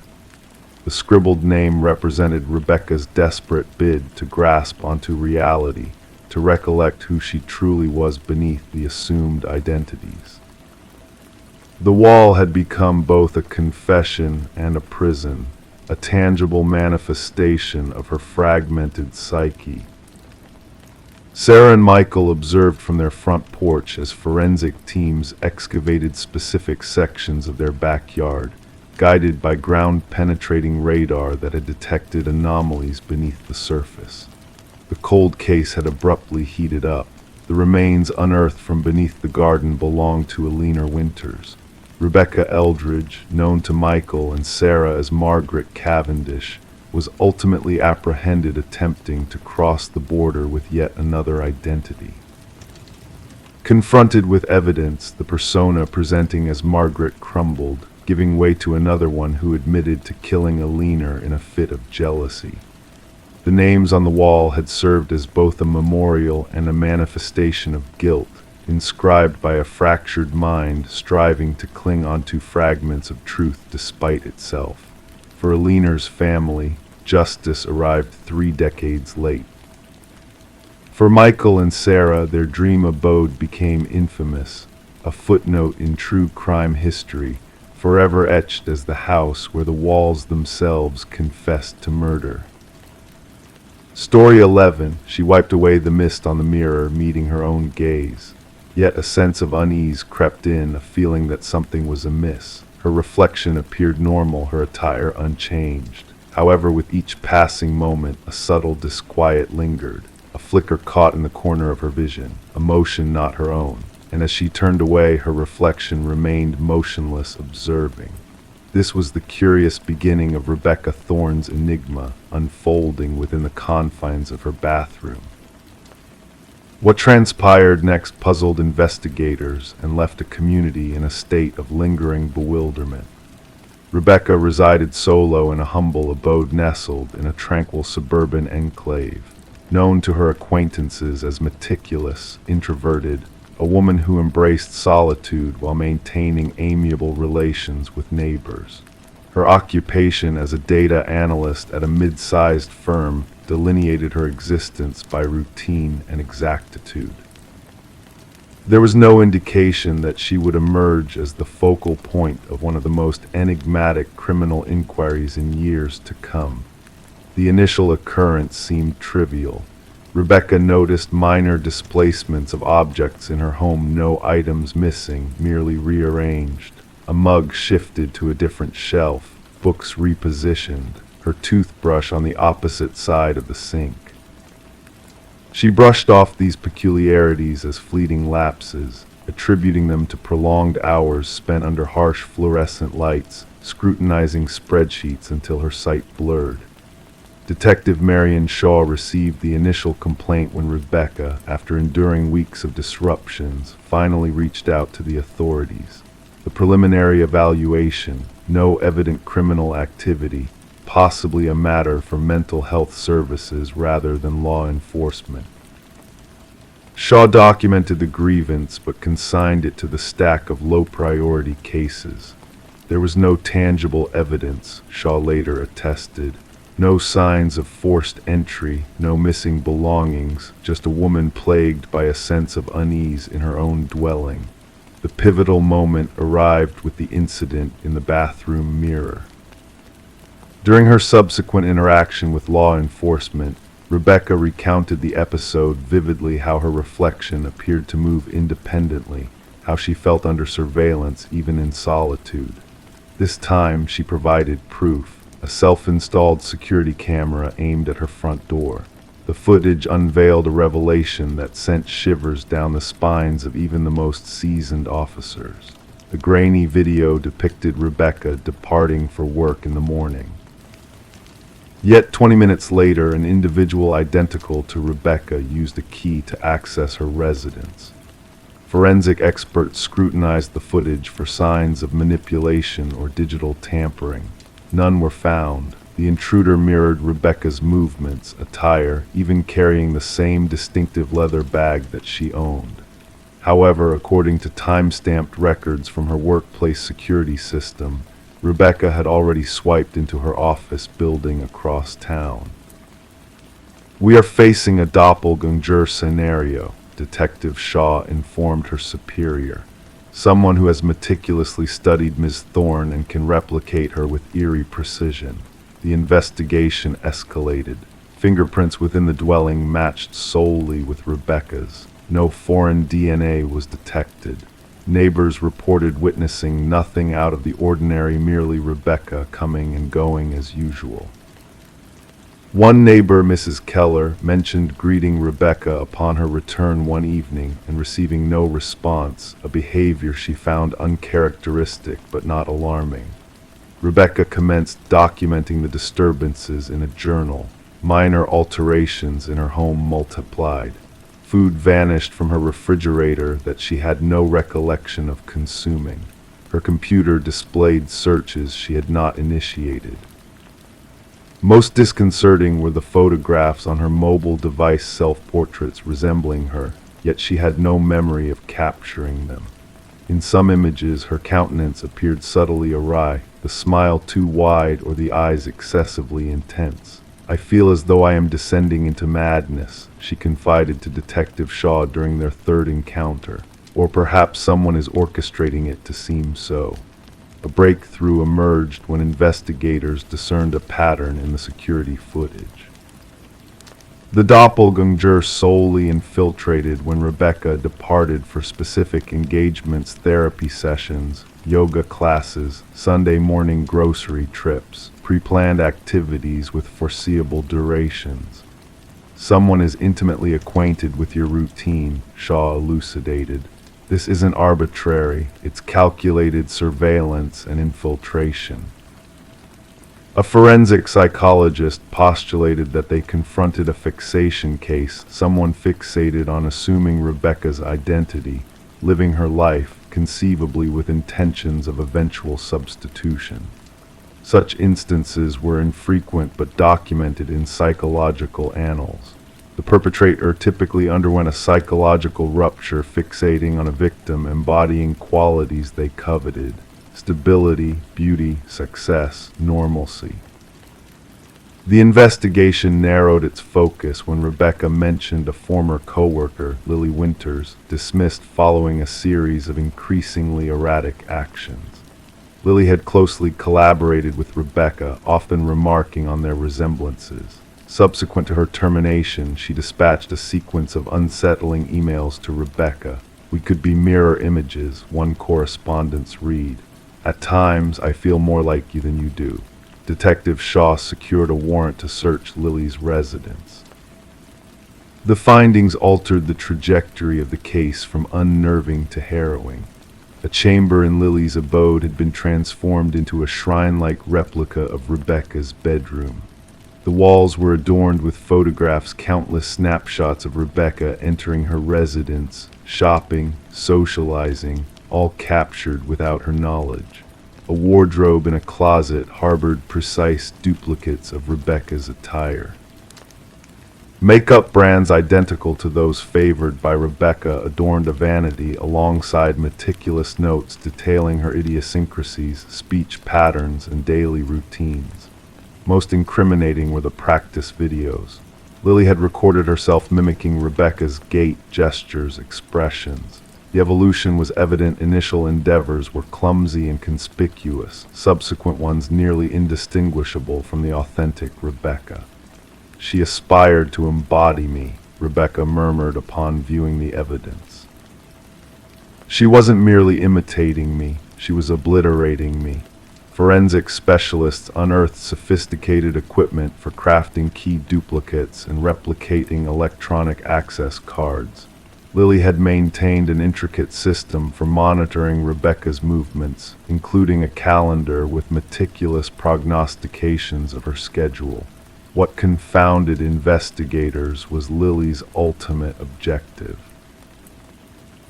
The scribbled name represented Rebecca's desperate bid to grasp onto reality, to recollect who she truly was beneath the assumed identities. The wall had become both a confession and a prison, a tangible manifestation of her fragmented psyche. Sarah and Michael observed from their front porch as forensic teams excavated specific sections of their backyard, guided by ground-penetrating radar that had detected anomalies beneath the surface. The cold case had abruptly heated up. The remains unearthed from beneath the garden belonged to Alina Winters. Rebecca Eldridge, known to Michael and Sarah as Margaret Cavendish, was ultimately apprehended attempting to cross the border with yet another identity. Confronted with evidence, the persona presenting as Margaret crumbled, giving way to another one who admitted to killing Alina in a fit of jealousy. The names on the wall had served as both a memorial and a manifestation of guilt, inscribed by a fractured mind striving to cling onto fragments of truth despite itself. For Alina's family, justice arrived 3 decades late. For Michael and Sarah, their dream abode became infamous, a footnote in true crime history, forever etched as the house where the walls themselves confessed to murder. Story 11, she wiped away the mist on the mirror, meeting her own gaze. Yet a sense of unease crept in, a feeling that something was amiss. Her reflection appeared normal, her attire unchanged. However, with each passing moment, a subtle disquiet lingered. A flicker caught in the corner of her vision, a motion not her own. And as she turned away, her reflection remained motionless, observing. This was the curious beginning of Rebecca Thorne's enigma, unfolding within the confines of her bathroom. What transpired next puzzled investigators and left a community in a state of lingering bewilderment. Rebecca resided solo in a humble abode nestled in a tranquil suburban enclave, known to her acquaintances as meticulous, introverted, a woman who embraced solitude while maintaining amiable relations with neighbors. Her occupation as a data analyst at a mid-sized firm delineated her existence by routine and exactitude. There was no indication that she would emerge as the focal point of one of the most enigmatic criminal inquiries in years to come. The initial occurrence seemed trivial. Rebecca noticed minor displacements of objects in her home, no items missing, merely rearranged. A mug shifted to a different shelf, books repositioned, her toothbrush on the opposite side of the sink. She brushed off these peculiarities as fleeting lapses, attributing them to prolonged hours spent under harsh fluorescent lights, scrutinizing spreadsheets until her sight blurred. Detective Marion Shaw received the initial complaint when Rebecca, after enduring weeks of disruptions, finally reached out to the authorities. The preliminary evaluation, no evident criminal activity, possibly a matter for mental health services rather than law enforcement. Shaw documented the grievance but consigned it to the stack of low-priority cases. There was no tangible evidence, Shaw later attested. No signs of forced entry, no missing belongings, just a woman plagued by a sense of unease in her own dwelling. The pivotal moment arrived with the incident in the bathroom mirror. During her subsequent interaction with law enforcement, Rebecca recounted the episode vividly, how her reflection appeared to move independently, how she felt under surveillance even in solitude. This time she provided proof. A self-installed security camera aimed at her front door. The footage unveiled a revelation that sent shivers down the spines of even the most seasoned officers. The grainy video depicted Rebecca departing for work in the morning. Yet 20 minutes later, an individual identical to Rebecca used a key to access her residence. Forensic experts scrutinized the footage for signs of manipulation or digital tampering. None were found. The intruder mirrored Rebecca's movements, attire, even carrying the same distinctive leather bag that she owned. However, according to time-stamped records from her workplace security system, Rebecca had already swiped into her office building across town. "We are facing a doppelganger scenario," Detective Shaw informed her superior. "Someone who has meticulously studied Ms. Thorne and can replicate her with eerie precision." The investigation escalated. Fingerprints within the dwelling matched solely with Rebecca's. No foreign DNA was detected. Neighbors reported witnessing nothing out of the ordinary, merely Rebecca coming and going as usual. One neighbor, Mrs. Keller, mentioned greeting Rebecca upon her return one evening and receiving no response, a behavior she found uncharacteristic but not alarming. Rebecca commenced documenting the disturbances in a journal. Minor alterations in her home multiplied. Food vanished from her refrigerator that she had no recollection of consuming. Her computer displayed searches she had not initiated. Most disconcerting were the photographs on her mobile device, self-portraits resembling her, yet she had no memory of capturing them. In some images, her countenance appeared subtly awry, the smile too wide or the eyes excessively intense. "I feel as though I am descending into madness," she confided to Detective Shaw during their third encounter. "Or perhaps someone is orchestrating it to seem so." A breakthrough emerged when investigators discerned a pattern in the security footage. The doppelganger solely infiltrated when Rebecca departed for specific engagements, therapy sessions, yoga classes, Sunday morning grocery trips, pre-planned activities with foreseeable durations. "Someone is intimately acquainted with your routine," Shaw elucidated. "This isn't arbitrary, it's calculated surveillance and infiltration." A forensic psychologist postulated that they confronted a fixation case, someone fixated on assuming Rebecca's identity, living her life, conceivably with intentions of eventual substitution. Such instances were infrequent but documented in psychological annals. The perpetrator typically underwent a psychological rupture, fixating on a victim embodying qualities they coveted: stability, beauty, success, normalcy. The investigation narrowed its focus when Rebecca mentioned a former coworker, Lily Winters, dismissed following a series of increasingly erratic actions. Lily had closely collaborated with Rebecca, often remarking on their resemblances. Subsequent to her termination, she dispatched a sequence of unsettling emails to Rebecca. "We could be mirror images," one correspondence read. "At times, I feel more like you than you do." Detective Shaw secured a warrant to search Lily's residence. The findings altered the trajectory of the case from unnerving to harrowing. A chamber in Lily's abode had been transformed into a shrine-like replica of Rebecca's bedroom. The walls were adorned with photographs, countless snapshots of Rebecca entering her residence, shopping, socializing, all captured without her knowledge. A wardrobe in a closet harbored precise duplicates of Rebecca's attire. Makeup brands identical to those favored by Rebecca adorned a vanity alongside meticulous notes detailing her idiosyncrasies, speech patterns, and daily routines. Most incriminating were the practice videos. Lily had recorded herself mimicking Rebecca's gait, gestures, expressions. The evolution was evident. Initial endeavors were clumsy and conspicuous, subsequent ones nearly indistinguishable from the authentic Rebecca. "She aspired to embody me," Rebecca murmured upon viewing the evidence. "She wasn't merely imitating me, she was obliterating me." Forensic specialists unearthed sophisticated equipment for crafting key duplicates and replicating electronic access cards. Lily had maintained an intricate system for monitoring Rebecca's movements, including a calendar with meticulous prognostications of her schedule. What confounded investigators was Lily's ultimate objective.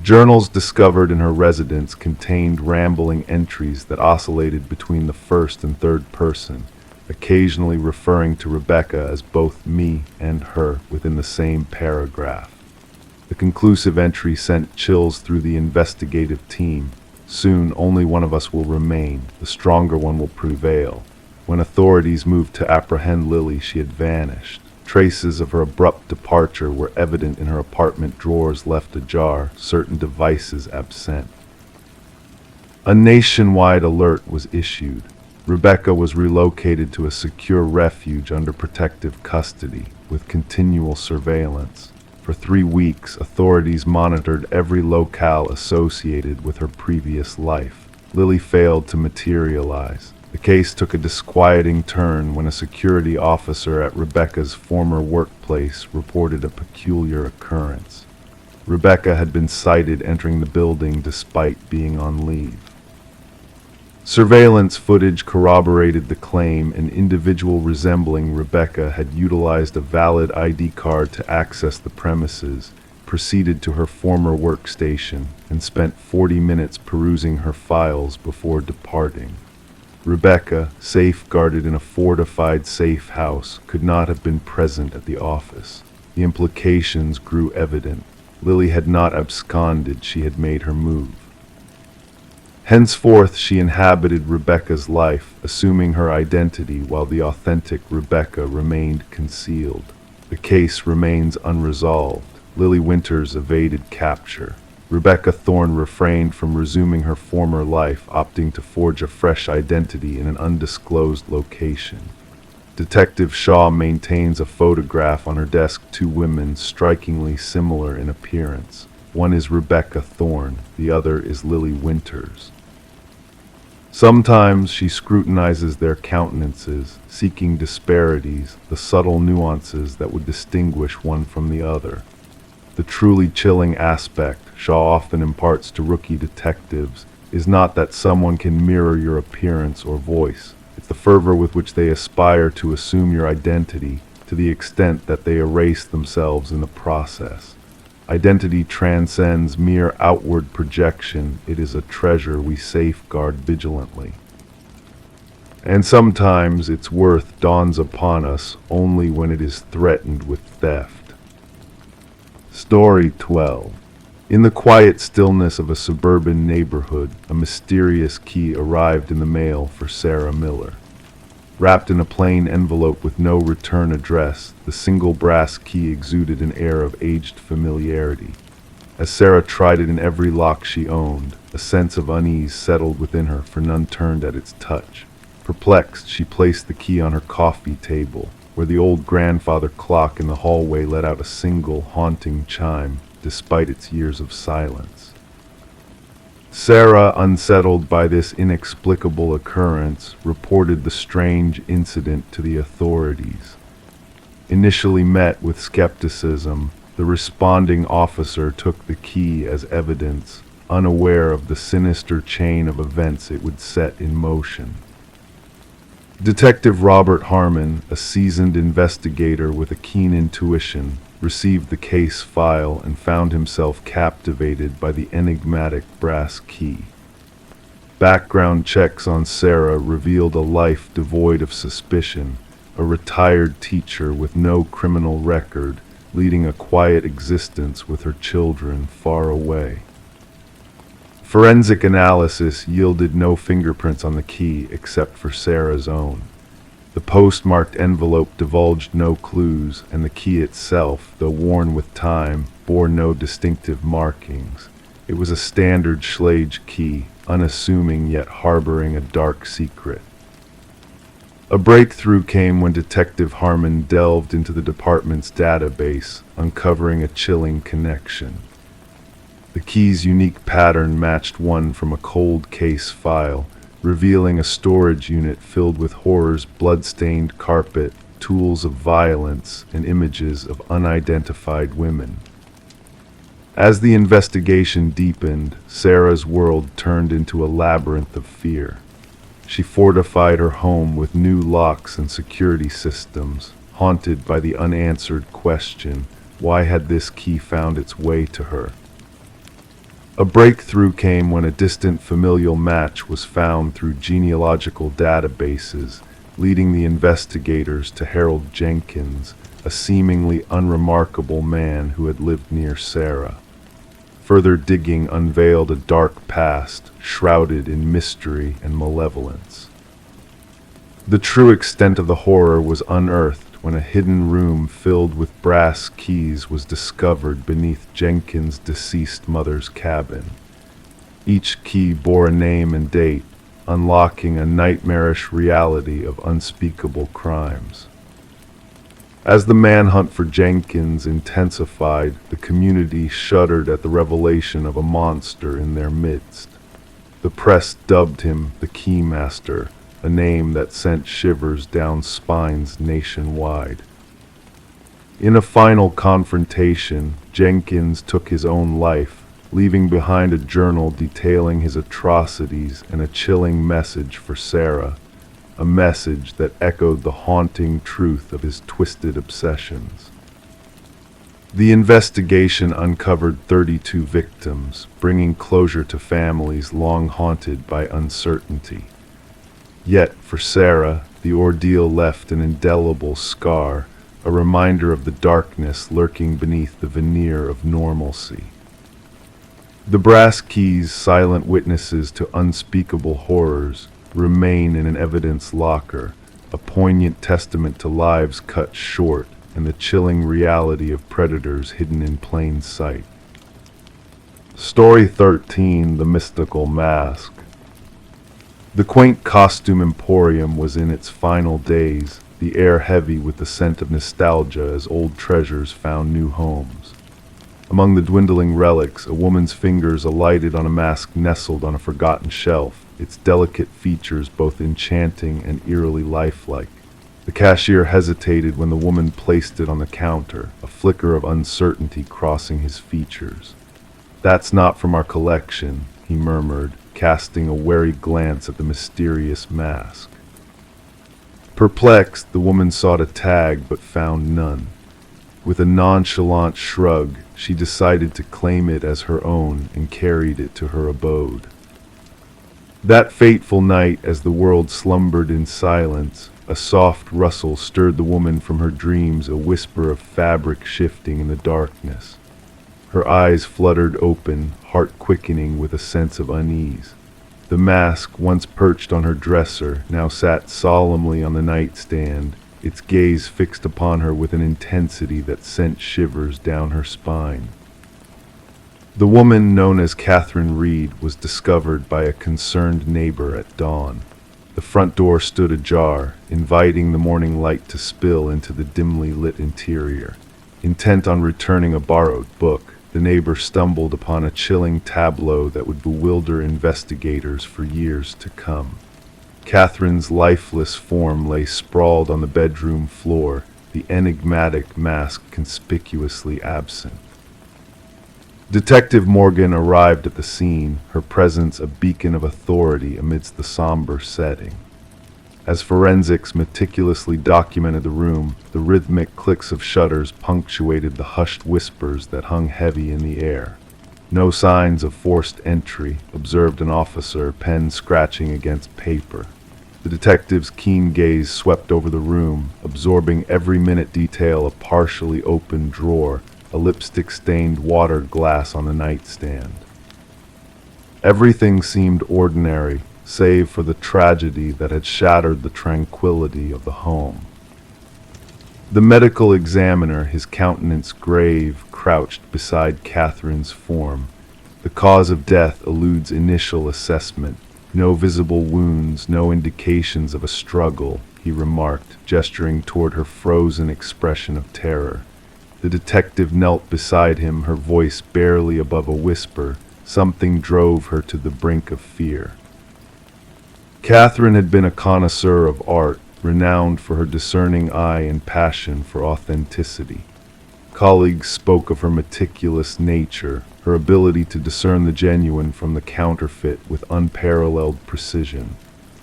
Journals discovered in her residence contained rambling entries that oscillated between the first and third person, occasionally referring to Rebecca as both me and her within the same paragraph. The conclusive entry sent chills through the investigative team. Soon, only one of us will remain. The stronger one will prevail. When authorities moved to apprehend Lily, she had vanished. Traces of her abrupt departure were evident in her apartment drawers left ajar, certain devices absent. A nationwide alert was issued. Rebecca was relocated to a secure refuge under protective custody, with continual surveillance. For 3 weeks, authorities monitored every locale associated with her previous life. Lily failed to materialize. The case took a disquieting turn when a security officer at Rebecca's former workplace reported a peculiar occurrence. Rebecca had been sighted entering the building despite being on leave. Surveillance footage corroborated the claim. An individual resembling Rebecca had utilized a valid ID card to access the premises, proceeded to her former workstation, and spent 40 minutes perusing her files before departing. Rebecca, safeguarded in a fortified safe house, could not have been present at the office. The implications grew evident. Lily had not absconded, she had made her move. Henceforth, she inhabited Rebecca's life, assuming her identity while the authentic Rebecca remained concealed. The case remains unresolved. Lily Winters evaded capture. Rebecca Thorne refrained from resuming her former life, opting to forge a fresh identity in an undisclosed location. Detective Shaw maintains a photograph on her desk, 2 women strikingly similar in appearance. One is Rebecca Thorne, the other is Lily Winters. Sometimes she scrutinizes their countenances, seeking disparities, the subtle nuances that would distinguish one from the other. The truly chilling aspect Shaw often imparts to rookie detectives is not that someone can mirror your appearance or voice. It's the fervor with which they aspire to assume your identity, to the extent that they erase themselves in the process. Identity transcends mere outward projection. It is a treasure we safeguard vigilantly. And sometimes its worth dawns upon us only when it is threatened with theft. Story 12. In the quiet stillness of a suburban neighborhood, a mysterious key arrived in the mail for Sarah Miller. Wrapped in a plain envelope with no return address, the single brass key exuded an air of aged familiarity. As Sarah tried it in every lock she owned, a sense of unease settled within her, for none turned at its touch. Perplexed, she placed the key on her coffee table, where the old grandfather clock in the hallway let out a single haunting chime, despite its years of silence. Sarah, unsettled by this inexplicable occurrence, reported the strange incident to the authorities. Initially met with skepticism, the responding officer took the key as evidence, unaware of the sinister chain of events it would set in motion. Detective Robert Harmon, a seasoned investigator with a keen intuition, received the case file and found himself captivated by the enigmatic brass key. Background checks on Sarah revealed a life devoid of suspicion, a retired teacher with no criminal record, leading a quiet existence with her children far away. Forensic analysis yielded no fingerprints on the key except for Sarah's own. The postmarked envelope divulged no clues, and the key itself, though worn with time, bore no distinctive markings. It was a standard Schlage key, unassuming yet harboring a dark secret. A breakthrough came when Detective Harmon delved into the department's database, uncovering a chilling connection. The key's unique pattern matched one from a cold case file, revealing a storage unit filled with horrors, blood-stained carpet, tools of violence, and images of unidentified women. As the investigation deepened, Sarah's world turned into a labyrinth of fear. She fortified her home with new locks and security systems, haunted by the unanswered question, why had this key found its way to her? A breakthrough came when a distant familial match was found through genealogical databases, leading the investigators to Harold Jenkins, a seemingly unremarkable man who had lived near Sarah. Further digging unveiled a dark past, shrouded in mystery and malevolence. The true extent of the horror was unearthed when a hidden room filled with brass keys was discovered beneath Jenkins' deceased mother's cabin. Each key bore a name and date, unlocking a nightmarish reality of unspeakable crimes. As the manhunt for Jenkins intensified, the community shuddered at the revelation of a monster in their midst. The press dubbed him the Keymaster, a name that sent shivers down spines nationwide. In a final confrontation, Jenkins took his own life, leaving behind a journal detailing his atrocities and a chilling message for Sarah, a message that echoed the haunting truth of his twisted obsessions. The investigation uncovered 32 victims, bringing closure to families long haunted by uncertainty. Yet, for Sarah, the ordeal left an indelible scar, a reminder of the darkness lurking beneath the veneer of normalcy. The brass keys, silent witnesses to unspeakable horrors, remain in an evidence locker, a poignant testament to lives cut short and the chilling reality of predators hidden in plain sight. Story 13: The Mystical Mask. The quaint costume emporium was in its final days, the air heavy with the scent of nostalgia as old treasures found new homes. Among the dwindling relics, a woman's fingers alighted on a mask nestled on a forgotten shelf, its delicate features both enchanting and eerily lifelike. The cashier hesitated when the woman placed it on the counter, a flicker of uncertainty crossing his features. "That's not from our collection," he murmured, casting a wary glance at the mysterious mask. Perplexed, the woman sought a tag but found none. With a nonchalant shrug, she decided to claim it as her own and carried it to her abode. That fateful night, as the world slumbered in silence, a soft rustle stirred the woman from her dreams, a whisper of fabric shifting in the darkness. Her eyes fluttered open, heart quickening with a sense of unease. The mask, once perched on her dresser, now sat solemnly on the nightstand, its gaze fixed upon her with an intensity that sent shivers down her spine. The woman, known as Catherine Reed, was discovered by a concerned neighbor at dawn. The front door stood ajar, inviting the morning light to spill into the dimly lit interior. Intent on returning a borrowed book, the neighbor stumbled upon a chilling tableau that would bewilder investigators for years to come. Catherine's lifeless form lay sprawled on the bedroom floor, the enigmatic mask conspicuously absent. Detective Morgan arrived at the scene, her presence a beacon of authority amidst the somber setting. As forensics meticulously documented the room, the rhythmic clicks of shutters punctuated the hushed whispers that hung heavy in the air. "No signs of forced entry," observed an officer, pen scratching against paper. The detective's keen gaze swept over the room, absorbing every minute detail: a partially open drawer, a lipstick-stained water glass on the nightstand. Everything seemed ordinary, save for the tragedy that had shattered the tranquility of the home. The medical examiner, his countenance grave, crouched beside Catherine's form. The cause of death eludes initial assessment. "No visible wounds, no indications of a struggle," he remarked, gesturing toward her frozen expression of terror. The detective knelt beside him, her voice barely above a whisper. Something drove her to the brink of fear. Catherine had been a connoisseur of art, renowned for her discerning eye and passion for authenticity. Colleagues spoke of her meticulous nature, her ability to discern the genuine from the counterfeit with unparalleled precision.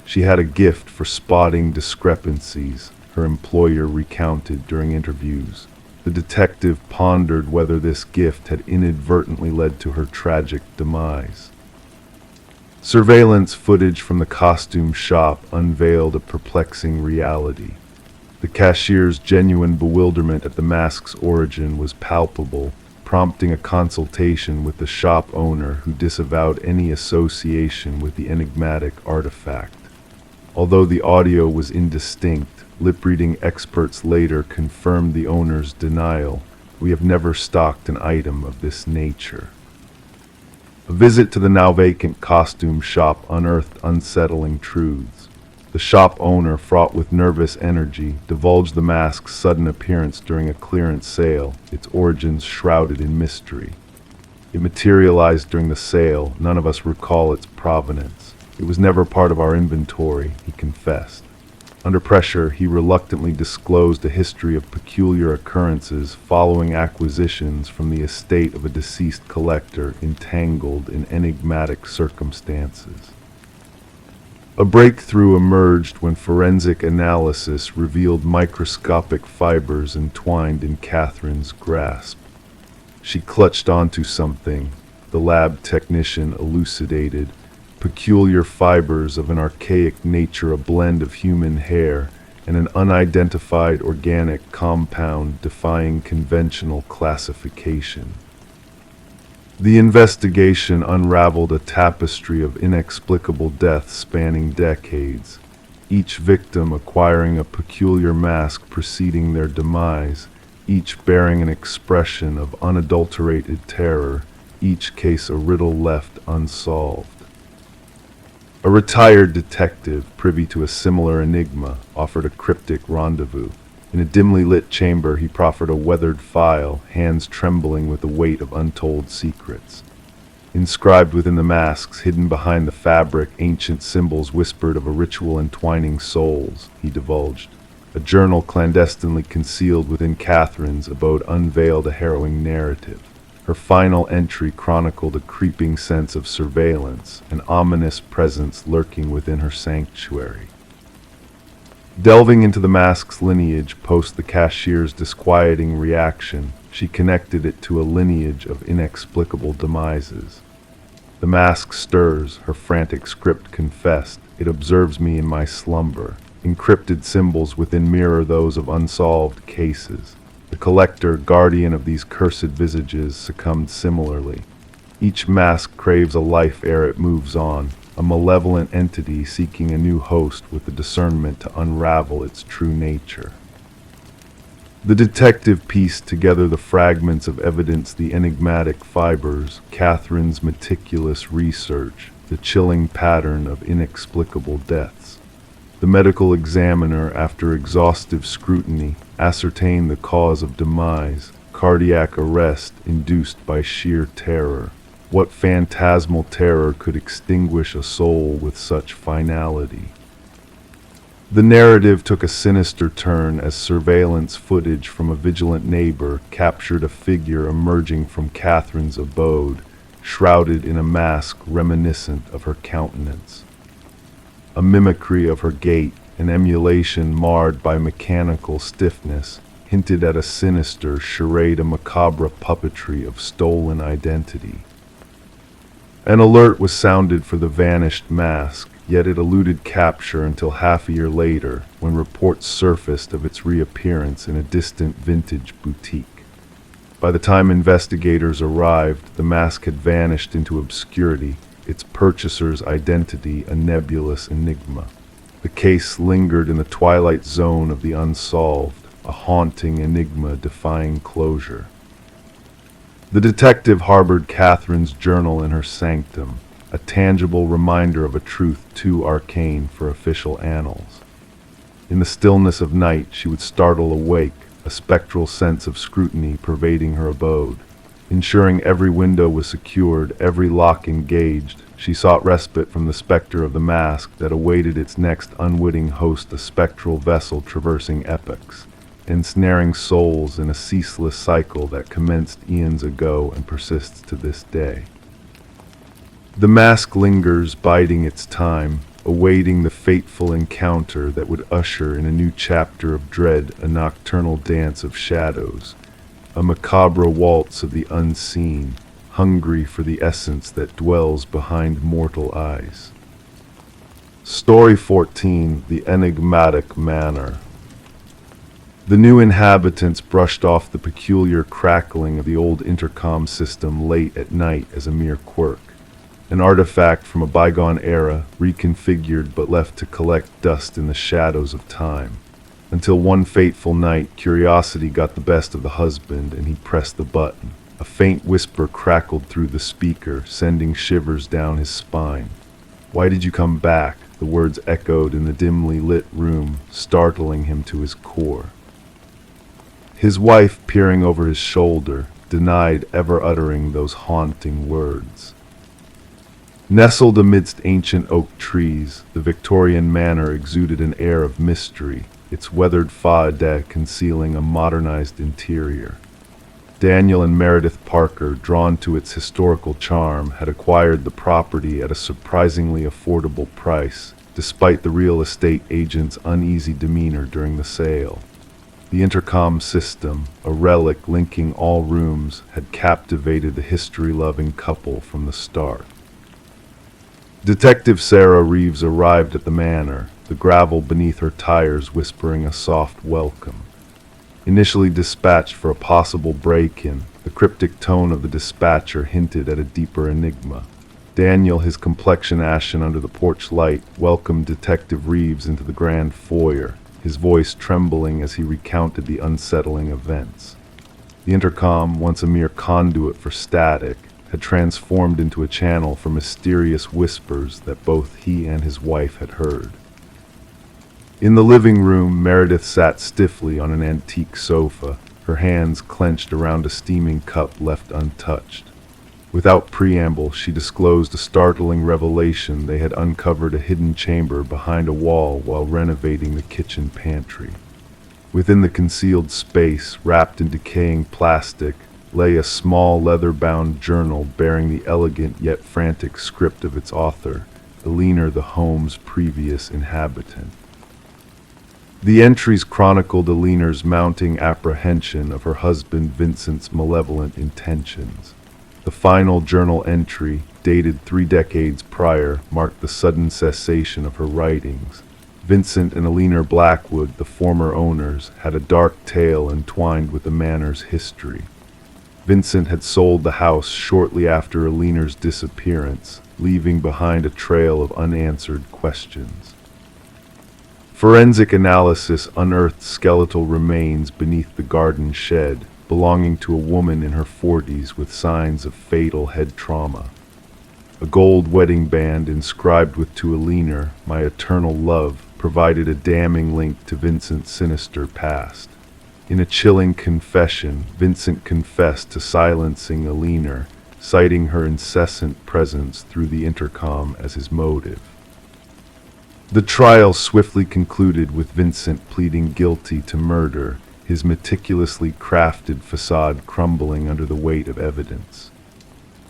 She had a gift for spotting discrepancies, her employer recounted during interviews. The detective pondered whether this gift had inadvertently led to her tragic demise. Surveillance footage from the costume shop unveiled a perplexing reality. The cashier's genuine bewilderment at the mask's origin was palpable, prompting a consultation with the shop owner, who disavowed any association with the enigmatic artifact. Although the audio was indistinct, lip-reading experts later confirmed the owner's denial. We have never stocked an item of this nature. A visit to the now vacant costume shop unearthed unsettling truths. The shop owner, fraught with nervous energy, divulged the mask's sudden appearance during a clearance sale, its origins shrouded in mystery. It materialized during the sale. None of us recall its provenance. It was never part of our inventory, he confessed. Under pressure, he reluctantly disclosed a history of peculiar occurrences following acquisitions from the estate of a deceased collector entangled in enigmatic circumstances. A breakthrough emerged when forensic analysis revealed microscopic fibers entwined in Catherine's grasp. She clutched onto something, the lab technician elucidated, peculiar fibers of an archaic nature, a blend of human hair and an unidentified organic compound defying conventional classification. The investigation unraveled a tapestry of inexplicable deaths spanning decades, each victim acquiring a peculiar mask preceding their demise, each bearing an expression of unadulterated terror, each case a riddle left unsolved. A retired detective, privy to a similar enigma, offered a cryptic rendezvous. In a dimly lit chamber, he proffered a weathered file, hands trembling with the weight of untold secrets. Inscribed within the masks, hidden behind the fabric, ancient symbols whispered of a ritual entwining souls, he divulged. A journal clandestinely concealed within Catherine's abode unveiled a harrowing narrative. Her final entry chronicled a creeping sense of surveillance, an ominous presence lurking within her sanctuary. Delving into the mask's lineage post the cashier's disquieting reaction, she connected it to a lineage of inexplicable demises. The mask stirs, her frantic script confessed. It observes me in my slumber. Encrypted symbols within mirror those of unsolved cases. The collector, guardian of these cursed visages, succumbed similarly. Each mask craves a life ere it moves on, a malevolent entity seeking a new host with the discernment to unravel its true nature. The detective pieced together the fragments of evidence, the enigmatic fibers, Catherine's meticulous research, the chilling pattern of inexplicable deaths. The medical examiner, after exhaustive scrutiny, ascertained the cause of demise, cardiac arrest induced by sheer terror. What phantasmal terror could extinguish a soul with such finality? The narrative took a sinister turn as surveillance footage from a vigilant neighbor captured a figure emerging from Catherine's abode, shrouded in a mask reminiscent of her countenance. A mimicry of her gait, an emulation marred by mechanical stiffness, hinted at a sinister charade, a macabre puppetry of stolen identity. An alert was sounded for the vanished mask, yet it eluded capture until half a year later, when reports surfaced of its reappearance in a distant vintage boutique. By the time investigators arrived, the mask had vanished into obscurity, its purchaser's identity a nebulous enigma. The case lingered in the twilight zone of the unsolved, a haunting enigma defying closure. The detective harbored Catherine's journal in her sanctum, a tangible reminder of a truth too arcane for official annals. In the stillness of night, she would startle awake, a spectral sense of scrutiny pervading her abode. Ensuring every window was secured, every lock engaged, she sought respite from the specter of the mask that awaited its next unwitting host, a spectral vessel traversing epochs, ensnaring souls in a ceaseless cycle that commenced eons ago and persists to this day. The mask lingers, biding its time, awaiting the fateful encounter that would usher in a new chapter of dread, a nocturnal dance of shadows, a macabre waltz of the unseen, hungry for the essence that dwells behind mortal eyes. Story 14: The Enigmatic Manor. The new inhabitants brushed off the peculiar crackling of the old intercom system late at night as a mere quirk, an artifact from a bygone era, reconfigured but left to collect dust in the shadows of time. Until one fateful night, curiosity got the best of the husband and he pressed the button. A faint whisper crackled through the speaker, sending shivers down his spine. "Why did you come back?" The words echoed in the dimly lit room, startling him to his core. His wife, peering over his shoulder, denied ever uttering those haunting words. Nestled amidst ancient oak trees, the Victorian manor exuded an air of mystery, its weathered façade concealing a modernized interior. Daniel and Meredith Parker, drawn to its historical charm, had acquired the property at a surprisingly affordable price, despite the real estate agent's uneasy demeanor during the sale. The intercom system, a relic linking all rooms, had captivated the history-loving couple from the start. Detective Sarah Reeves arrived at the manor, the gravel beneath her tires whispering a soft welcome. Initially dispatched for a possible break-in, the cryptic tone of the dispatcher hinted at a deeper enigma. Daniel, his complexion ashen under the porch light, welcomed Detective Reeves into the grand foyer, his voice trembling as he recounted the unsettling events. The intercom, once a mere conduit for static, had transformed into a channel for mysterious whispers that both he and his wife had heard. In the living room, Meredith sat stiffly on an antique sofa, her hands clenched around a steaming cup left untouched. Without preamble, she disclosed a startling revelation: they had uncovered a hidden chamber behind a wall while renovating the kitchen pantry. Within the concealed space, wrapped in decaying plastic, lay a small leather-bound journal bearing the elegant yet frantic script of its author, Eleanor, the home's previous inhabitant. The entries chronicled Eleanor's mounting apprehension of her husband Vincent's malevolent intentions. The final journal entry, dated 3 decades prior, marked the sudden cessation of her writings. Vincent and Eleanor Blackwood, the former owners, had a dark tale entwined with the manor's history. Vincent had sold the house shortly after Eleanor's disappearance, leaving behind a trail of unanswered questions. Forensic analysis unearthed skeletal remains beneath the garden shed, belonging to a woman in her 40s with signs of fatal head trauma. A gold wedding band inscribed with "To Eleanor, my eternal love," provided a damning link to Vincent's sinister past. In a chilling confession, Vincent confessed to silencing Eleanor, citing her incessant presence through the intercom as his motive. The trial swiftly concluded with Vincent pleading guilty to murder, his meticulously crafted facade crumbling under the weight of evidence.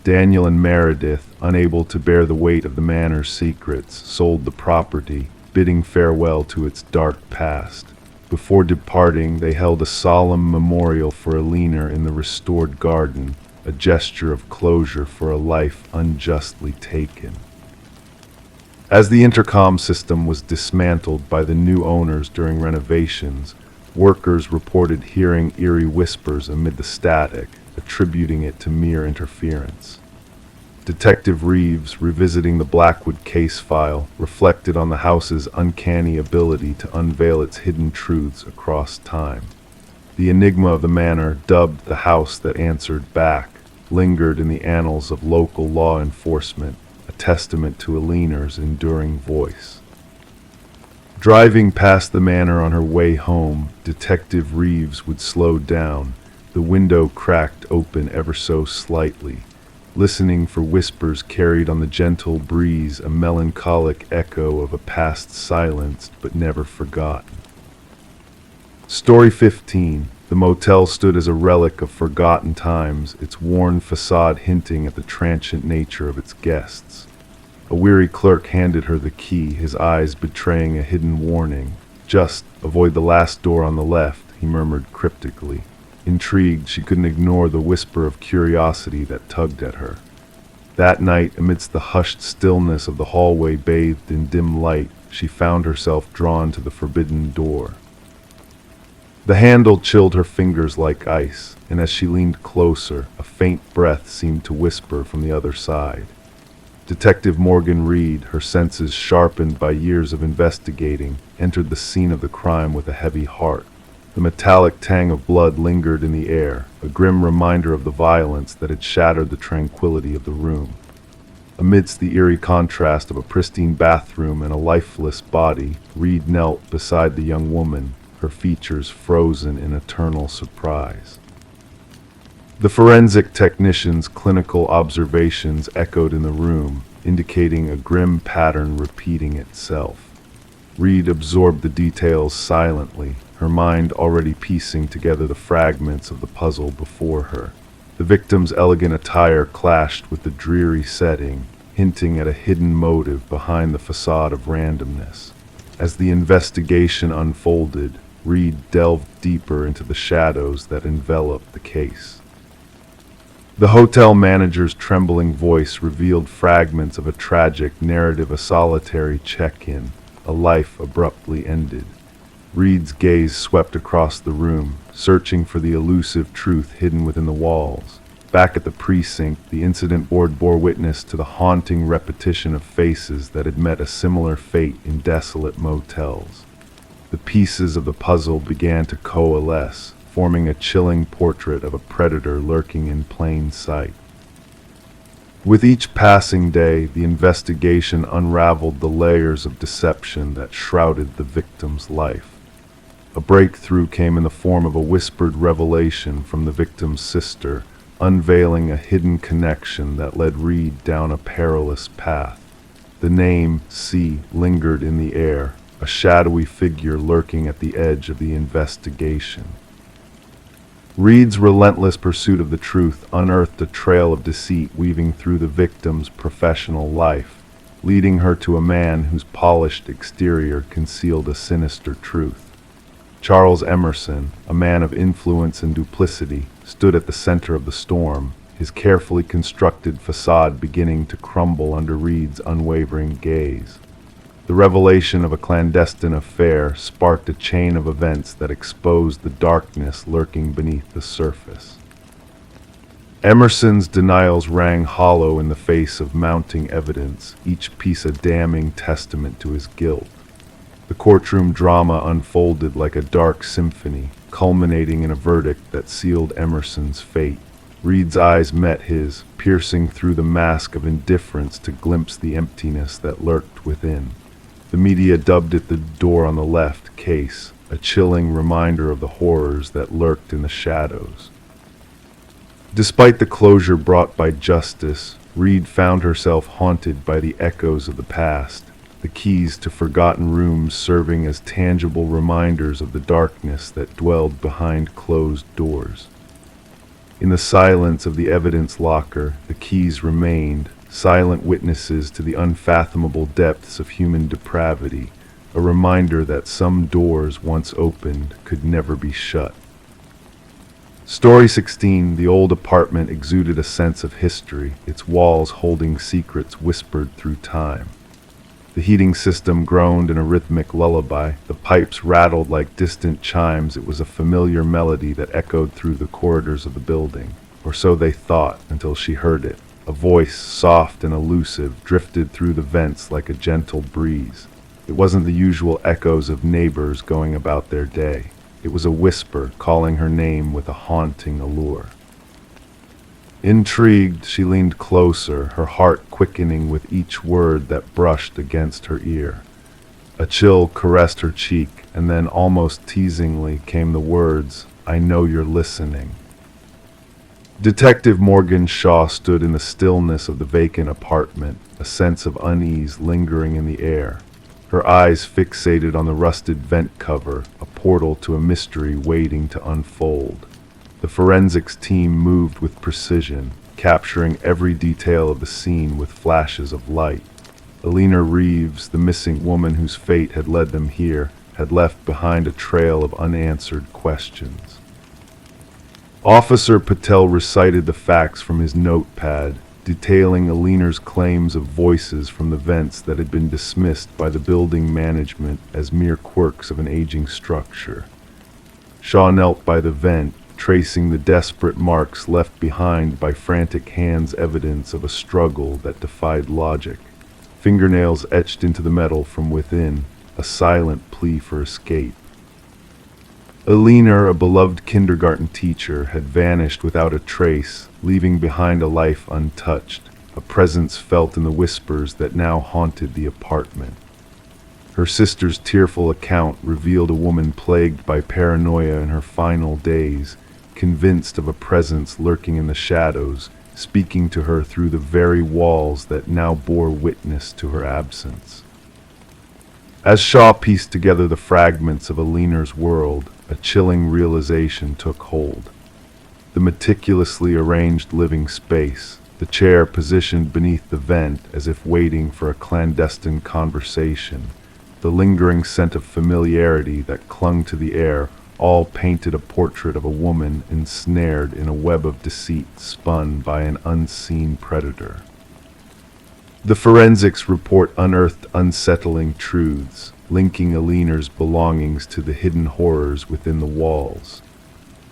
Daniel and Meredith, unable to bear the weight of the manor's secrets, sold the property, bidding farewell to its dark past. Before departing, they held a solemn memorial for Eleanor in the restored garden, a gesture of closure for a life unjustly taken. As the intercom system was dismantled by the new owners during renovations, workers reported hearing eerie whispers amid the static, attributing it to mere interference. Detective Reeves, revisiting the Blackwood case file, reflected on the house's uncanny ability to unveil its hidden truths across time. The enigma of the manor, dubbed the house that answered back, lingered in the annals of local law enforcement, a testament to Eleanor's enduring voice. Driving past the manor on her way home, Detective Reeves would slow down, the window cracked open ever so slightly, listening for whispers carried on the gentle breeze, a melancholic echo of a past silenced but never forgotten. Story 15. The motel stood as a relic of forgotten times, its worn facade hinting at the transient nature of its guests. A weary clerk handed her the key, his eyes betraying a hidden warning. "Just avoid the last door on the left," he murmured cryptically. Intrigued, she couldn't ignore the whisper of curiosity that tugged at her. That night, amidst the hushed stillness of the hallway bathed in dim light, she found herself drawn to the forbidden door. The handle chilled her fingers like ice, and as she leaned closer, a faint breath seemed to whisper from the other side. Detective Morgan Reed, her senses sharpened by years of investigating, entered the scene of the crime with a heavy heart. The metallic tang of blood lingered in the air, a grim reminder of the violence that had shattered the tranquility of the room. Amidst the eerie contrast of a pristine bathroom and a lifeless body, Reed knelt beside the young woman, her features frozen in eternal surprise. The forensic technician's clinical observations echoed in the room, indicating a grim pattern repeating itself. Reed absorbed the details silently, her mind already piecing together the fragments of the puzzle before her. The victim's elegant attire clashed with the dreary setting, hinting at a hidden motive behind the facade of randomness. As the investigation unfolded, Reed delved deeper into the shadows that enveloped the case. The hotel manager's trembling voice revealed fragments of a tragic narrative, a solitary check-in, a life abruptly ended. Reed's gaze swept across the room, searching for the elusive truth hidden within the walls. Back at the precinct, the incident board bore witness to the haunting repetition of faces that had met a similar fate in desolate motels. The pieces of the puzzle began to coalesce, forming a chilling portrait of a predator lurking in plain sight. With each passing day, the investigation unraveled the layers of deception that shrouded the victim's life. A breakthrough came in the form of a whispered revelation from the victim's sister, unveiling a hidden connection that led Reed down a perilous path. The name C lingered in the air, a shadowy figure lurking at the edge of the investigation. Reed's relentless pursuit of the truth unearthed a trail of deceit weaving through the victim's professional life, leading her to a man whose polished exterior concealed a sinister truth. Charles Emerson, a man of influence and duplicity, stood at the center of the storm, his carefully constructed facade beginning to crumble under Reed's unwavering gaze. The revelation of a clandestine affair sparked a chain of events that exposed the darkness lurking beneath the surface. Emerson's denials rang hollow in the face of mounting evidence, each piece a damning testament to his guilt. The courtroom drama unfolded like a dark symphony, culminating in a verdict that sealed Emerson's fate. Reed's eyes met his, piercing through the mask of indifference to glimpse the emptiness that lurked within. The media dubbed it the door on the left case, a chilling reminder of the horrors that lurked in the shadows. Despite the closure brought by justice, Reed found herself haunted by the echoes of the past, the keys to forgotten rooms serving as tangible reminders of the darkness that dwelled behind closed doors. In the silence of the evidence locker, the keys remained, silent witnesses to the unfathomable depths of human depravity, a reminder that some doors once opened could never be shut. Story 16, the old apartment exuded a sense of history, its walls holding secrets whispered through time. The heating system groaned in a rhythmic lullaby, the pipes rattled like distant chimes. It was a familiar melody that echoed through the corridors of the building, or so they thought until she heard it. A voice, soft and elusive, drifted through the vents like a gentle breeze. It wasn't the usual echoes of neighbors going about their day. It was a whisper calling her name with a haunting allure. Intrigued, she leaned closer, her heart quickening with each word that brushed against her ear. A chill caressed her cheek, and then almost teasingly came the words, "I know you're listening." Detective Morgan Shaw stood in the stillness of the vacant apartment, a sense of unease lingering in the air. Her eyes fixated on the rusted vent cover, a portal to a mystery waiting to unfold. The forensics team moved with precision, capturing every detail of the scene with flashes of light. Alina Reeves, the missing woman whose fate had led them here, had left behind a trail of unanswered questions. Officer Patel recited the facts from his notepad, detailing Alina's claims of voices from the vents that had been dismissed by the building management as mere quirks of an aging structure. Shaw knelt by the vent, tracing the desperate marks left behind by frantic hands, evidence of a struggle that defied logic. Fingernails etched into the metal from within, a silent plea for escape. Alina, a beloved kindergarten teacher, had vanished without a trace, leaving behind a life untouched, a presence felt in the whispers that now haunted the apartment. Her sister's tearful account revealed a woman plagued by paranoia in her final days, convinced of a presence lurking in the shadows, speaking to her through the very walls that now bore witness to her absence. As Shaw pieced together the fragments of Alina's world, a chilling realization took hold. The meticulously arranged living space, the chair positioned beneath the vent as if waiting for a clandestine conversation, the lingering scent of familiarity that clung to the air, all painted a portrait of a woman ensnared in a web of deceit spun by an unseen predator. The forensics report unearthed unsettling truths, linking Alina's belongings to the hidden horrors within the walls.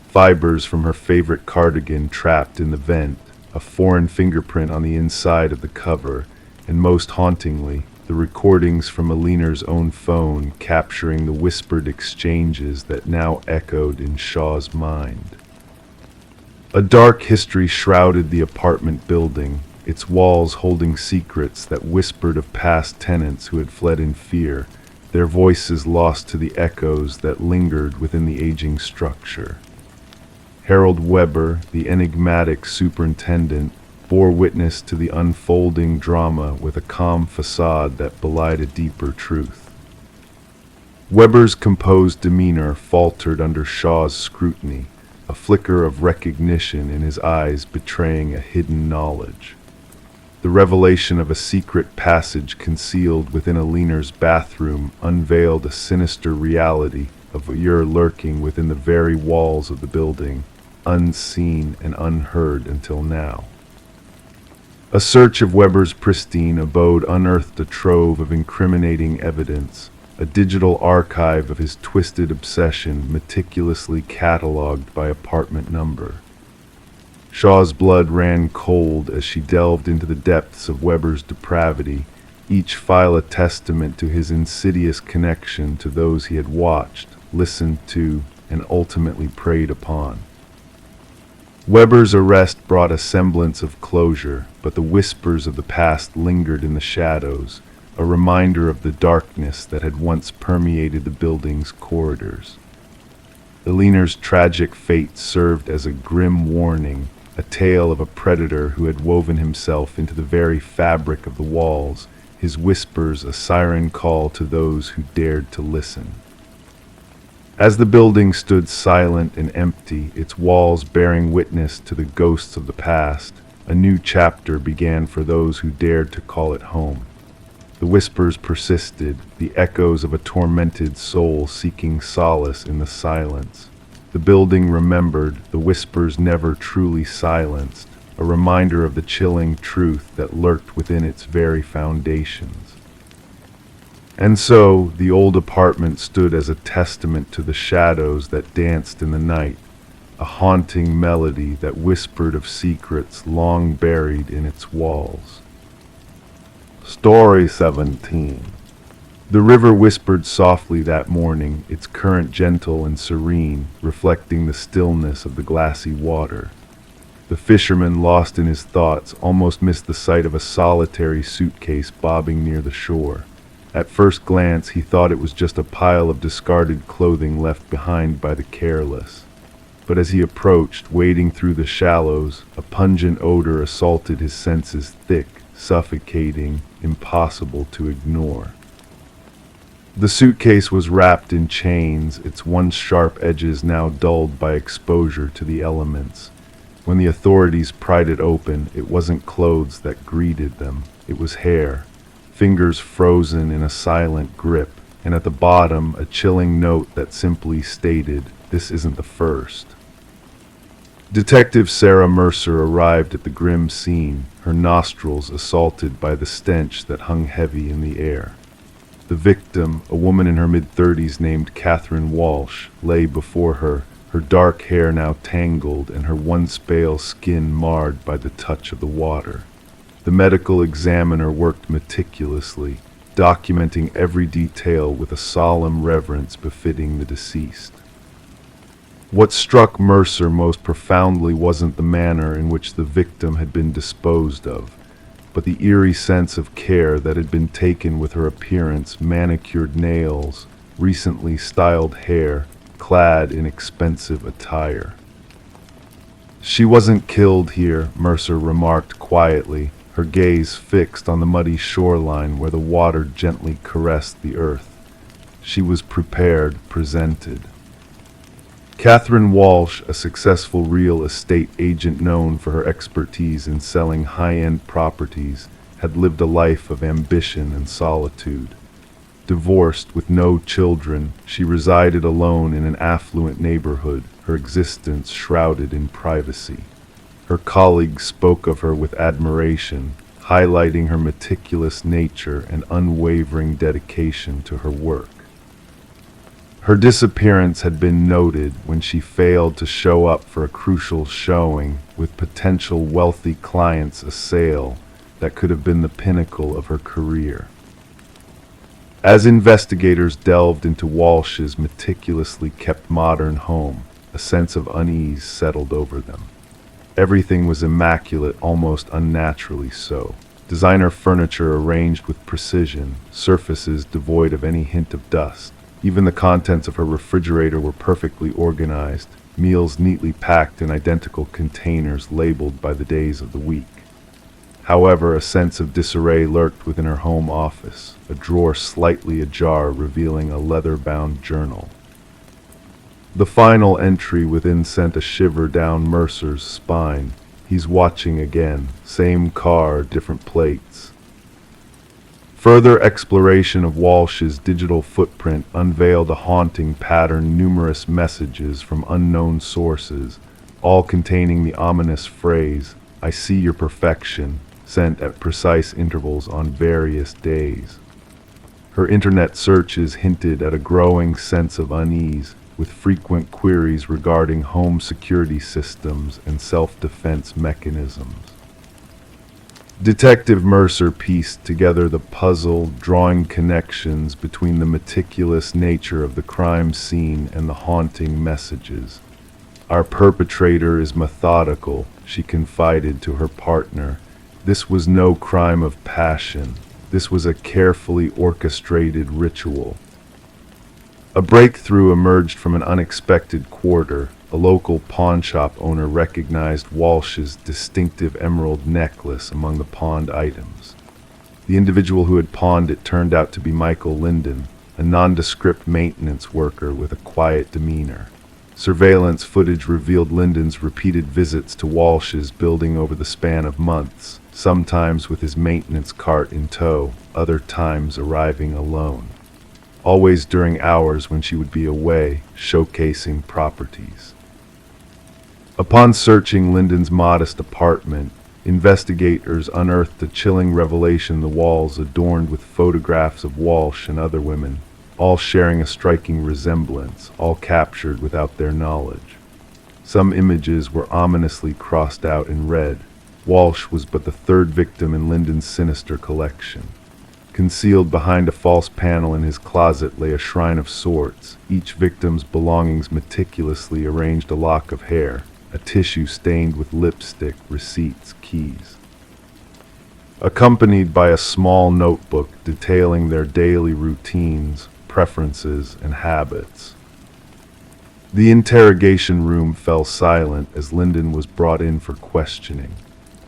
Fibers from her favorite cardigan trapped in the vent, a foreign fingerprint on the inside of the cover, and most hauntingly, the recordings from Alina's own phone capturing the whispered exchanges that now echoed in Shaw's mind. A dark history shrouded the apartment building, its walls holding secrets that whispered of past tenants who had fled in fear, their voices lost to the echoes that lingered within the aging structure. Harold Weber, the enigmatic superintendent, bore witness to the unfolding drama with a calm facade that belied a deeper truth. Weber's composed demeanor faltered under Shaw's scrutiny, a flicker of recognition in his eyes betraying a hidden knowledge. The revelation of a secret passage concealed within Alina's bathroom unveiled a sinister reality of a year lurking within the very walls of the building, unseen and unheard until now. A search of Weber's pristine abode unearthed a trove of incriminating evidence, a digital archive of his twisted obsession meticulously catalogued by apartment number. Shaw's blood ran cold as she delved into the depths of Weber's depravity, each file a testament to his insidious connection to those he had watched, listened to, and ultimately preyed upon. Weber's arrest brought a semblance of closure, but the whispers of the past lingered in the shadows, a reminder of the darkness that had once permeated the building's corridors. Alina's tragic fate served as a grim warning, a tale of a predator who had woven himself into the very fabric of the walls, his whispers a siren call to those who dared to listen. As the building stood silent and empty, its walls bearing witness to the ghosts of the past, a new chapter began for those who dared to call it home. The whispers persisted, the echoes of a tormented soul seeking solace in the silence. The building remembered, the whispers never truly silenced, a reminder of the chilling truth that lurked within its very foundations. And so, the old apartment stood as a testament to the shadows that danced in the night, a haunting melody that whispered of secrets long buried in its walls. Story 17. The river whispered softly that morning, its current gentle and serene, reflecting the stillness of the glassy water. The fisherman, lost in his thoughts, almost missed the sight of a solitary suitcase bobbing near the shore. At first glance, he thought it was just a pile of discarded clothing left behind by the careless. But as he approached, wading through the shallows, a pungent odor assaulted his senses, thick, suffocating, impossible to ignore. The suitcase was wrapped in chains, its once sharp edges now dulled by exposure to the elements. When the authorities pried it open, it wasn't clothes that greeted them, it was hair. Fingers frozen in a silent grip, and at the bottom a chilling note that simply stated, "This isn't the first." Detective Sarah Mercer arrived at the grim scene, her nostrils assaulted by the stench that hung heavy in the air. The victim, a woman in her mid-30s named Catherine Walsh, lay before her, her dark hair now tangled and her once pale skin marred by the touch of the water. The medical examiner worked meticulously, documenting every detail with a solemn reverence befitting the deceased. What struck Mercer most profoundly wasn't the manner in which the victim had been disposed of, but the eerie sense of care that had been taken with her appearance, manicured nails, recently styled hair, clad in expensive attire. "She wasn't killed here," Mercer remarked quietly, her gaze fixed on the muddy shoreline where the water gently caressed the earth. "She was prepared, presented." Catherine Walsh, a successful real estate agent known for her expertise in selling high-end properties, had lived a life of ambition and solitude. Divorced with no children, she resided alone in an affluent neighborhood, her existence shrouded in privacy. Her colleagues spoke of her with admiration, highlighting her meticulous nature and unwavering dedication to her work. Her disappearance had been noted when she failed to show up for a crucial showing with potential wealthy clients, a sale that could have been the pinnacle of her career. As investigators delved into Walsh's meticulously kept modern home, a sense of unease settled over them. Everything was immaculate, almost unnaturally so. Designer furniture arranged with precision, surfaces devoid of any hint of dust. Even the contents of her refrigerator were perfectly organized, meals neatly packed in identical containers labeled by the days of the week. However, a sense of disarray lurked within her home office, a drawer slightly ajar revealing a leather-bound journal. The final entry within sent a shiver down Mercer's spine. "He's watching again. Same car, different plates." Further exploration of Walsh's digital footprint unveiled a haunting pattern, numerous messages from unknown sources, all containing the ominous phrase, "I see your perfection," sent at precise intervals on various days. Her internet searches hinted at a growing sense of unease, with frequent queries regarding home security systems and self-defense mechanisms. Detective Mercer pieced together the puzzle, drawing connections between the meticulous nature of the crime scene and the haunting messages. "Our perpetrator is methodical," she confided to her partner. "This was no crime of passion. This was a carefully orchestrated ritual." A breakthrough emerged from an unexpected quarter. A local pawn shop owner recognized Walsh's distinctive emerald necklace among the pawned items. The individual who had pawned it turned out to be Michael Linden, a nondescript maintenance worker with a quiet demeanor. Surveillance footage revealed Linden's repeated visits to Walsh's building over the span of months, sometimes with his maintenance cart in tow, other times arriving alone. Always during hours when she would be away, showcasing properties. Upon searching Linden's modest apartment, investigators unearthed a chilling revelation: the walls adorned with photographs of Walsh and other women, all sharing a striking resemblance, all captured without their knowledge. Some images were ominously crossed out in red. Walsh was but the third victim in Linden's sinister collection. Concealed behind a false panel in his closet lay a shrine of sorts, each victim's belongings meticulously arranged: a lock of hair, a tissue stained with lipstick, receipts, keys, accompanied by a small notebook detailing their daily routines, preferences, and habits. The interrogation room fell silent as Linden was brought in for questioning.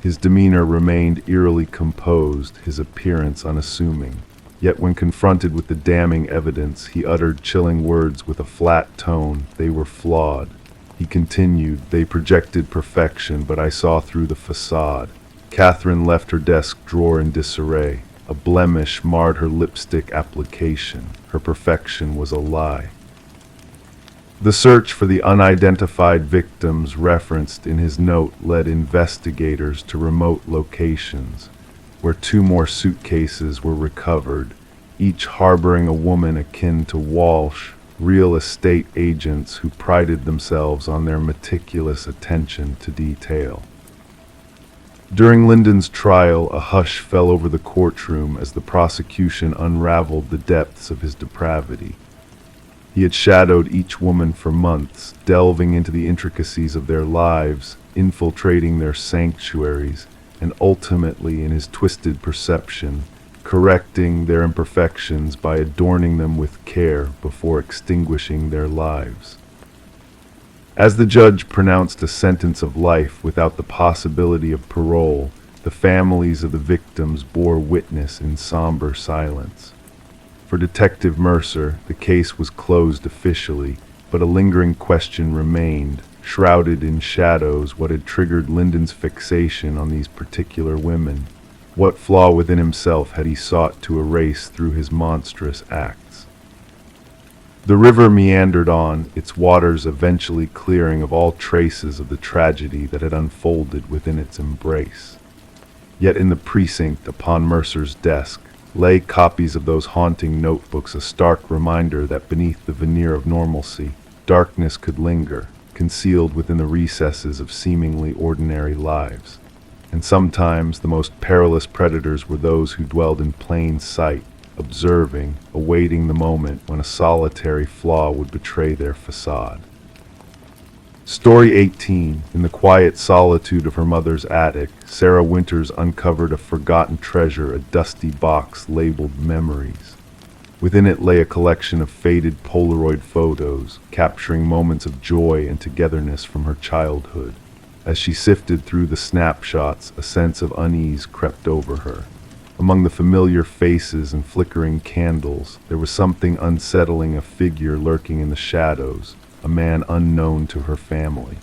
His demeanor remained eerily composed, his appearance unassuming. Yet when confronted with the damning evidence, he uttered chilling words with a flat tone. "They were flawed." He continued, "They projected perfection, but I saw through the facade." Catherine left her desk drawer in disarray. A blemish marred her lipstick application. Her perfection was a lie. The search for the unidentified victims referenced in his note led investigators to remote locations, where 2 more suitcases were recovered, each harboring a woman akin to Walsh, real estate agents who prided themselves on their meticulous attention to detail. During Lyndon's trial, a hush fell over the courtroom as the prosecution unraveled the depths of his depravity. He had shadowed each woman for months, delving into the intricacies of their lives, infiltrating their sanctuaries, and ultimately, in his twisted perception, correcting their imperfections by adorning them with care before extinguishing their lives. As the judge pronounced a sentence of life without the possibility of parole, the families of the victims bore witness in somber silence. For Detective Mercer, the case was closed officially, but a lingering question remained, shrouded in shadows. What had triggered Lyndon's fixation on these particular women? What flaw within himself had he sought to erase through his monstrous acts? The river meandered on, its waters eventually clearing of all traces of the tragedy that had unfolded within its embrace. Yet in the precinct upon Mercer's desk lay copies of those haunting notebooks, a stark reminder that beneath the veneer of normalcy, darkness could linger, concealed within the recesses of seemingly ordinary lives. And sometimes the most perilous predators were those who dwelled in plain sight, observing, awaiting the moment when a solitary flaw would betray their facade. Story 18. In the quiet solitude of her mother's attic, Sarah Winters uncovered a forgotten treasure, a dusty box labeled Memories. Within it lay a collection of faded Polaroid photos, capturing moments of joy and togetherness from her childhood. As she sifted through the snapshots, a sense of unease crept over her. Among the familiar faces and flickering candles, there was something unsettling, a figure lurking in the shadows, a man unknown to her family.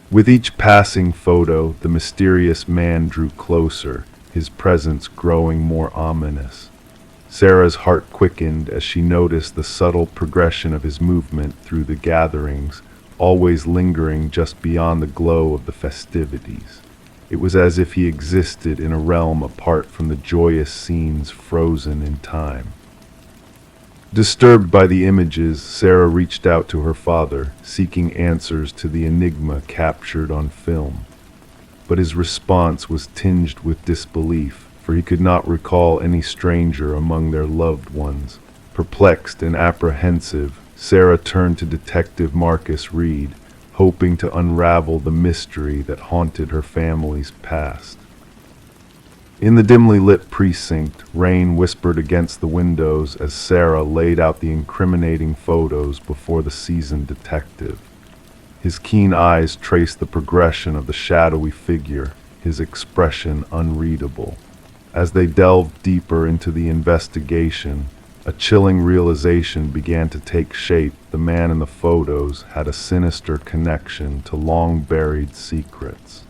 With each passing photo, the mysterious man drew closer, his presence growing more ominous. Sarah's heart quickened as she noticed the subtle progression of his movement through the gatherings, always lingering just beyond the glow of the festivities. It was as if he existed in a realm apart from the joyous scenes, frozen in time. Disturbed by the images, Sarah reached out to her father, seeking answers to the enigma captured on film. But his response was tinged with disbelief, for he could not recall any stranger among their loved ones. Perplexed and apprehensive, Sarah turned to Detective Marcus Reed, hoping to unravel the mystery that haunted her family's past. In the dimly lit precinct, rain whispered against the windows as Sarah laid out the incriminating photos before the seasoned detective. His keen eyes traced the progression of the shadowy figure, his expression unreadable. As they delved deeper into the investigation, a chilling realization began to take shape. The man in the photos had a sinister connection to long-buried secrets.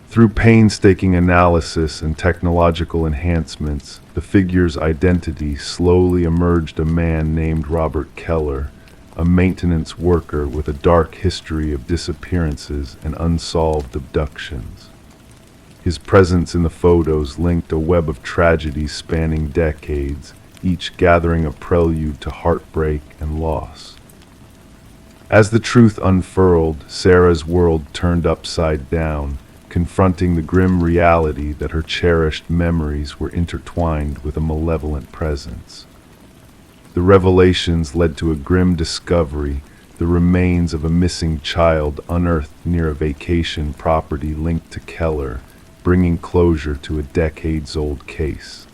Through painstaking analysis and technological enhancements, the figure's identity slowly emerged: a man named Robert Keller, a maintenance worker with a dark history of disappearances and unsolved abductions. His presence in the photos linked a web of tragedies spanning decades, each gathering a prelude to heartbreak and loss. As the truth unfurled, Sarah's world turned upside down, confronting the grim reality that her cherished memories were intertwined with a malevolent presence. The revelations led to a grim discovery: the remains of a missing child unearthed near a vacation property linked to Keller, bringing closure to a decades-old case.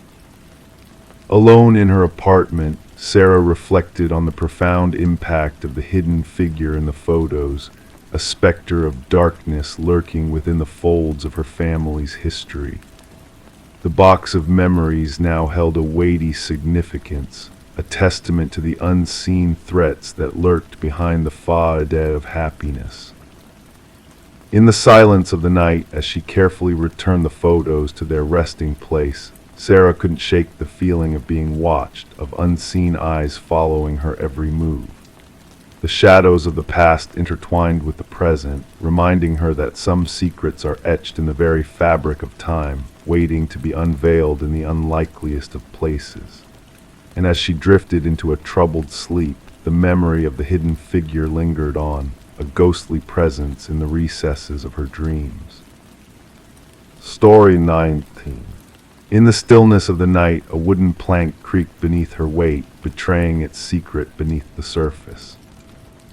Alone in her apartment, Sarah reflected on the profound impact of the hidden figure in the photos, a specter of darkness lurking within the folds of her family's history. The box of memories now held a weighty significance, a testament to the unseen threats that lurked behind the facade of happiness. In the silence of the night, as she carefully returned the photos to their resting place, Sarah couldn't shake the feeling of being watched, of unseen eyes following her every move. the shadows of the past intertwined with the present, reminding her that some secrets are etched in the very fabric of time, waiting to be unveiled in the unlikeliest of places. And as she drifted into a troubled sleep, the memory of the hidden figure lingered on, a ghostly presence in the recesses of her dreams. Story 19. In the stillness of the night, a wooden plank creaked beneath her weight, betraying its secret beneath the surface.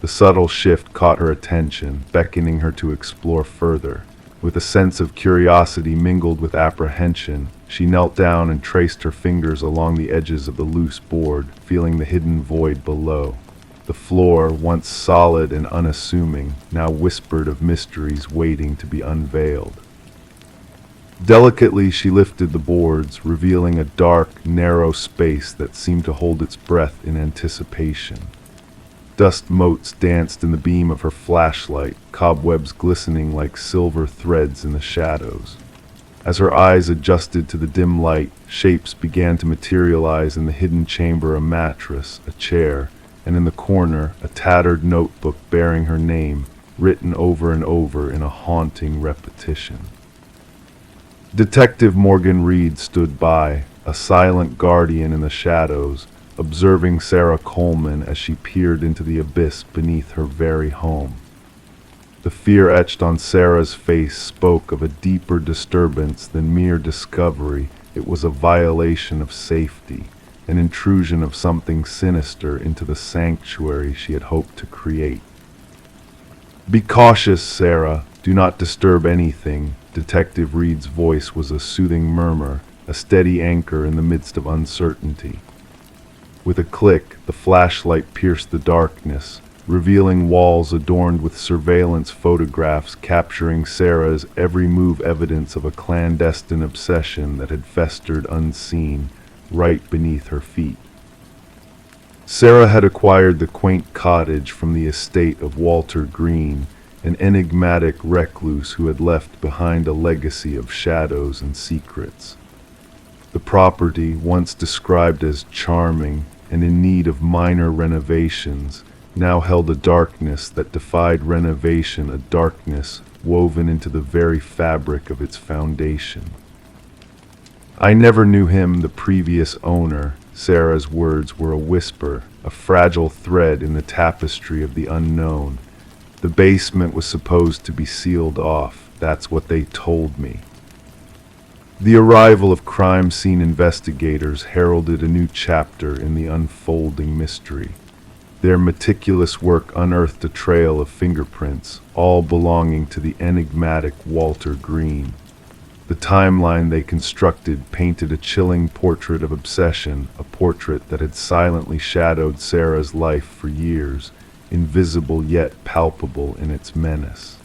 The subtle shift caught her attention, beckoning her to explore further. With a sense of curiosity mingled with apprehension, she knelt down and traced her fingers along the edges of the loose board, feeling the hidden void below. The floor, once solid and unassuming, now whispered of mysteries waiting to be unveiled. Delicately she lifted the boards, revealing a dark, narrow space that seemed to hold its breath in anticipation. Dust motes danced in the beam of her flashlight, cobwebs glistening like silver threads in the shadows. As her eyes adjusted to the dim light, shapes began to materialize in the hidden chamber: a mattress, a chair, and in the corner, a tattered notebook bearing her name, written over and over in a haunting repetition. Detective Morgan Reed stood by, a silent guardian in the shadows, observing Sarah Coleman as she peered into the abyss beneath her very home. The fear etched on Sarah's face spoke of a deeper disturbance than mere discovery. It was a violation of safety, an intrusion of something sinister into the sanctuary she had hoped to create. "Be cautious, Sarah. Do not disturb anything." Detective Reed's voice was a soothing murmur, a steady anchor in the midst of uncertainty. With a click, the flashlight pierced the darkness, revealing walls adorned with surveillance photographs capturing Sarah's every move, evidence of a clandestine obsession that had festered unseen right beneath her feet. Sarah had acquired the quaint cottage from the estate of Walter Green, an enigmatic recluse who had left behind a legacy of shadows and secrets. The property, once described as charming and in need of minor renovations, now held a darkness that defied renovation, a darkness woven into the very fabric of its foundation. "I never knew him, the previous owner." Sarah's words were a whisper, a fragile thread in the tapestry of the unknown. "The basement was supposed to be sealed off. That's what they told me." The arrival of crime scene investigators heralded a new chapter in the unfolding mystery. Their meticulous work unearthed a trail of fingerprints, all belonging to the enigmatic Walter Green. The timeline they constructed painted a chilling portrait of obsession, a portrait that had silently shadowed Sarah's life for years, invisible yet palpable in its menace.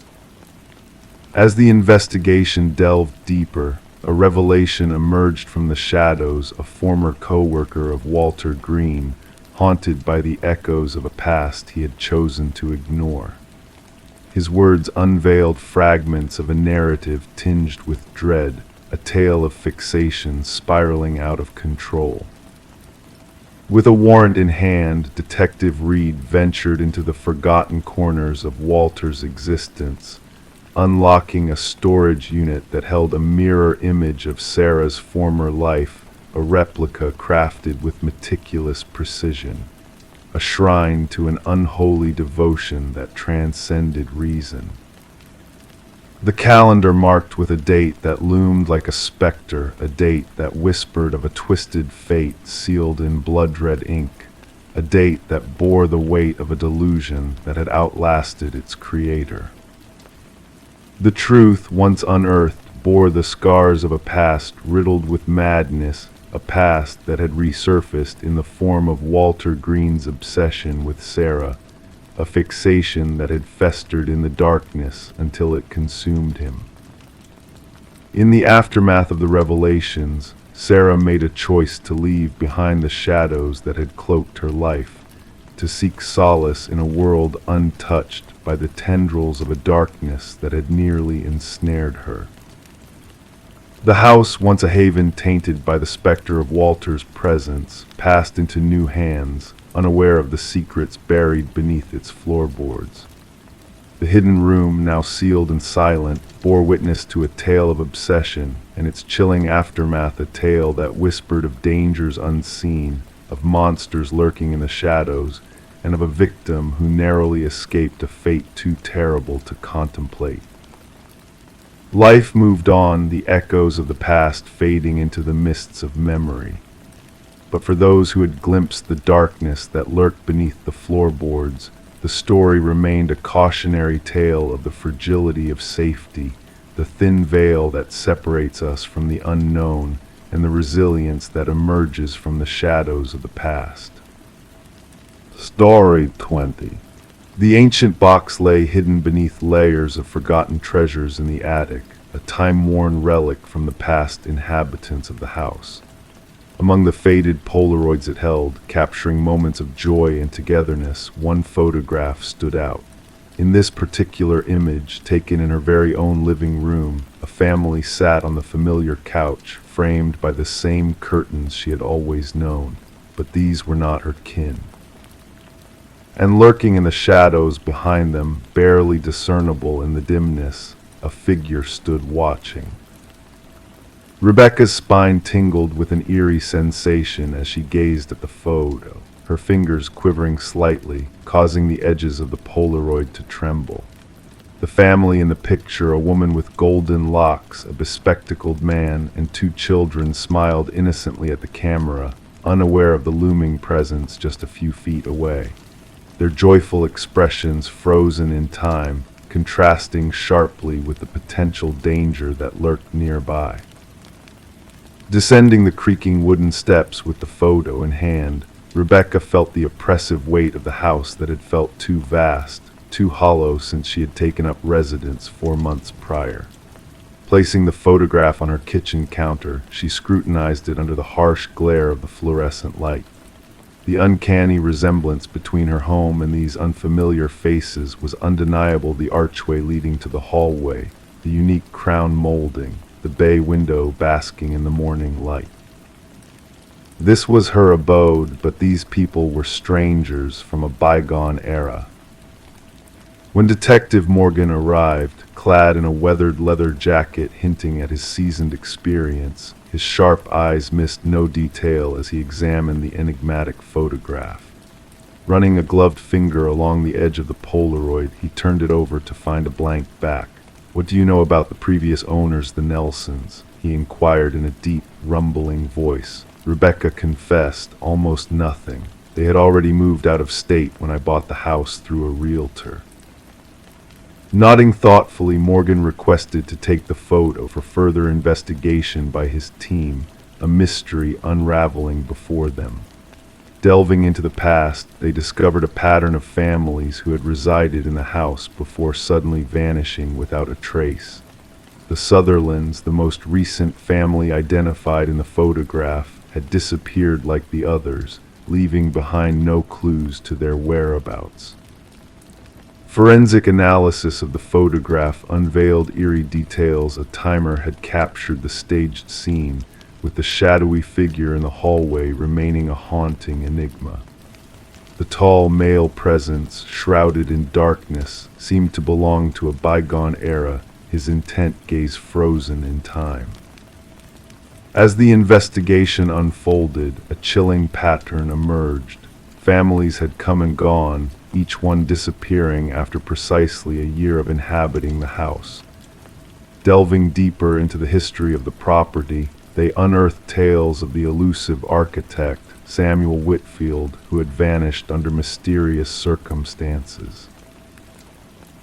As the investigation delved deeper, a revelation emerged from the shadows: a former co-worker of Walter Green, haunted by the echoes of a past he had chosen to ignore. His words unveiled fragments of a narrative tinged with dread, a tale of fixation spiraling out of control. With a warrant in hand, Detective Reed ventured into the forgotten corners of Walter's existence, unlocking a storage unit that held a mirror image of Sarah's former life, a replica crafted with meticulous precision, a shrine to an unholy devotion that transcended reason. The calendar marked with a date that loomed like a specter, a date that whispered of a twisted fate sealed in blood-red ink, a date that bore the weight of a delusion that had outlasted its creator. The truth, once unearthed, bore the scars of a past riddled with madness, a past that had resurfaced in the form of Walter Green's obsession with Sarah, a fixation that had festered in the darkness until it consumed him. In the aftermath of the revelations, Sarah made a choice to leave behind the shadows that had cloaked her life, to seek solace in a world untouched by the tendrils of a darkness that had nearly ensnared her. The house, once a haven tainted by the specter of Walter's presence, passed into new hands, unaware of the secrets buried beneath its floorboards. The hidden room, now sealed and silent, bore witness to a tale of obsession, and its chilling aftermath a tale that whispered of dangers unseen, of monsters lurking in the shadows, and of a victim who narrowly escaped a fate too terrible to contemplate. Life moved on, the echoes of the past fading into the mists of memory. But for those who had glimpsed the darkness that lurked beneath the floorboards, the story remained a cautionary tale of the fragility of safety, the thin veil that separates us from the unknown, and the resilience that emerges from the shadows of the past. Story 20. The ancient box lay hidden beneath layers of forgotten treasures in the attic, a time-worn relic from the past inhabitants of the house. Among the faded Polaroids it held, capturing moments of joy and togetherness, one photograph stood out. In this particular image, taken in her very own living room, a family sat on the familiar couch, framed by the same curtains she had always known, but these were not her kin. And lurking in the shadows behind them, barely discernible in the dimness, a figure stood watching. Rebecca's spine tingled with an eerie sensation as she gazed at the photo, her fingers quivering slightly, causing the edges of the Polaroid to tremble. The family in the picture, a woman with golden locks, a bespectacled man, and two children, smiled innocently at the camera, unaware of the looming presence just a few feet away. Their joyful expressions frozen in time, contrasting sharply with the potential danger that lurked nearby. Descending the creaking wooden steps with the photo in hand, Rebecca felt the oppressive weight of the house that had felt too vast, too hollow since she had taken up residence 4 months prior. Placing the photograph on her kitchen counter, she scrutinized it under the harsh glare of the fluorescent light. The uncanny resemblance between her home and these unfamiliar faces was undeniable. The archway leading to the hallway, the unique crown molding, the bay window basking in the morning light. This was her abode, but these people were strangers from a bygone era. When Detective Morgan arrived, clad in a weathered leather jacket hinting at his seasoned experience, his sharp eyes missed no detail as he examined the enigmatic photograph. Running a gloved finger along the edge of the Polaroid, he turned it over to find a blank back. "What do you know about the previous owners, the Nelsons?" he inquired in a deep, rumbling voice. Rebecca confessed, "Almost nothing. They had already moved out of state when I bought the house through a realtor." Nodding thoughtfully, Morgan requested to take the photo for further investigation by his team, a mystery unraveling before them. Delving into the past, they discovered a pattern of families who had resided in the house before suddenly vanishing without a trace. The Sutherlands, the most recent family identified in the photograph, had disappeared like the others, leaving behind no clues to their whereabouts. Forensic analysis of the photograph unveiled eerie details. A timer had captured the staged scene, with the shadowy figure in the hallway remaining a haunting enigma. The tall male presence, shrouded in darkness, seemed to belong to a bygone era, his intent gaze frozen in time. As the investigation unfolded, a chilling pattern emerged. Families had come and gone, each one disappearing after precisely a year of inhabiting the house. Delving deeper into the history of the property, they unearthed tales of the elusive architect, Samuel Whitfield, who had vanished under mysterious circumstances.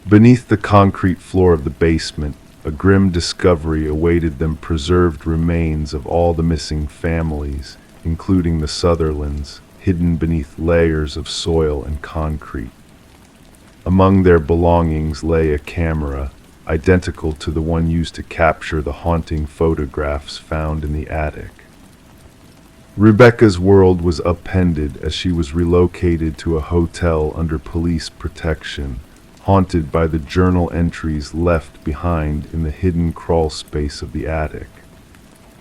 Beneath the concrete floor of the basement, a grim discovery awaited them: preserved remains of all the missing families, including the Sutherlands, hidden beneath layers of soil and concrete. Among their belongings lay a camera, identical to the one used to capture the haunting photographs found in the attic. Rebecca's world was upended as she was relocated to a hotel under police protection, haunted by the journal entries left behind in the hidden crawl space of the attic.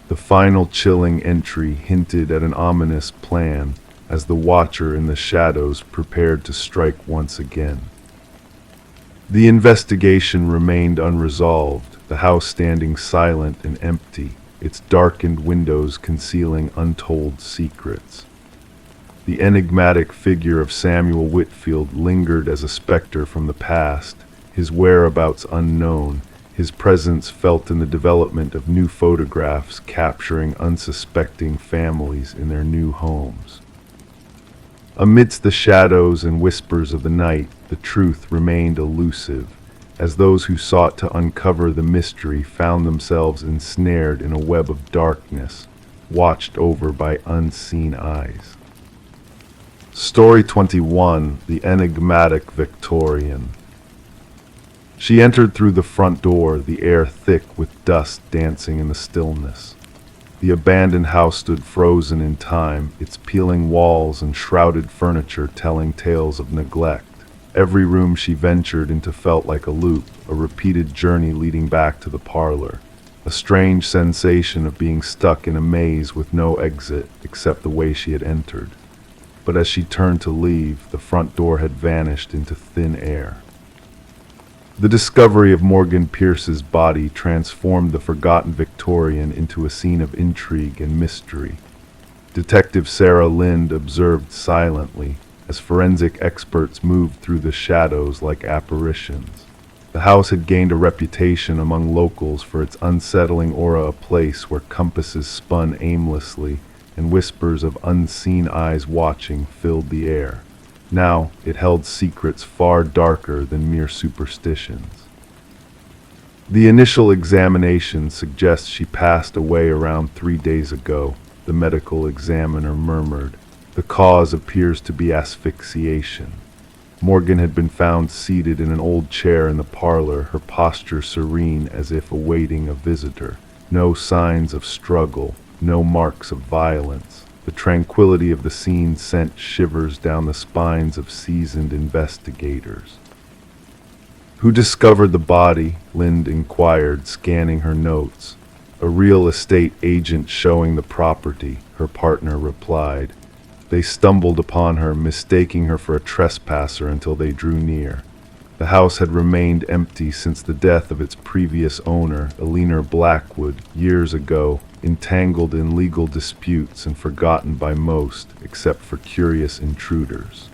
The final chilling entry hinted at an ominous plan, as the watcher in the shadows prepared to strike once again. The investigation remained unresolved, the house standing silent and empty, its darkened windows concealing untold secrets. The enigmatic figure of Samuel Whitfield lingered as a specter from the past, his whereabouts unknown, his presence felt in the development of new photographs capturing unsuspecting families in their new homes. Amidst the shadows and whispers of the night, the truth remained elusive, as those who sought to uncover the mystery found themselves ensnared in a web of darkness, watched over by unseen eyes. Story 21: The Enigmatic Victorian. She entered through the front door, the air thick with dust dancing in the stillness. The abandoned house stood frozen in time, its peeling walls and shrouded furniture telling tales of neglect. Every room she ventured into felt like a loop, a repeated journey leading back to the parlor. A strange sensation of being stuck in a maze with no exit except the way she had entered. But as she turned to leave, the front door had vanished into thin air. The discovery of Morgan Pierce's body transformed the forgotten Victorian into a scene of intrigue and mystery. Detective Sarah Lind observed silently as forensic experts moved through the shadows like apparitions. The house had gained a reputation among locals for its unsettling aura, a place where compasses spun aimlessly and whispers of unseen eyes watching filled the air. Now it held secrets far darker than mere superstitions. The initial examination suggests she passed away around 3 days ago, the medical examiner murmured. The cause appears to be asphyxiation. Morgan had been found seated in an old chair in the parlor, her posture serene as if awaiting a visitor. No signs of struggle, no marks of violence. The tranquility of the scene sent shivers down the spines of seasoned investigators. "Who discovered the body?" Lind inquired, scanning her notes. "A real estate agent showing the property," her partner replied. "They stumbled upon her, mistaking her for a trespasser until they drew near." The house had remained empty since the death of its previous owner, Eleanor Blackwood, years ago, entangled in legal disputes and forgotten by most, except for curious intruders.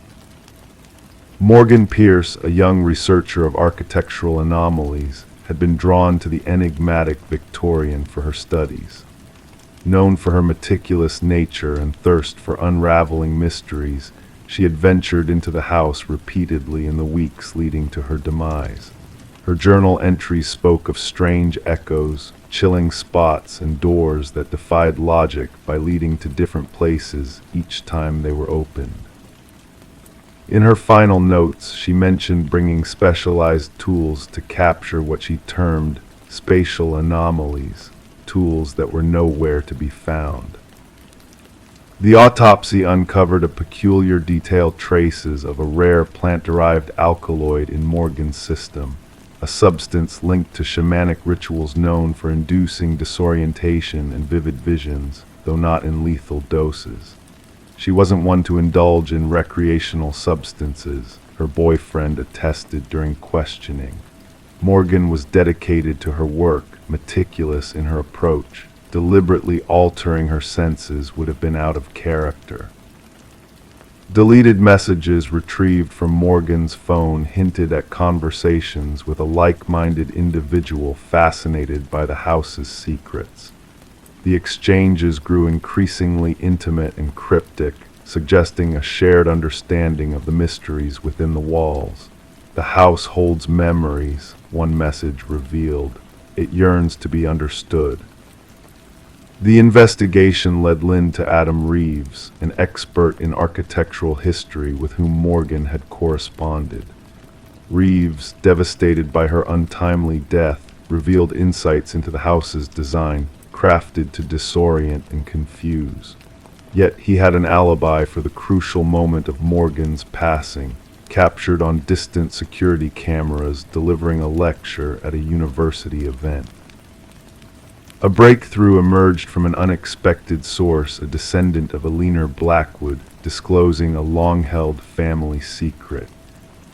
Morgan Pierce, a young researcher of architectural anomalies, had been drawn to the enigmatic Victorian for her studies. Known for her meticulous nature and thirst for unraveling mysteries, she had ventured into the house repeatedly in the weeks leading to her demise. Her journal entries spoke of strange echoes, chilling spots, and doors that defied logic by leading to different places each time they were opened. In her final notes, she mentioned bringing specialized tools to capture what she termed spatial anomalies, tools that were nowhere to be found. The autopsy uncovered a peculiar detailed traces of a rare plant-derived alkaloid in Morgan's system, a substance linked to shamanic rituals known for inducing disorientation and vivid visions, though not in lethal doses. She wasn't one to indulge in recreational substances, her boyfriend attested during questioning. Morgan was dedicated to her work, meticulous in her approach. Deliberately altering her senses would have been out of character. Deleted messages retrieved from Morgan's phone hinted at conversations with a like-minded individual fascinated by the house's secrets. The exchanges grew increasingly intimate and cryptic, suggesting a shared understanding of the mysteries within the walls. "The house holds memories," one message revealed. "It yearns to be understood." The investigation led Lynn to Adam Reeves, an expert in architectural history with whom Morgan had corresponded. Reeves, devastated by her untimely death, revealed insights into the house's design, crafted to disorient and confuse. Yet he had an alibi for the crucial moment of Morgan's passing, captured on distant security cameras delivering a lecture at a university event. A breakthrough emerged from an unexpected source, a descendant of a leaner Blackwood, disclosing a long-held family secret.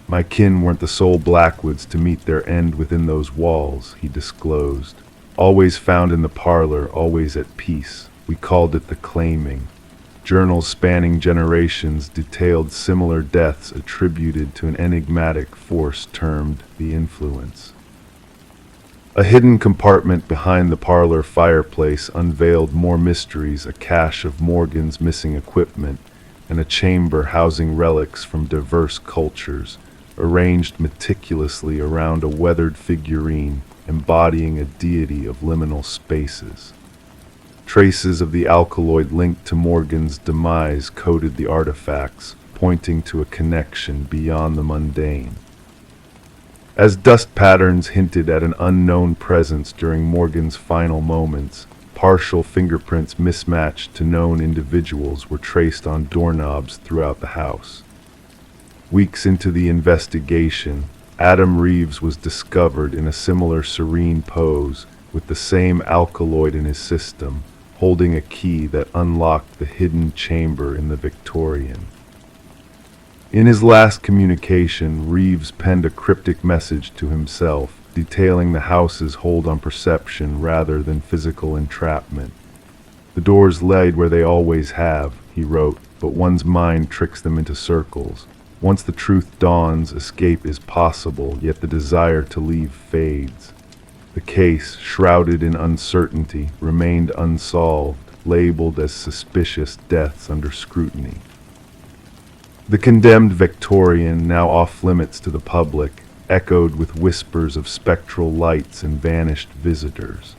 My kin weren't the sole Blackwoods to meet their end within those walls, he disclosed. Always found in the parlor, always at peace. We called it the claiming. Journals spanning generations detailed similar deaths attributed to an enigmatic force termed the influence. A hidden compartment behind the parlor fireplace unveiled more mysteries, a cache of Morgan's missing equipment, and a chamber housing relics from diverse cultures, arranged meticulously around a weathered figurine embodying a deity of liminal spaces. Traces of the alkaloid linked to Morgan's demise coated the artifacts, pointing to a connection beyond the mundane. As dust patterns hinted at an unknown presence during Morgan's final moments, partial fingerprints mismatched to known individuals were traced on doorknobs throughout the house. Weeks into the investigation, Adam Reeves was discovered in a similar serene pose, with the same alkaloid in his system, holding a key that unlocked the hidden chamber in the Victorian. In his last communication, Reeves penned a cryptic message to himself, detailing the house's hold on perception rather than physical entrapment. "The doors laid where they always have," he wrote, "but one's mind tricks them into circles. Once the truth dawns, escape is possible, yet the desire to leave fades." The case, shrouded in uncertainty, remained unsolved, labeled as suspicious deaths under scrutiny. The condemned Victorian, now off-limits to the public, echoed with whispers of spectral lights and vanished visitors.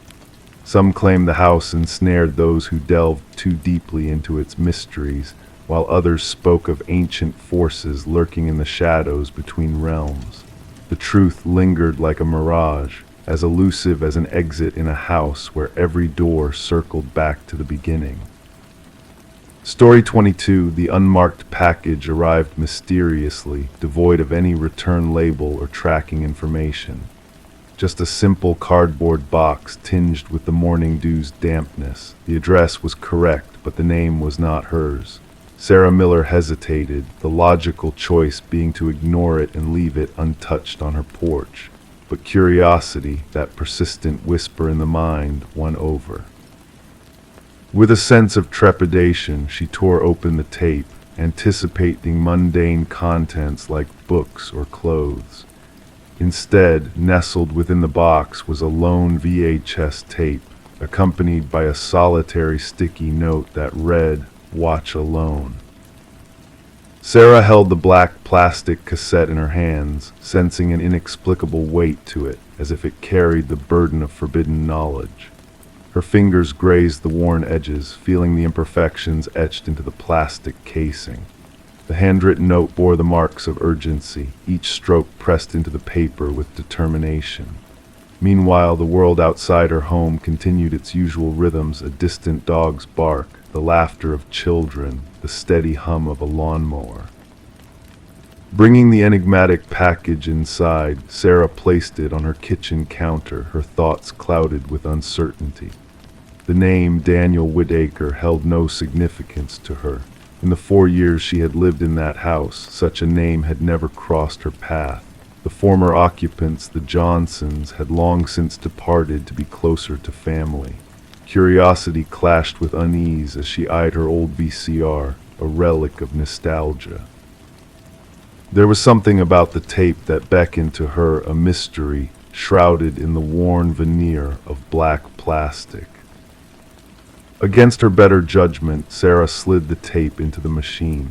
Some claimed the house ensnared those who delved too deeply into its mysteries, while others spoke of ancient forces lurking in the shadows between realms. The truth lingered like a mirage, as elusive as an exit in a house where every door circled back to the beginning. Story 22, the unmarked package arrived mysteriously, devoid of any return label or tracking information. Just a simple cardboard box tinged with the morning dew's dampness. The address was correct, but the name was not hers. Sarah Miller hesitated, the logical choice being to ignore it and leave it untouched on her porch. But curiosity, that persistent whisper in the mind, won over. With a sense of trepidation, she tore open the tape, anticipating mundane contents like books or clothes. Instead, nestled within the box was a lone VHS tape, accompanied by a solitary sticky note that read, "Watch alone." Sarah held the black plastic cassette in her hands, sensing an inexplicable weight to it, as if it carried the burden of forbidden knowledge. Her fingers grazed the worn edges, feeling the imperfections etched into the plastic casing. The handwritten note bore the marks of urgency, each stroke pressed into the paper with determination. Meanwhile, the world outside her home continued its usual rhythms: a distant dog's bark, the laughter of children, the steady hum of a lawnmower. Bringing the enigmatic package inside, Sarah placed it on her kitchen counter, her thoughts clouded with uncertainty. The name Daniel Whitaker held no significance to her. In the 4 years she had lived in that house, such a name had never crossed her path. The former occupants, the Johnsons, had long since departed to be closer to family. Curiosity clashed with unease as she eyed her old VCR, a relic of nostalgia. There was something about the tape that beckoned to her, a mystery shrouded in the worn veneer of black plastic. Against her better judgment, Sarah slid the tape into the machine.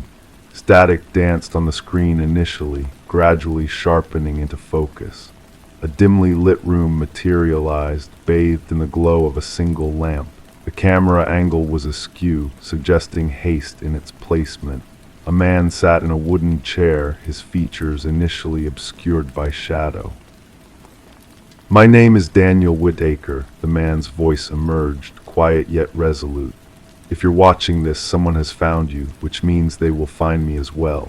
Static danced on the screen initially, gradually sharpening into focus. A dimly lit room materialized, bathed in the glow of a single lamp. The camera angle was askew, suggesting haste in its placement. A man sat in a wooden chair, his features initially obscured by shadow. "My name is Daniel Whitaker," the man's voice emerged, quiet yet resolute. "If you're watching this, someone has found you, which means they will find me as well."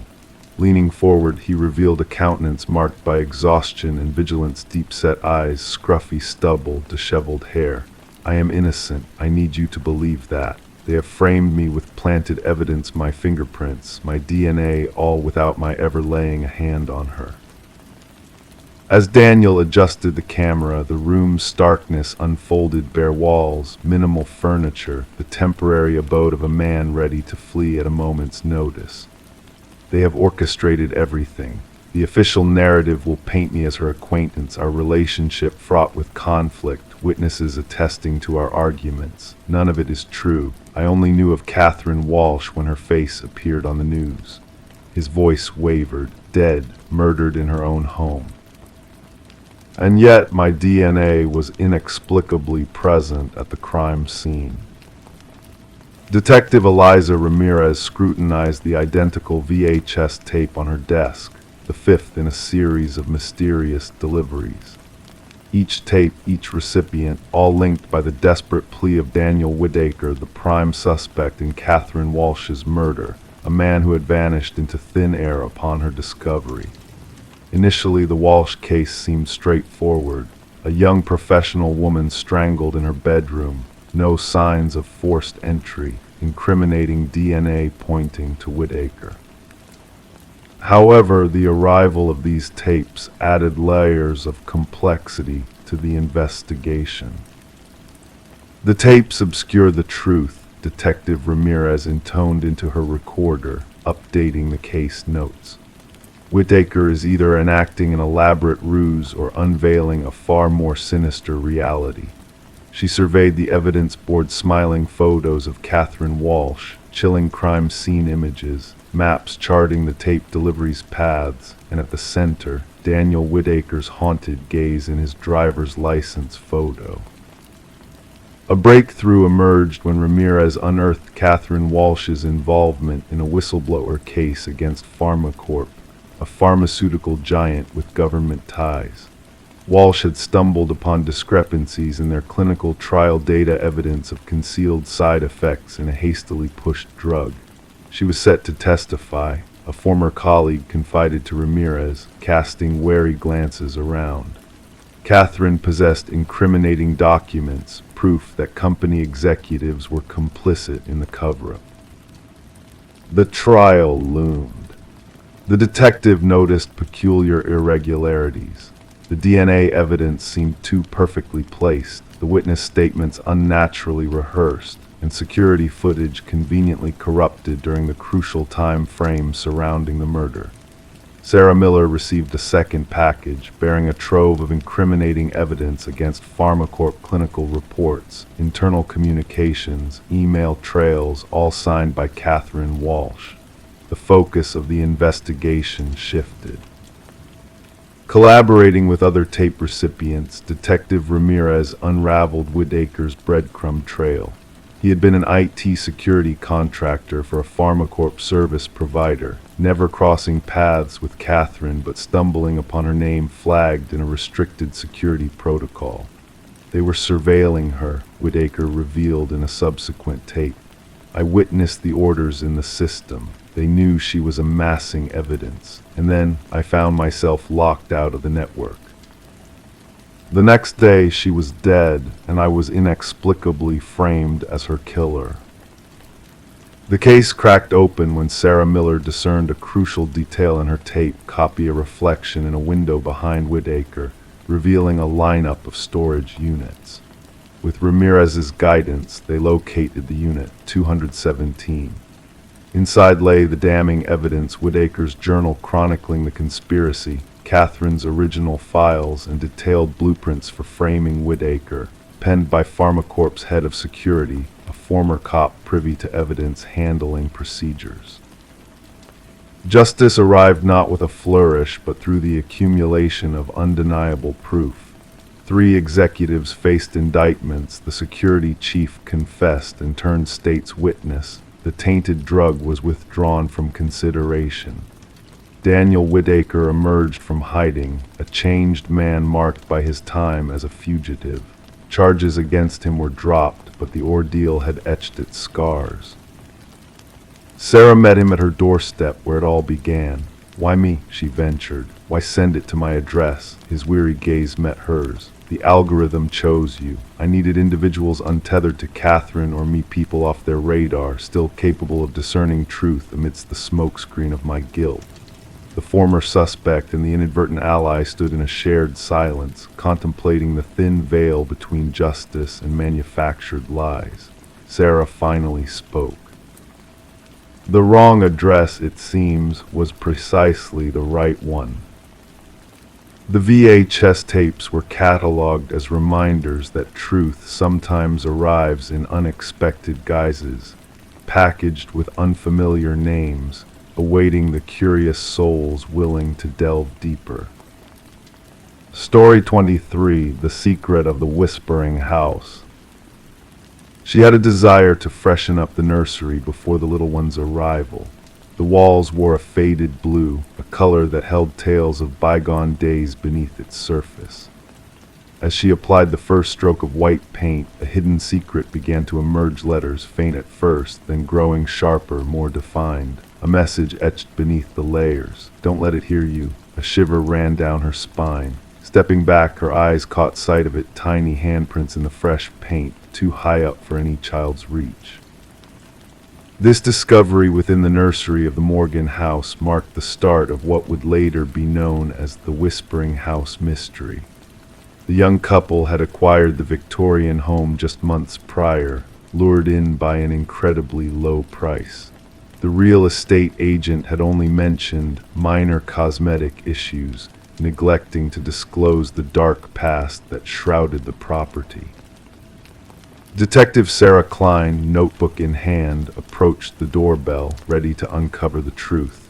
Leaning forward, he revealed a countenance marked by exhaustion and vigilance, deep-set eyes, scruffy stubble, disheveled hair. I am innocent. I need you to believe that. They have framed me with planted evidence, my fingerprints, my DNA, all without my ever laying a hand on her. As Daniel adjusted the camera, the room's starkness unfolded: bare walls, minimal furniture, the temporary abode of a man ready to flee at a moment's notice. They have orchestrated everything. The official narrative will paint me as her acquaintance, our relationship fraught with conflict, witnesses attesting to our arguments. None of it is true. I only knew of Catherine Walsh when her face appeared on the news. His voice wavered. Dead, murdered in her own home. And yet my DNA was inexplicably present at the crime scene. Detective Eliza Ramirez scrutinized the identical VHS tape on her desk, the fifth in a series of mysterious deliveries. Each tape, each recipient, all linked by the desperate plea of Daniel Whitaker, the prime suspect in Catherine Walsh's murder, a man who had vanished into thin air upon her discovery. Initially, the Walsh case seemed straightforward. A young professional woman strangled in her bedroom, no signs of forced entry, incriminating DNA pointing to Whitaker. However, the arrival of these tapes added layers of complexity to the investigation. The tapes obscure the truth, Detective Ramirez intoned into her recorder, updating the case notes. Whitaker is either enacting an elaborate ruse or unveiling a far more sinister reality. She surveyed the evidence board, smiling photos of Catherine Walsh, chilling crime scene images, maps charting the tape delivery's paths, and at the center, Daniel Whitaker's haunted gaze in his driver's license photo. A breakthrough emerged when Ramirez unearthed Catherine Walsh's involvement in a whistleblower case against PharmaCorp, a pharmaceutical giant with government ties. Walsh had stumbled upon discrepancies in their clinical trial data, evidence of concealed side effects in a hastily pushed drug. She was set to testify, a former colleague confided to Ramirez, casting wary glances around. Catherine possessed incriminating documents, proof that company executives were complicit in the cover-up. The trial loomed. The detective noticed peculiar irregularities. The DNA evidence seemed too perfectly placed, the witness statements unnaturally rehearsed, and security footage conveniently corrupted during the crucial time frame surrounding the murder. Sarah Miller received a second package, bearing a trove of incriminating evidence against PharmaCorp clinical reports, internal communications, email trails, all signed by Catherine Walsh. The focus of the investigation shifted. Collaborating with other tape recipients, Detective Ramirez unraveled Whitaker's breadcrumb trail. He had been an IT security contractor for a PharmaCorp service provider, never crossing paths with Catherine but stumbling upon her name flagged in a restricted security protocol. They were surveilling her, Whitaker revealed in a subsequent tape. I witnessed the orders in the system. They knew she was amassing evidence, and then I found myself locked out of the network. The next day she was dead, and I was inexplicably framed as her killer. The case cracked open when Sarah Miller discerned a crucial detail in her tape copy a reflection in a window behind Whitaker, revealing a lineup of storage units. With Ramirez's guidance, they located the unit 217. Inside lay the damning evidence: Whitaker's journal chronicling the conspiracy, Catherine's original files, and detailed blueprints for framing Whitaker, penned by PharmaCorp's head of security, a former cop privy to evidence handling procedures. Justice arrived not with a flourish, but through the accumulation of undeniable proof. 3 executives faced indictments. The security chief confessed and turned state's witness. The tainted drug was withdrawn from consideration. Daniel Whitaker emerged from hiding, a changed man marked by his time as a fugitive. Charges against him were dropped, but the ordeal had etched its scars. Sarah met him at her doorstep where it all began. "Why me?" she ventured. "Why send it to my address?" His weary gaze met hers. The algorithm chose you. I needed individuals untethered to Catherine or me, people off their radar, still capable of discerning truth amidst the smokescreen of my guilt. The former suspect and the inadvertent ally stood in a shared silence, contemplating the thin veil between justice and manufactured lies. Sarah finally spoke. The wrong address, it seems, was precisely the right one. The VHS tapes were cataloged as reminders that truth sometimes arrives in unexpected guises, packaged with unfamiliar names, awaiting the curious souls willing to delve deeper. Story 23: The Secret of the Whispering House. She had a desire to freshen up the nursery before the little one's arrival. The walls wore a faded blue, a color that held tales of bygone days beneath its surface. As she applied the first stroke of white paint, a hidden secret began to emerge, letters faint at first, then growing sharper, more defined. A message etched beneath the layers. Don't let it hear you. A shiver ran down her spine. Stepping back, her eyes caught sight of it, tiny handprints in the fresh paint, too high up for any child's reach. This discovery within the nursery of the Morgan house marked the start of what would later be known as the Whispering House mystery. The young couple had acquired the Victorian home just months prior, lured in by an incredibly low price. The real estate agent had only mentioned minor cosmetic issues, neglecting to disclose the dark past that shrouded the property. Detective Sarah Klein, notebook in hand, approached the doorbell, ready to uncover the truth.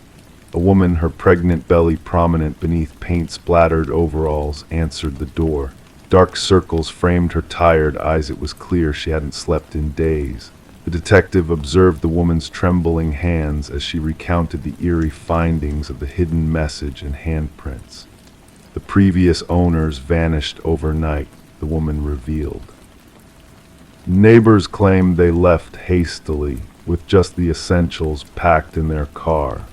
A woman, her pregnant belly prominent beneath paint-splattered overalls, answered the door. Dark circles framed her tired eyes. It was clear she hadn't slept in days. The detective observed the woman's trembling hands as she recounted the eerie findings of the hidden message and handprints. The previous owners vanished overnight, the woman revealed. Neighbors claimed they left hastily, with just the essentials packed in their car.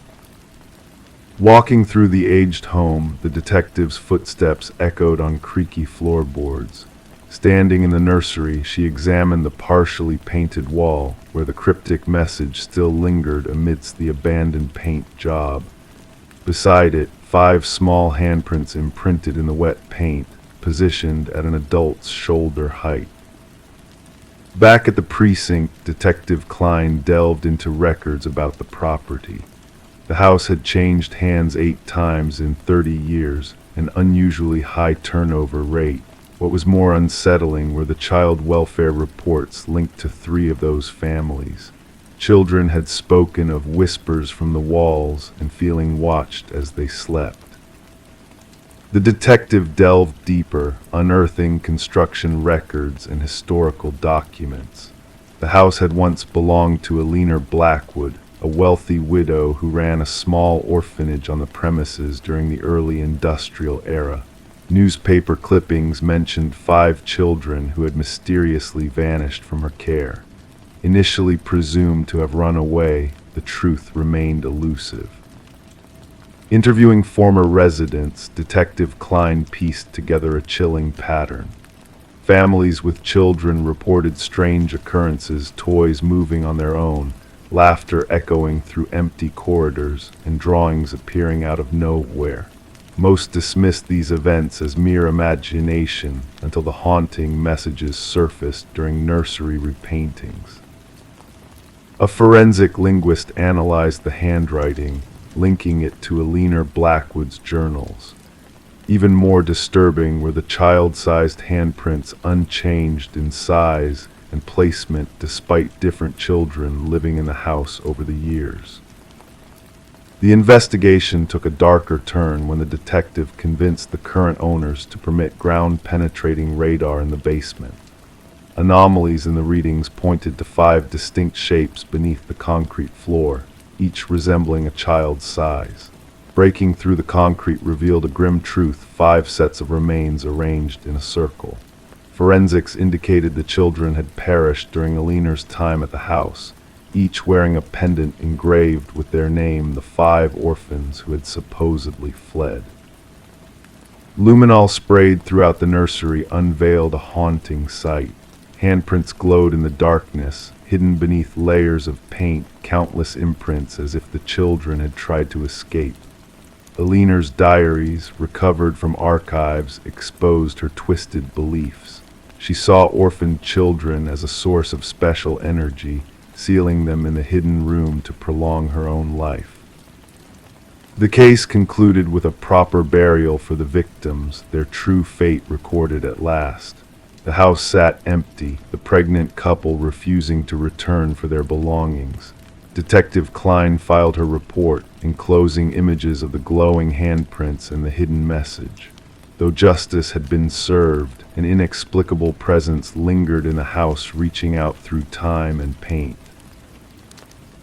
Walking through the aged home, the detective's footsteps echoed on creaky floorboards. Standing in the nursery, she examined the partially painted wall, where the cryptic message still lingered amidst the abandoned paint job. Beside it, 5 small handprints imprinted in the wet paint, positioned at an adult's shoulder height. Back at the precinct, Detective Klein delved into records about the property. The house had changed hands 8 times in 30 years, an unusually high turnover rate. What was more unsettling were the child welfare reports linked to 3 of those families. Children had spoken of whispers from the walls and feeling watched as they slept. The detective delved deeper, unearthing construction records and historical documents. The house had once belonged to Eleanor Blackwood, a wealthy widow who ran a small orphanage on the premises during the early industrial era. Newspaper clippings mentioned 5 children who had mysteriously vanished from her care. Initially presumed to have run away, the truth remained elusive. Interviewing former residents, Detective Klein pieced together a chilling pattern. Families with children reported strange occurrences, toys moving on their own, laughter echoing through empty corridors, and drawings appearing out of nowhere. Most dismissed these events as mere imagination until the haunting messages surfaced during nursery repaintings. A forensic linguist analyzed the handwriting, linking it to Eleanor Blackwood's journals. Even more disturbing were the child-sized handprints, unchanged in size and placement despite different children living in the house over the years. The investigation took a darker turn when the detective convinced the current owners to permit ground-penetrating radar in the basement. Anomalies in the readings pointed to 5 distinct shapes beneath the concrete floor, each resembling a child's size. Breaking through the concrete revealed a grim truth: 5 sets of remains arranged in a circle. Forensics indicated the children had perished during Eleanor's time at the house, each wearing a pendant engraved with their name, the 5 orphans who had supposedly fled. Luminol sprayed throughout the nursery unveiled a haunting sight. Handprints glowed in the darkness, hidden beneath layers of paint, countless imprints as if the children had tried to escape. Aliner's diaries, recovered from archives, exposed her twisted beliefs. She saw orphaned children as a source of special energy, sealing them in the hidden room to prolong her own life. The case concluded with a proper burial for the victims, their true fate recorded at last. The house sat empty, the pregnant couple refusing to return for their belongings. Detective Klein filed her report, enclosing images of the glowing handprints and the hidden message. Though justice had been served, an inexplicable presence lingered in the house, reaching out through time and paint.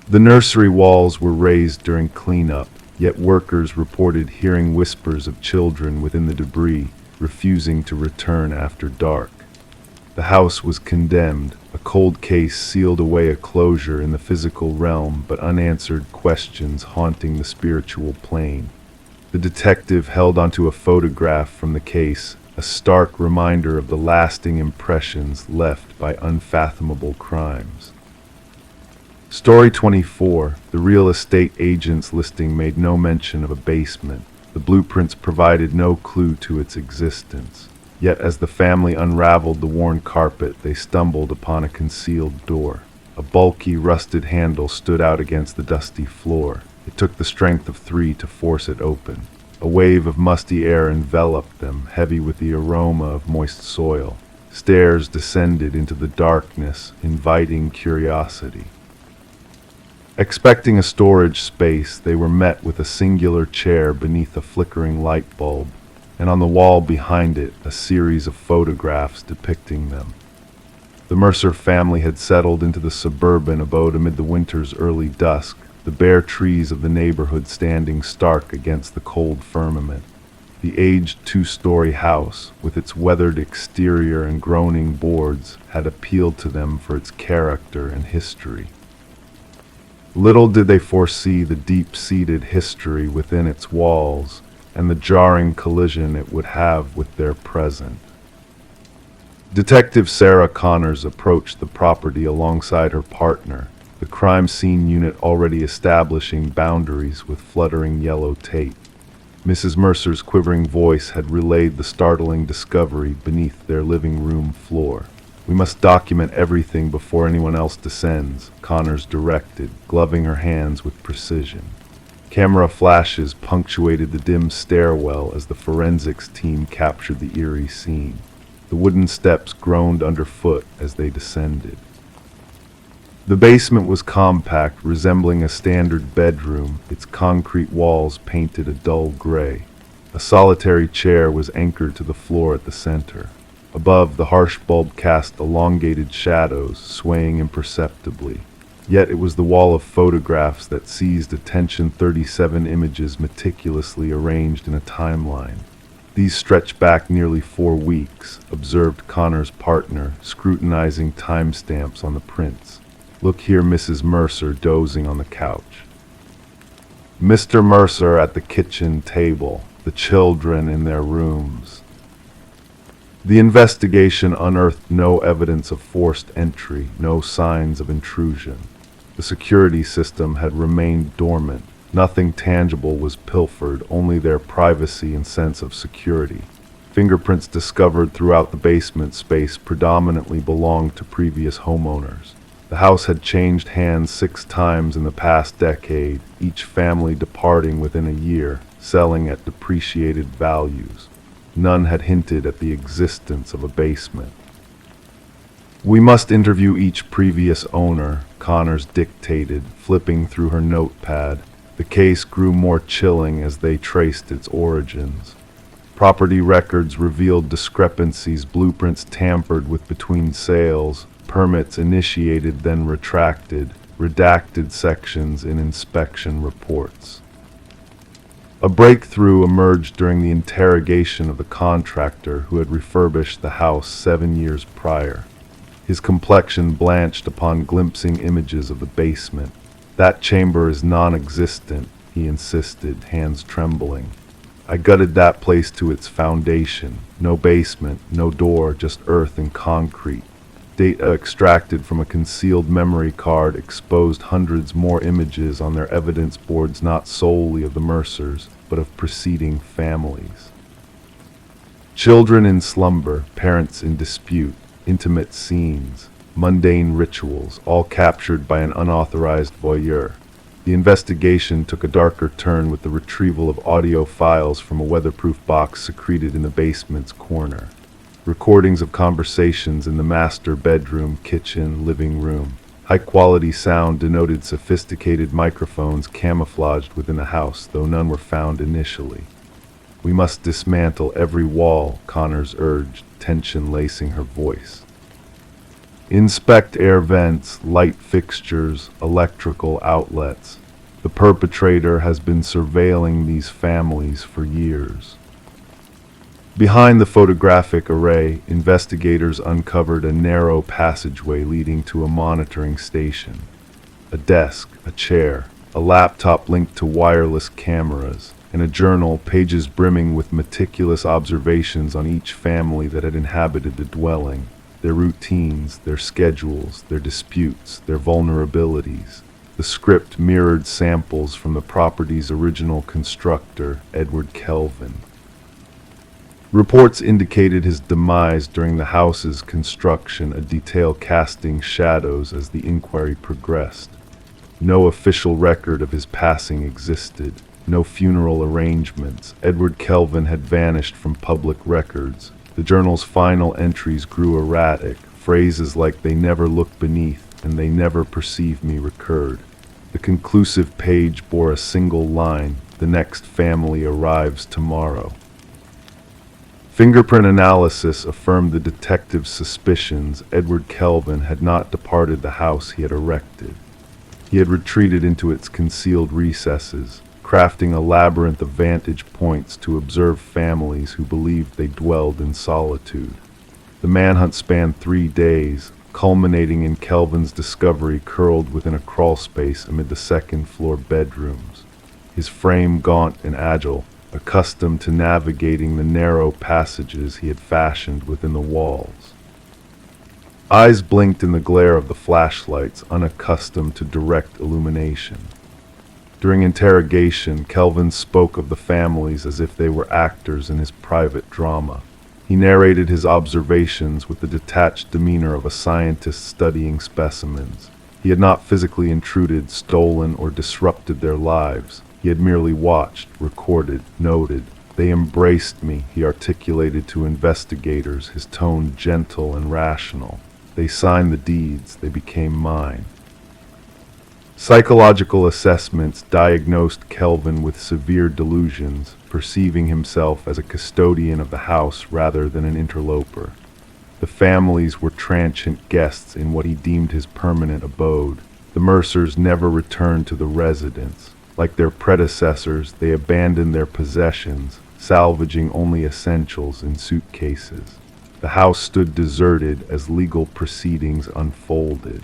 The nursery walls were raised during cleanup, yet workers reported hearing whispers of children within the debris, refusing to return after dark. The house was condemned, a cold case sealed away a closure in the physical realm, but unanswered questions haunting the spiritual plane. The detective held onto a photograph from the case, a stark reminder of the lasting impressions left by unfathomable crimes. Story 24, the real estate agent's listing made no mention of a basement. The blueprints provided no clue to its existence. Yet as the family unraveled the worn carpet, they stumbled upon a concealed door. A bulky, rusted handle stood out against the dusty floor. It took the strength of 3 to force it open. A wave of musty air enveloped them, heavy with the aroma of moist soil. Stairs descended into the darkness, inviting curiosity. Expecting a storage space, they were met with a singular chair beneath a flickering light bulb, and on the wall behind it, a series of photographs depicting them. The Mercer family had settled into the suburban abode amid the winter's early dusk, the bare trees of the neighborhood standing stark against the cold firmament. The aged 2-story house, with its weathered exterior and groaning boards, had appealed to them for its character and history. Little did they foresee the deep-seated history within its walls and the jarring collision it would have with their present. Detective Sarah Connors approached the property alongside her partner, the crime scene unit already establishing boundaries with fluttering yellow tape. Mrs. Mercer's quivering voice had relayed the startling discovery beneath their living room floor. "We must document everything before anyone else descends," Connors directed, gloving her hands with precision. Camera flashes punctuated the dim stairwell as the forensics team captured the eerie scene. The wooden steps groaned underfoot as they descended. The basement was compact, resembling a standard bedroom, its concrete walls painted a dull gray. A solitary chair was anchored to the floor at the center. Above, the harsh bulb cast elongated shadows, swaying imperceptibly. Yet it was the wall of photographs that seized attention, 37 images meticulously arranged in a timeline. These stretched back nearly 4 weeks, observed Connor's partner, scrutinizing timestamps on the prints. "Look here, Mrs. Mercer dozing on the couch. Mr. Mercer at the kitchen table, the children in their rooms." The investigation unearthed no evidence of forced entry, no signs of intrusion. The security system had remained dormant. Nothing tangible was pilfered, only their privacy and sense of security. Fingerprints discovered throughout the basement space predominantly belonged to previous homeowners. The house had changed hands 6 times in the past decade, each family departing within a year, selling at depreciated values. None had hinted at the existence of a basement. "We must interview each previous owner," Connors dictated, flipping through her notepad. The case grew more chilling as they traced its origins. Property records revealed discrepancies, blueprints tampered with between sales, permits initiated then retracted, redacted sections in inspection reports. A breakthrough emerged during the interrogation of the contractor who had refurbished the house 7 years prior. His complexion blanched upon glimpsing images of the basement. "That chamber is non-existent," he insisted, hands trembling. I gutted that place to its foundation. No basement, no door, just earth and concrete. Data extracted from a concealed memory card exposed hundreds more images on their evidence boards, not solely of the Mercers, but of preceding families. Children in slumber, parents in dispute, intimate scenes, mundane rituals, all captured by an unauthorized voyeur. The investigation took a darker turn with the retrieval of audio files from a weatherproof box secreted in the basement's corner. Recordings of conversations in the master bedroom, kitchen, living room. High-quality sound denoted sophisticated microphones camouflaged within the house, though none were found initially. "We must dismantle every wall," Connors urged, tension lacing her voice. "Inspect air vents, light fixtures, electrical outlets. The perpetrator has been surveilling these families for years." Behind the photographic array, investigators uncovered a narrow passageway leading to a monitoring station. A desk, a chair, a laptop linked to wireless cameras, and a journal, pages brimming with meticulous observations on each family that had inhabited the dwelling, their routines, their schedules, their disputes, their vulnerabilities. The script mirrored samples from the property's original constructor, Edward Kelvin. Reports indicated his demise during the house's construction, a detail casting shadows as the inquiry progressed. No official record of his passing existed, no funeral arrangements. Edward Kelvin had vanished from public records. The journal's final entries grew erratic. Phrases like "they never looked beneath" and "they never perceived me" recurred. The conclusive page bore a single line: "The next family arrives tomorrow." Fingerprint analysis affirmed the detective's suspicions. Edward Kelvin had not departed the house he had erected. He had retreated into its concealed recesses, crafting a labyrinth of vantage points to observe families who believed they dwelled in solitude. The manhunt spanned 3 days, culminating in Kelvin's discovery curled within a crawlspace amid the second-floor bedrooms. His frame gaunt and agile, accustomed to navigating the narrow passages he had fashioned within the walls. Eyes blinked in the glare of the flashlights, unaccustomed to direct illumination. During interrogation, Kelvin spoke of the families as if they were actors in his private drama. He narrated his observations with the detached demeanor of a scientist studying specimens. He had not physically intruded, stolen, or disrupted their lives. He had merely watched, recorded, noted. "They embraced me," he articulated to investigators, his tone gentle and rational. "They signed the deeds, they became mine." Psychological assessments diagnosed Kelvin with severe delusions, perceiving himself as a custodian of the house rather than an interloper. The families were transient guests in what he deemed his permanent abode. The Mercers never returned to the residence. Like their predecessors, they abandoned their possessions, salvaging only essentials in suitcases. The house stood deserted as legal proceedings unfolded.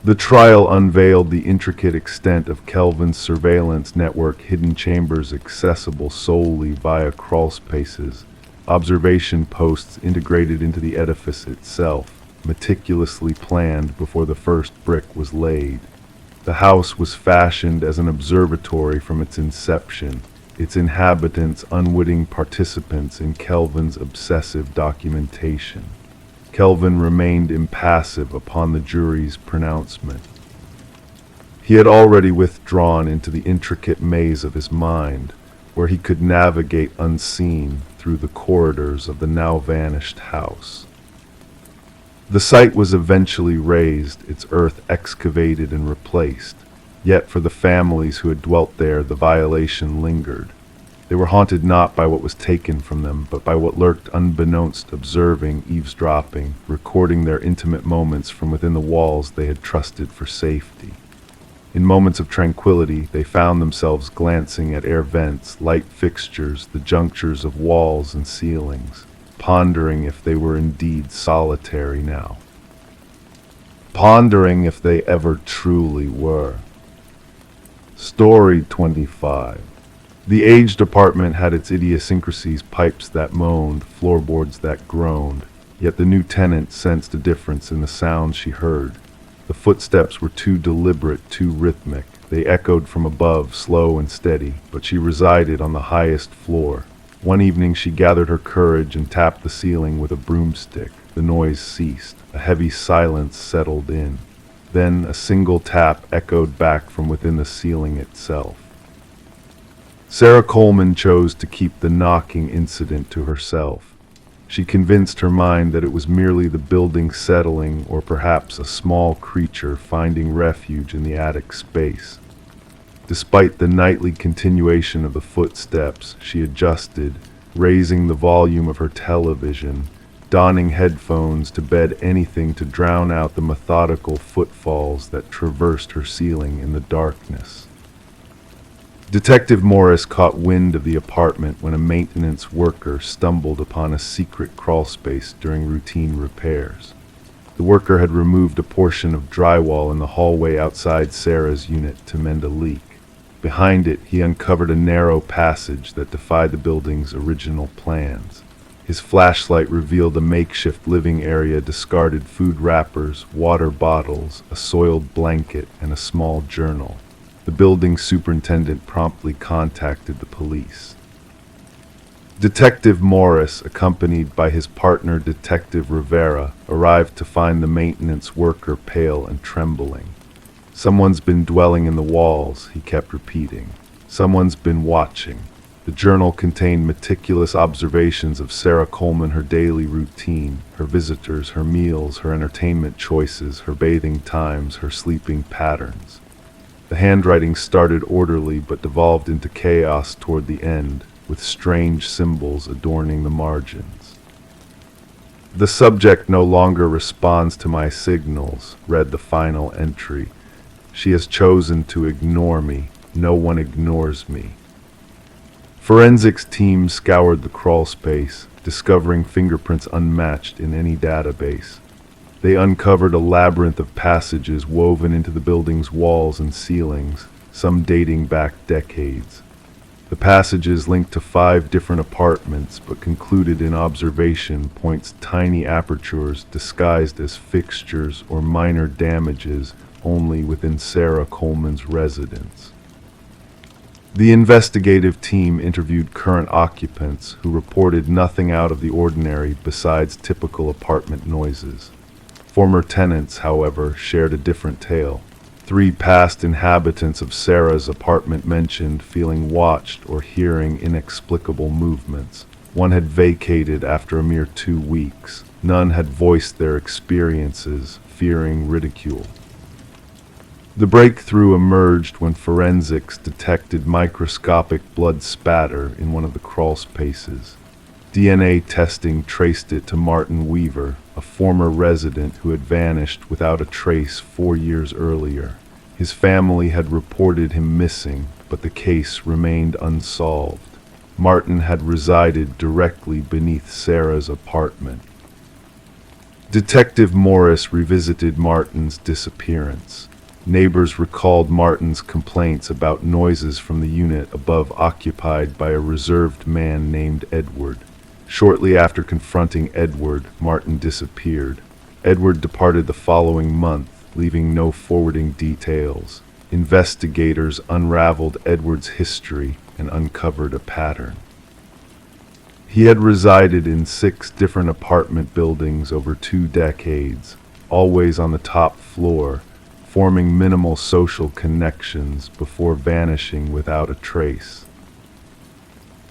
The trial unveiled the intricate extent of Kelvin's surveillance network, hidden chambers accessible solely via crawlspaces, observation posts integrated into the edifice itself, meticulously planned before the first brick was laid. The house was fashioned as an observatory from its inception, its inhabitants unwitting participants in Kelvin's obsessive documentation. Kelvin remained impassive upon the jury's pronouncement. He had already withdrawn into the intricate maze of his mind, where he could navigate unseen through the corridors of the now vanished house. The site was eventually razed, its earth excavated and replaced. Yet for the families who had dwelt there, the violation lingered. They were haunted not by what was taken from them, but by what lurked unbeknownst, observing, eavesdropping, recording their intimate moments from within the walls they had trusted for safety. In moments of tranquility, they found themselves glancing at air vents, light fixtures, the junctures of walls and ceilings, pondering if they were indeed solitary now. Pondering if they ever truly were. Story 25. The aged apartment had its idiosyncrasies, pipes that moaned, floorboards that groaned, yet the new tenant sensed a difference in the sounds she heard. The footsteps were too deliberate, too rhythmic. They echoed from above, slow and steady, but she resided on the highest floor. One evening she gathered her courage and tapped the ceiling with a broomstick. The noise ceased. A heavy silence settled in. Then a single tap echoed back from within the ceiling itself. Sarah Coleman chose to keep the knocking incident to herself. She convinced her mind that it was merely the building settling, or perhaps a small creature finding refuge in the attic space. Despite the nightly continuation of the footsteps, she adjusted, raising the volume of her television, donning headphones to bed anything to drown out the methodical footfalls that traversed her ceiling in the darkness. Detective Morris caught wind of the apartment when a maintenance worker stumbled upon a secret crawlspace during routine repairs. The worker had removed a portion of drywall in the hallway outside Sarah's unit to mend a leak. Behind it, he uncovered a narrow passage that defied the building's original plans. His flashlight revealed a makeshift living area, discarded food wrappers, water bottles, a soiled blanket, and a small journal. The building superintendent promptly contacted the police. Detective Morris, accompanied by his partner Detective Rivera, arrived to find the maintenance worker pale and trembling. "Someone's been dwelling in the walls," he kept repeating. "Someone's been watching." The journal contained meticulous observations of Sarah Coleman, her daily routine, her visitors, her meals, her entertainment choices, her bathing times, her sleeping patterns. The handwriting started orderly but devolved into chaos toward the end, with strange symbols adorning the margins. "The subject no longer responds to my signals," read the final entry. "She has chosen to ignore me. No one ignores me." Forensics teams scoured the crawl space, discovering fingerprints unmatched in any database. They uncovered a labyrinth of passages woven into the building's walls and ceilings, some dating back decades. The passages linked to 5 different apartments, but concluded in observation points tiny apertures disguised as fixtures or minor damages only within Sarah Coleman's residence. The investigative team interviewed current occupants who reported nothing out of the ordinary besides typical apartment noises. Former tenants, however, shared a different tale. 3 past inhabitants of Sarah's apartment mentioned feeling watched or hearing inexplicable movements. One had vacated after a mere 2 weeks. None had voiced their experiences, fearing ridicule. The breakthrough emerged when forensics detected microscopic blood spatter in one of the crawl spaces. DNA testing traced it to Martin Weaver, a former resident who had vanished without a trace 4 years earlier. His family had reported him missing, but the case remained unsolved. Martin had resided directly beneath Sarah's apartment. Detective Morris revisited Martin's disappearance. Neighbors recalled Martin's complaints about noises from the unit above occupied by a reserved man named Edward. Shortly after confronting Edward, Martin disappeared. Edward departed the following month, leaving no forwarding details. Investigators unraveled Edward's history and uncovered a pattern. He had resided in 6 different apartment buildings over 2 decades, always on the top floor, forming minimal social connections before vanishing without a trace.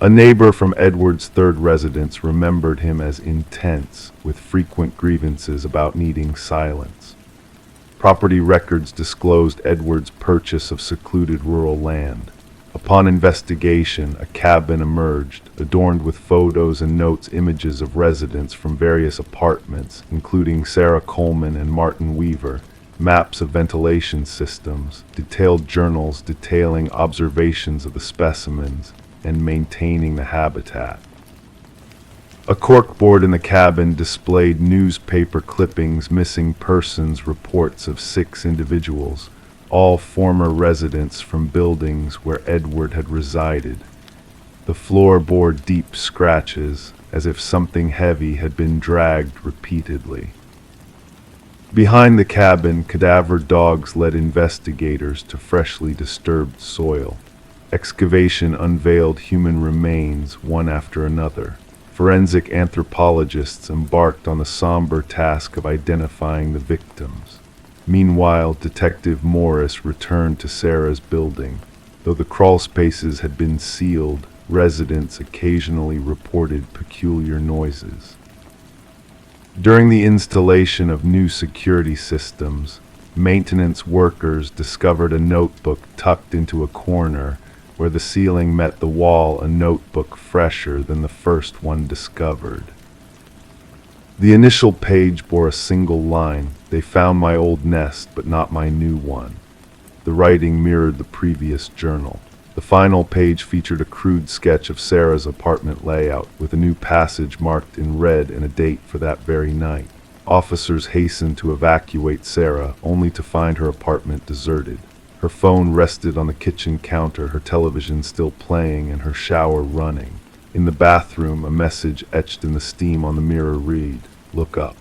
A neighbor from Edward's 3rd residence remembered him as intense, with frequent grievances about needing silence. Property records disclosed Edward's purchase of secluded rural land. Upon investigation, a cabin emerged, adorned with photos and notes, images of residents from various apartments, including Sarah Coleman and Martin Weaver, maps of ventilation systems, detailed journals detailing observations of the specimens, and maintaining the habitat. A corkboard in the cabin displayed newspaper clippings, missing persons reports of 6 individuals, all former residents from buildings where Edward had resided. The floor bore deep scratches, as if something heavy had been dragged repeatedly. Behind the cabin, cadaver dogs led investigators to freshly disturbed soil. Excavation unveiled human remains one after another. Forensic anthropologists embarked on the somber task of identifying the victims. Meanwhile, Detective Morris returned to Sarah's building. Though the crawl spaces had been sealed, residents occasionally reported peculiar noises. During the installation of new security systems, maintenance workers discovered a notebook tucked into a corner where the ceiling met the wall, a notebook fresher than the first one discovered. The initial page bore a single line: "They found my old nest, but not my new one." The writing mirrored the previous journal. The final page featured a crude sketch of Sarah's apartment layout, with a new passage marked in red and a date for that very night. Officers hastened to evacuate Sarah, only to find her apartment deserted. Her phone rested on the kitchen counter, her television still playing and her shower running. In the bathroom, a message etched in the steam on the mirror read, "Look up."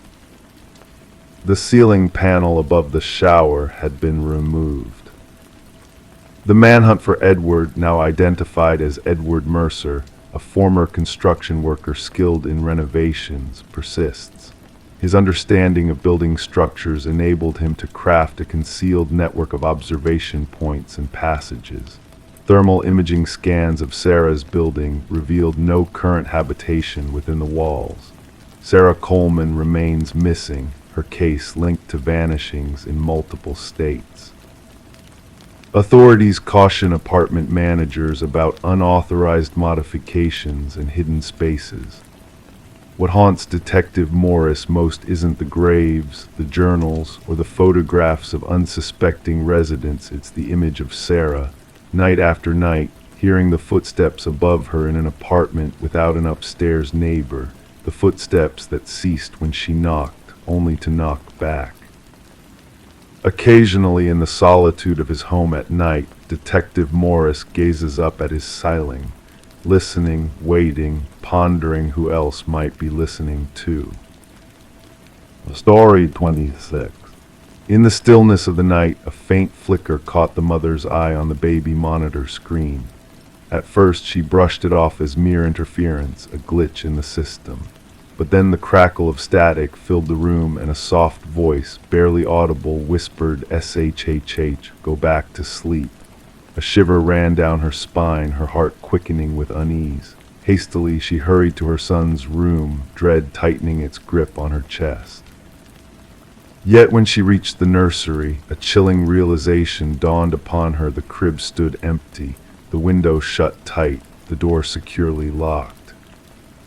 The ceiling panel above the shower had been removed. The manhunt for Edward, now identified as Edward Mercer, a former construction worker skilled in renovations, persists. His understanding of building structures enabled him to craft a concealed network of observation points and passages. Thermal imaging scans of Sarah's building revealed no current habitation within the walls. Sarah Coleman remains missing, her case linked to vanishings in multiple states. Authorities caution apartment managers about unauthorized modifications and hidden spaces. What haunts Detective Morris most isn't the graves, the journals, or the photographs of unsuspecting residents. It's the image of Sarah, night after night, hearing the footsteps above her in an apartment without an upstairs neighbor, the footsteps that ceased when she knocked, only to knock back. Occasionally, in the solitude of his home at night, Detective Morris gazes up at his ceiling, listening, waiting, pondering who else might be listening too. Story 26. In the stillness of the night, a faint flicker caught the mother's eye on the baby monitor screen. At first, she brushed it off as mere interference, a glitch in the system. But then the crackle of static filled the room and a soft voice, barely audible, whispered, "SHHH, go back to sleep." A shiver ran down her spine, her heart quickening with unease. Hastily, she hurried to her son's room, dread tightening its grip on her chest. Yet when she reached the nursery, a chilling realization dawned upon her. The crib stood empty, the window shut tight, the door securely locked.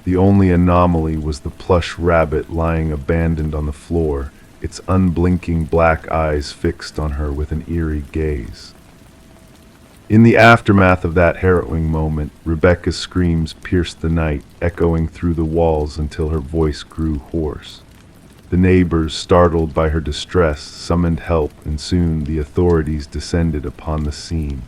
The only anomaly was the plush rabbit lying abandoned on the floor, its unblinking black eyes fixed on her with an eerie gaze. In the aftermath of that harrowing moment, Rebecca's screams pierced the night, echoing through the walls until her voice grew hoarse. The neighbors, startled by her distress, summoned help, and soon the authorities descended upon the scene.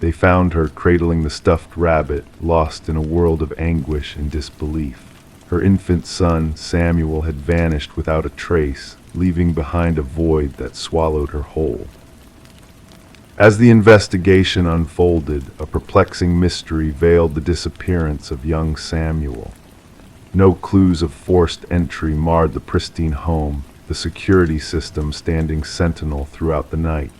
They found her cradling the stuffed rabbit, lost in a world of anguish and disbelief. Her infant son, Samuel, had vanished without a trace, leaving behind a void that swallowed her whole. As the investigation unfolded, a perplexing mystery veiled the disappearance of young Samuel. No clues of forced entry marred the pristine home, the security system standing sentinel throughout the night.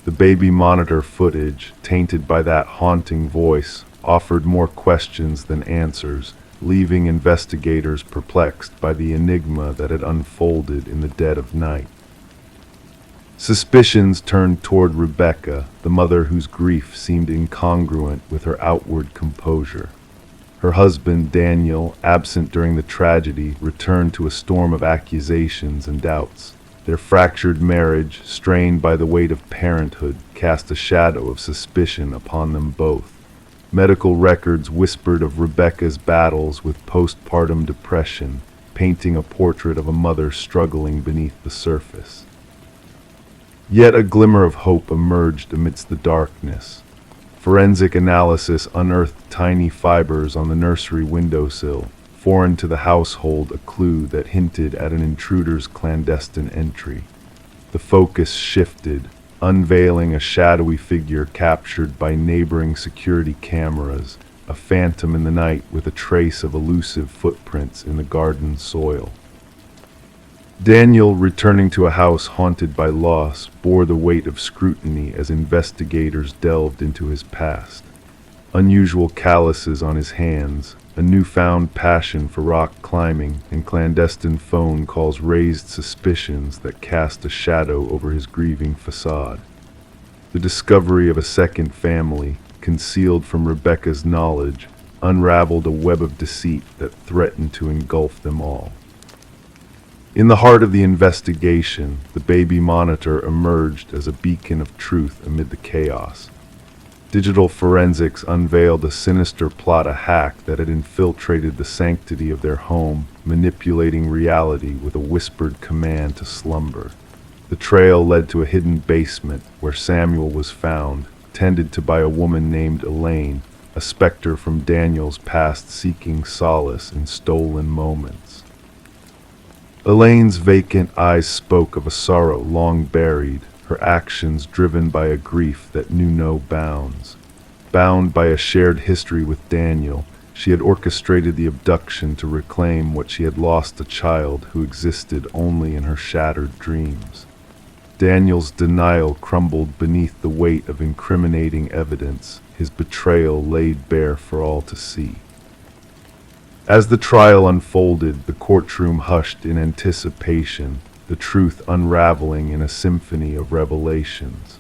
The baby monitor footage, tainted by that haunting voice, offered more questions than answers, leaving investigators perplexed by the enigma that had unfolded in the dead of night. Suspicions turned toward Rebecca, the mother whose grief seemed incongruent with her outward composure. Her husband, Daniel, absent during the tragedy, returned to a storm of accusations and doubts. Their fractured marriage, strained by the weight of parenthood, cast a shadow of suspicion upon them both. Medical records whispered of Rebecca's battles with postpartum depression, painting a portrait of a mother struggling beneath the surface. Yet a glimmer of hope emerged amidst the darkness. Forensic analysis unearthed tiny fibers on the nursery windowsill, foreign to the household, a clue that hinted at an intruder's clandestine entry. The focus shifted, unveiling a shadowy figure captured by neighboring security cameras, a phantom in the night with a trace of elusive footprints in the garden soil. Daniel, returning to a house haunted by loss, bore the weight of scrutiny as investigators delved into his past. Unusual calluses on his hands, a newfound passion for rock climbing, and clandestine phone calls raised suspicions that cast a shadow over his grieving facade. The discovery of a second family, concealed from Rebecca's knowledge, unraveled a web of deceit that threatened to engulf them all. In the heart of the investigation, the baby monitor emerged as a beacon of truth amid the chaos. Digital forensics unveiled a sinister plot, a hack that had infiltrated the sanctity of their home, manipulating reality with a whispered command to slumber. The trail led to a hidden basement where Samuel was found, tended to by a woman named Elaine, a specter from Daniel's past seeking solace in stolen moments. Elaine's vacant eyes spoke of a sorrow long buried, her actions driven by a grief that knew no bounds. Bound by a shared history with Daniel, she had orchestrated the abduction to reclaim what she had lost, a child who existed only in her shattered dreams. Daniel's denial crumbled beneath the weight of incriminating evidence, his betrayal laid bare for all to see. As the trial unfolded, the courtroom hushed in anticipation, the truth unraveling in a symphony of revelations.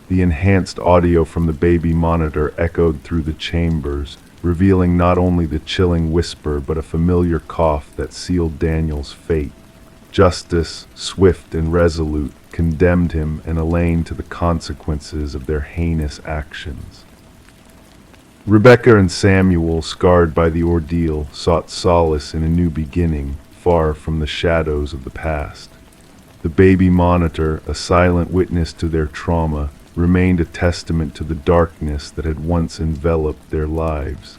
The enhanced audio from the baby monitor echoed through the chambers, revealing not only the chilling whisper but a familiar cough that sealed Daniel's fate. Justice, swift and resolute, condemned him and Elaine to the consequences of their heinous actions. Rebecca and Samuel, scarred by the ordeal, sought solace in a new beginning, far from the shadows of the past. The baby monitor, a silent witness to their trauma, remained a testament to the darkness that had once enveloped their lives.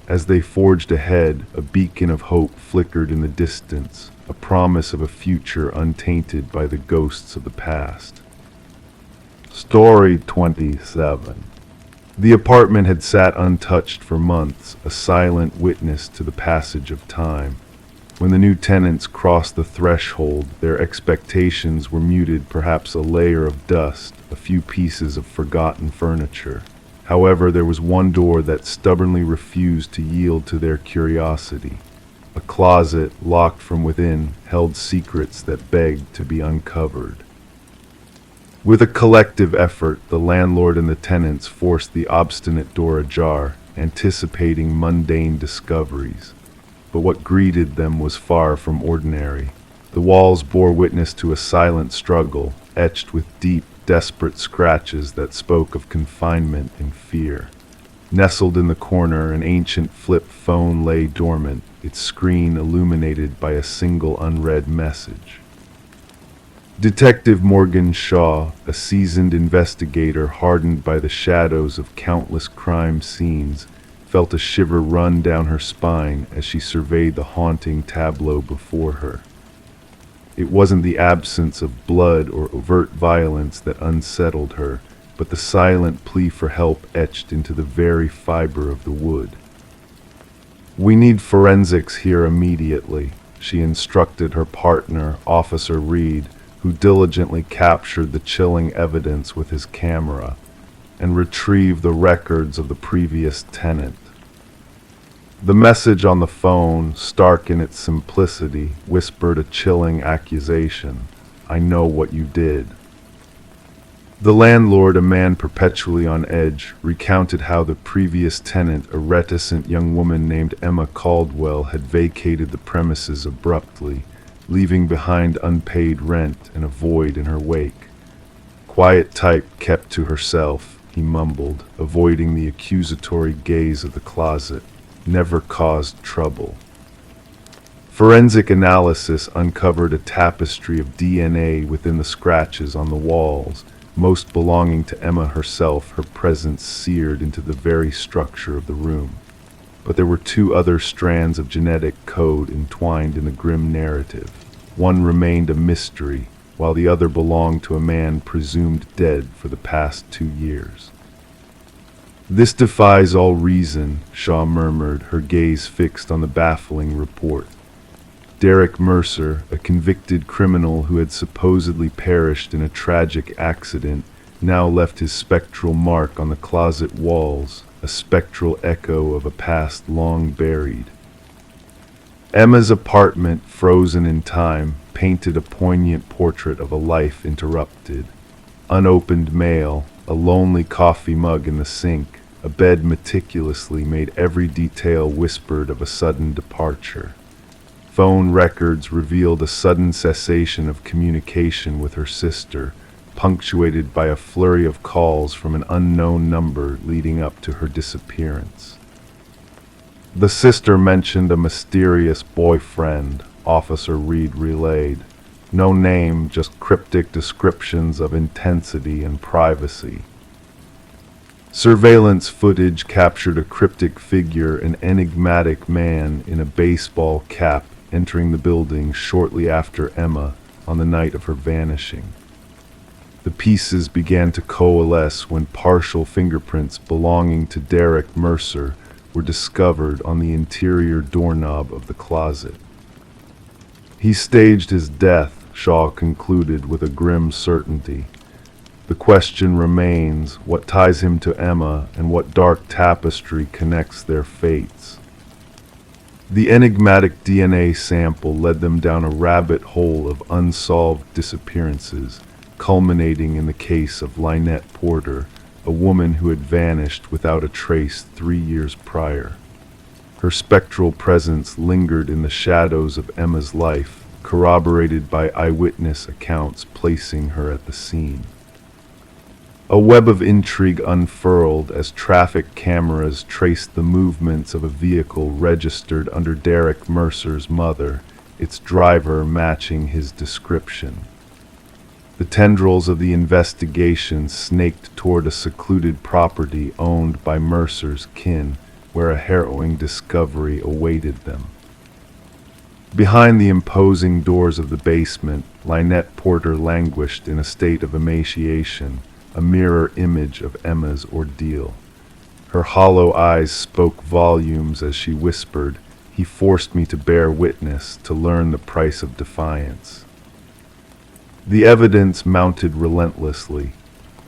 As they forged ahead, a beacon of hope flickered in the distance, a promise of a future untainted by the ghosts of the past. Story 27. The apartment had sat untouched for months, a silent witness to the passage of time. When the new tenants crossed the threshold, their expectations were muted, perhaps a layer of dust, a few pieces of forgotten furniture. However, there was one door that stubbornly refused to yield to their curiosity. A closet, locked from within, held secrets that begged to be uncovered. With a collective effort, the landlord and the tenants forced the obstinate door ajar, anticipating mundane discoveries. But what greeted them was far from ordinary. The walls bore witness to a silent struggle, etched with deep, desperate scratches that spoke of confinement and fear. Nestled in the corner, an ancient flip phone lay dormant, its screen illuminated by a single unread message. Detective Morgan Shaw, a seasoned investigator hardened by the shadows of countless crime scenes, felt a shiver run down her spine as she surveyed the haunting tableau before her. It wasn't the absence of blood or overt violence that unsettled her, but the silent plea for help etched into the very fiber of the wood. "We need forensics here immediately," she instructed her partner, Officer Reed, who diligently captured the chilling evidence with his camera and retrieved the records of the previous tenant. The message on the phone, stark in its simplicity, whispered a chilling accusation. "I know what you did." The landlord, a man perpetually on edge, recounted how the previous tenant, a reticent young woman named Emma Caldwell, had vacated the premises abruptly, leaving behind unpaid rent and a void in her wake. "Quiet type, kept to herself," he mumbled, avoiding the accusatory gaze of the closet. "Never caused trouble." Forensic analysis uncovered a tapestry of DNA within the scratches on the walls, most belonging to Emma herself, her presence seared into the very structure of the room. But there were two other strands of genetic code entwined in the grim narrative. One remained a mystery, while the other belonged to a man presumed dead for the past 2 years. "This defies all reason," Shaw murmured, her gaze fixed on the baffling report. Derek Mercer, a convicted criminal who had supposedly perished in a tragic accident, now left his spectral mark on the closet walls, a spectral echo of a past long buried. Emma's apartment, frozen in time, painted a poignant portrait of a life interrupted. Unopened mail, a lonely coffee mug in the sink, a bed meticulously made every detail whispered of a sudden departure. Phone records revealed a sudden cessation of communication with her sister, punctuated by a flurry of calls from an unknown number leading up to her disappearance. The sister mentioned a mysterious boyfriend, Officer Reed relayed. No name, just cryptic descriptions of intensity and privacy. Surveillance footage captured a cryptic figure, an enigmatic man in a baseball cap, entering the building shortly after Emma on the night of her vanishing. The pieces began to coalesce when partial fingerprints belonging to Derek Mercer were discovered on the interior doorknob of the closet. He staged his death, Shaw concluded with a grim certainty. The question remains, what ties him to Emma and what dark tapestry connects their fates? The enigmatic DNA sample led them down a rabbit hole of unsolved disappearances, culminating in the case of Lynette Porter, a woman who had vanished without a trace 3 years prior. Her spectral presence lingered in the shadows of Emma's life, corroborated by eyewitness accounts placing her at the scene. A web of intrigue unfurled as traffic cameras traced the movements of a vehicle registered under Derek Mercer's mother, its driver matching his description. The tendrils of the investigation snaked toward a secluded property owned by Mercer's kin, where a harrowing discovery awaited them. Behind the imposing doors of the basement, Lynette Porter languished in a state of emaciation, a mirror image of Emma's ordeal. Her hollow eyes spoke volumes as she whispered, "He forced me to bear witness, to learn the price of defiance." The evidence mounted relentlessly,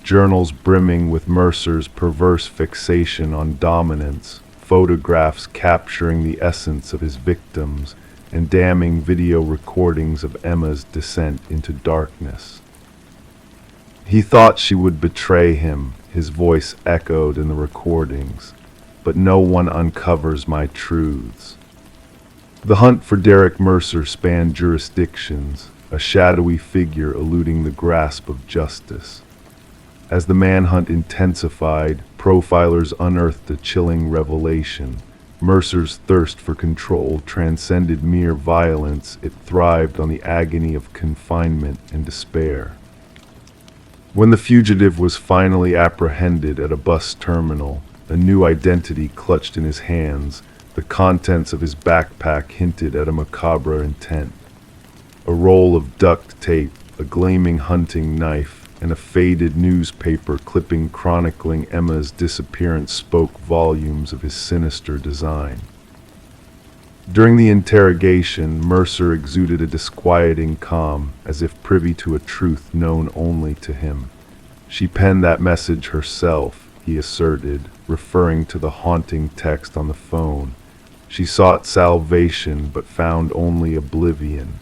journals brimming with Mercer's perverse fixation on dominance, photographs capturing the essence of his victims, and damning video recordings of Emma's descent into darkness. He thought she would betray him, his voice echoed in the recordings, but no one uncovers my truths. The hunt for Derek Mercer spanned jurisdictions, a shadowy figure eluding the grasp of justice. As the manhunt intensified, profilers unearthed a chilling revelation. Mercer's thirst for control transcended mere violence. It thrived on the agony of confinement and despair. When the fugitive was finally apprehended at a bus terminal, a new identity clutched in his hands. The contents of his backpack hinted at a macabre intent. A roll of duct tape, a gleaming hunting knife, and a faded newspaper clipping chronicling Emma's disappearance spoke volumes of his sinister design. During the interrogation, Mercer exuded a disquieting calm, as if privy to a truth known only to him. "She penned that message herself," he asserted, referring to the haunting text on the phone. "She sought salvation, but found only oblivion."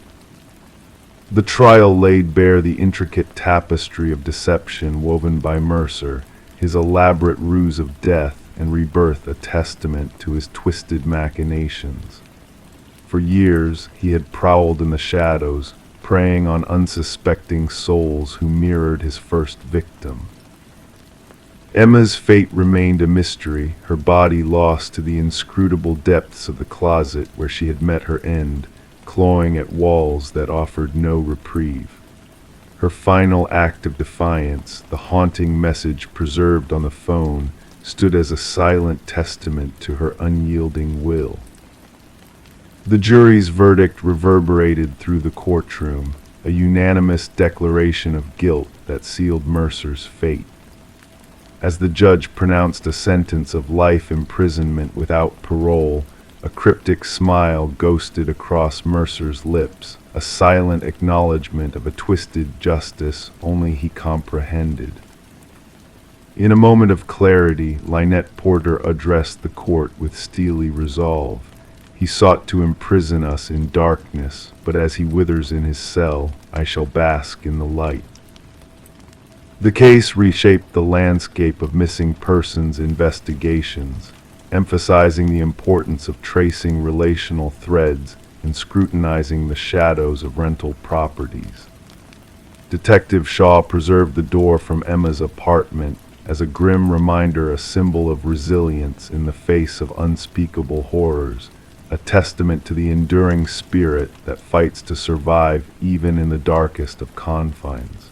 The trial laid bare the intricate tapestry of deception woven by Mercer, his elaborate ruse of death and rebirth a testament to his twisted machinations. For years, he had prowled in the shadows, preying on unsuspecting souls who mirrored his first victim. Emma's fate remained a mystery, her body lost to the inscrutable depths of the closet where she had met her end, clawing at walls that offered no reprieve. Her final act of defiance, the haunting message preserved on the phone, stood as a silent testament to her unyielding will. The jury's verdict reverberated through the courtroom, a unanimous declaration of guilt that sealed Mercer's fate. As the judge pronounced a sentence of life imprisonment without parole, a cryptic smile ghosted across Mercer's lips, a silent acknowledgement of a twisted justice only he comprehended. In a moment of clarity, Lynette Porter addressed the court with steely resolve. He sought to imprison us in darkness, but as he withers in his cell, I shall bask in the light. The case reshaped the landscape of missing persons investigations, emphasizing the importance of tracing relational threads and scrutinizing the shadows of rental properties. Detective Shaw preserved the door from Emma's apartment as a grim reminder, a symbol of resilience in the face of unspeakable horrors, a testament to the enduring spirit that fights to survive even in the darkest of confines.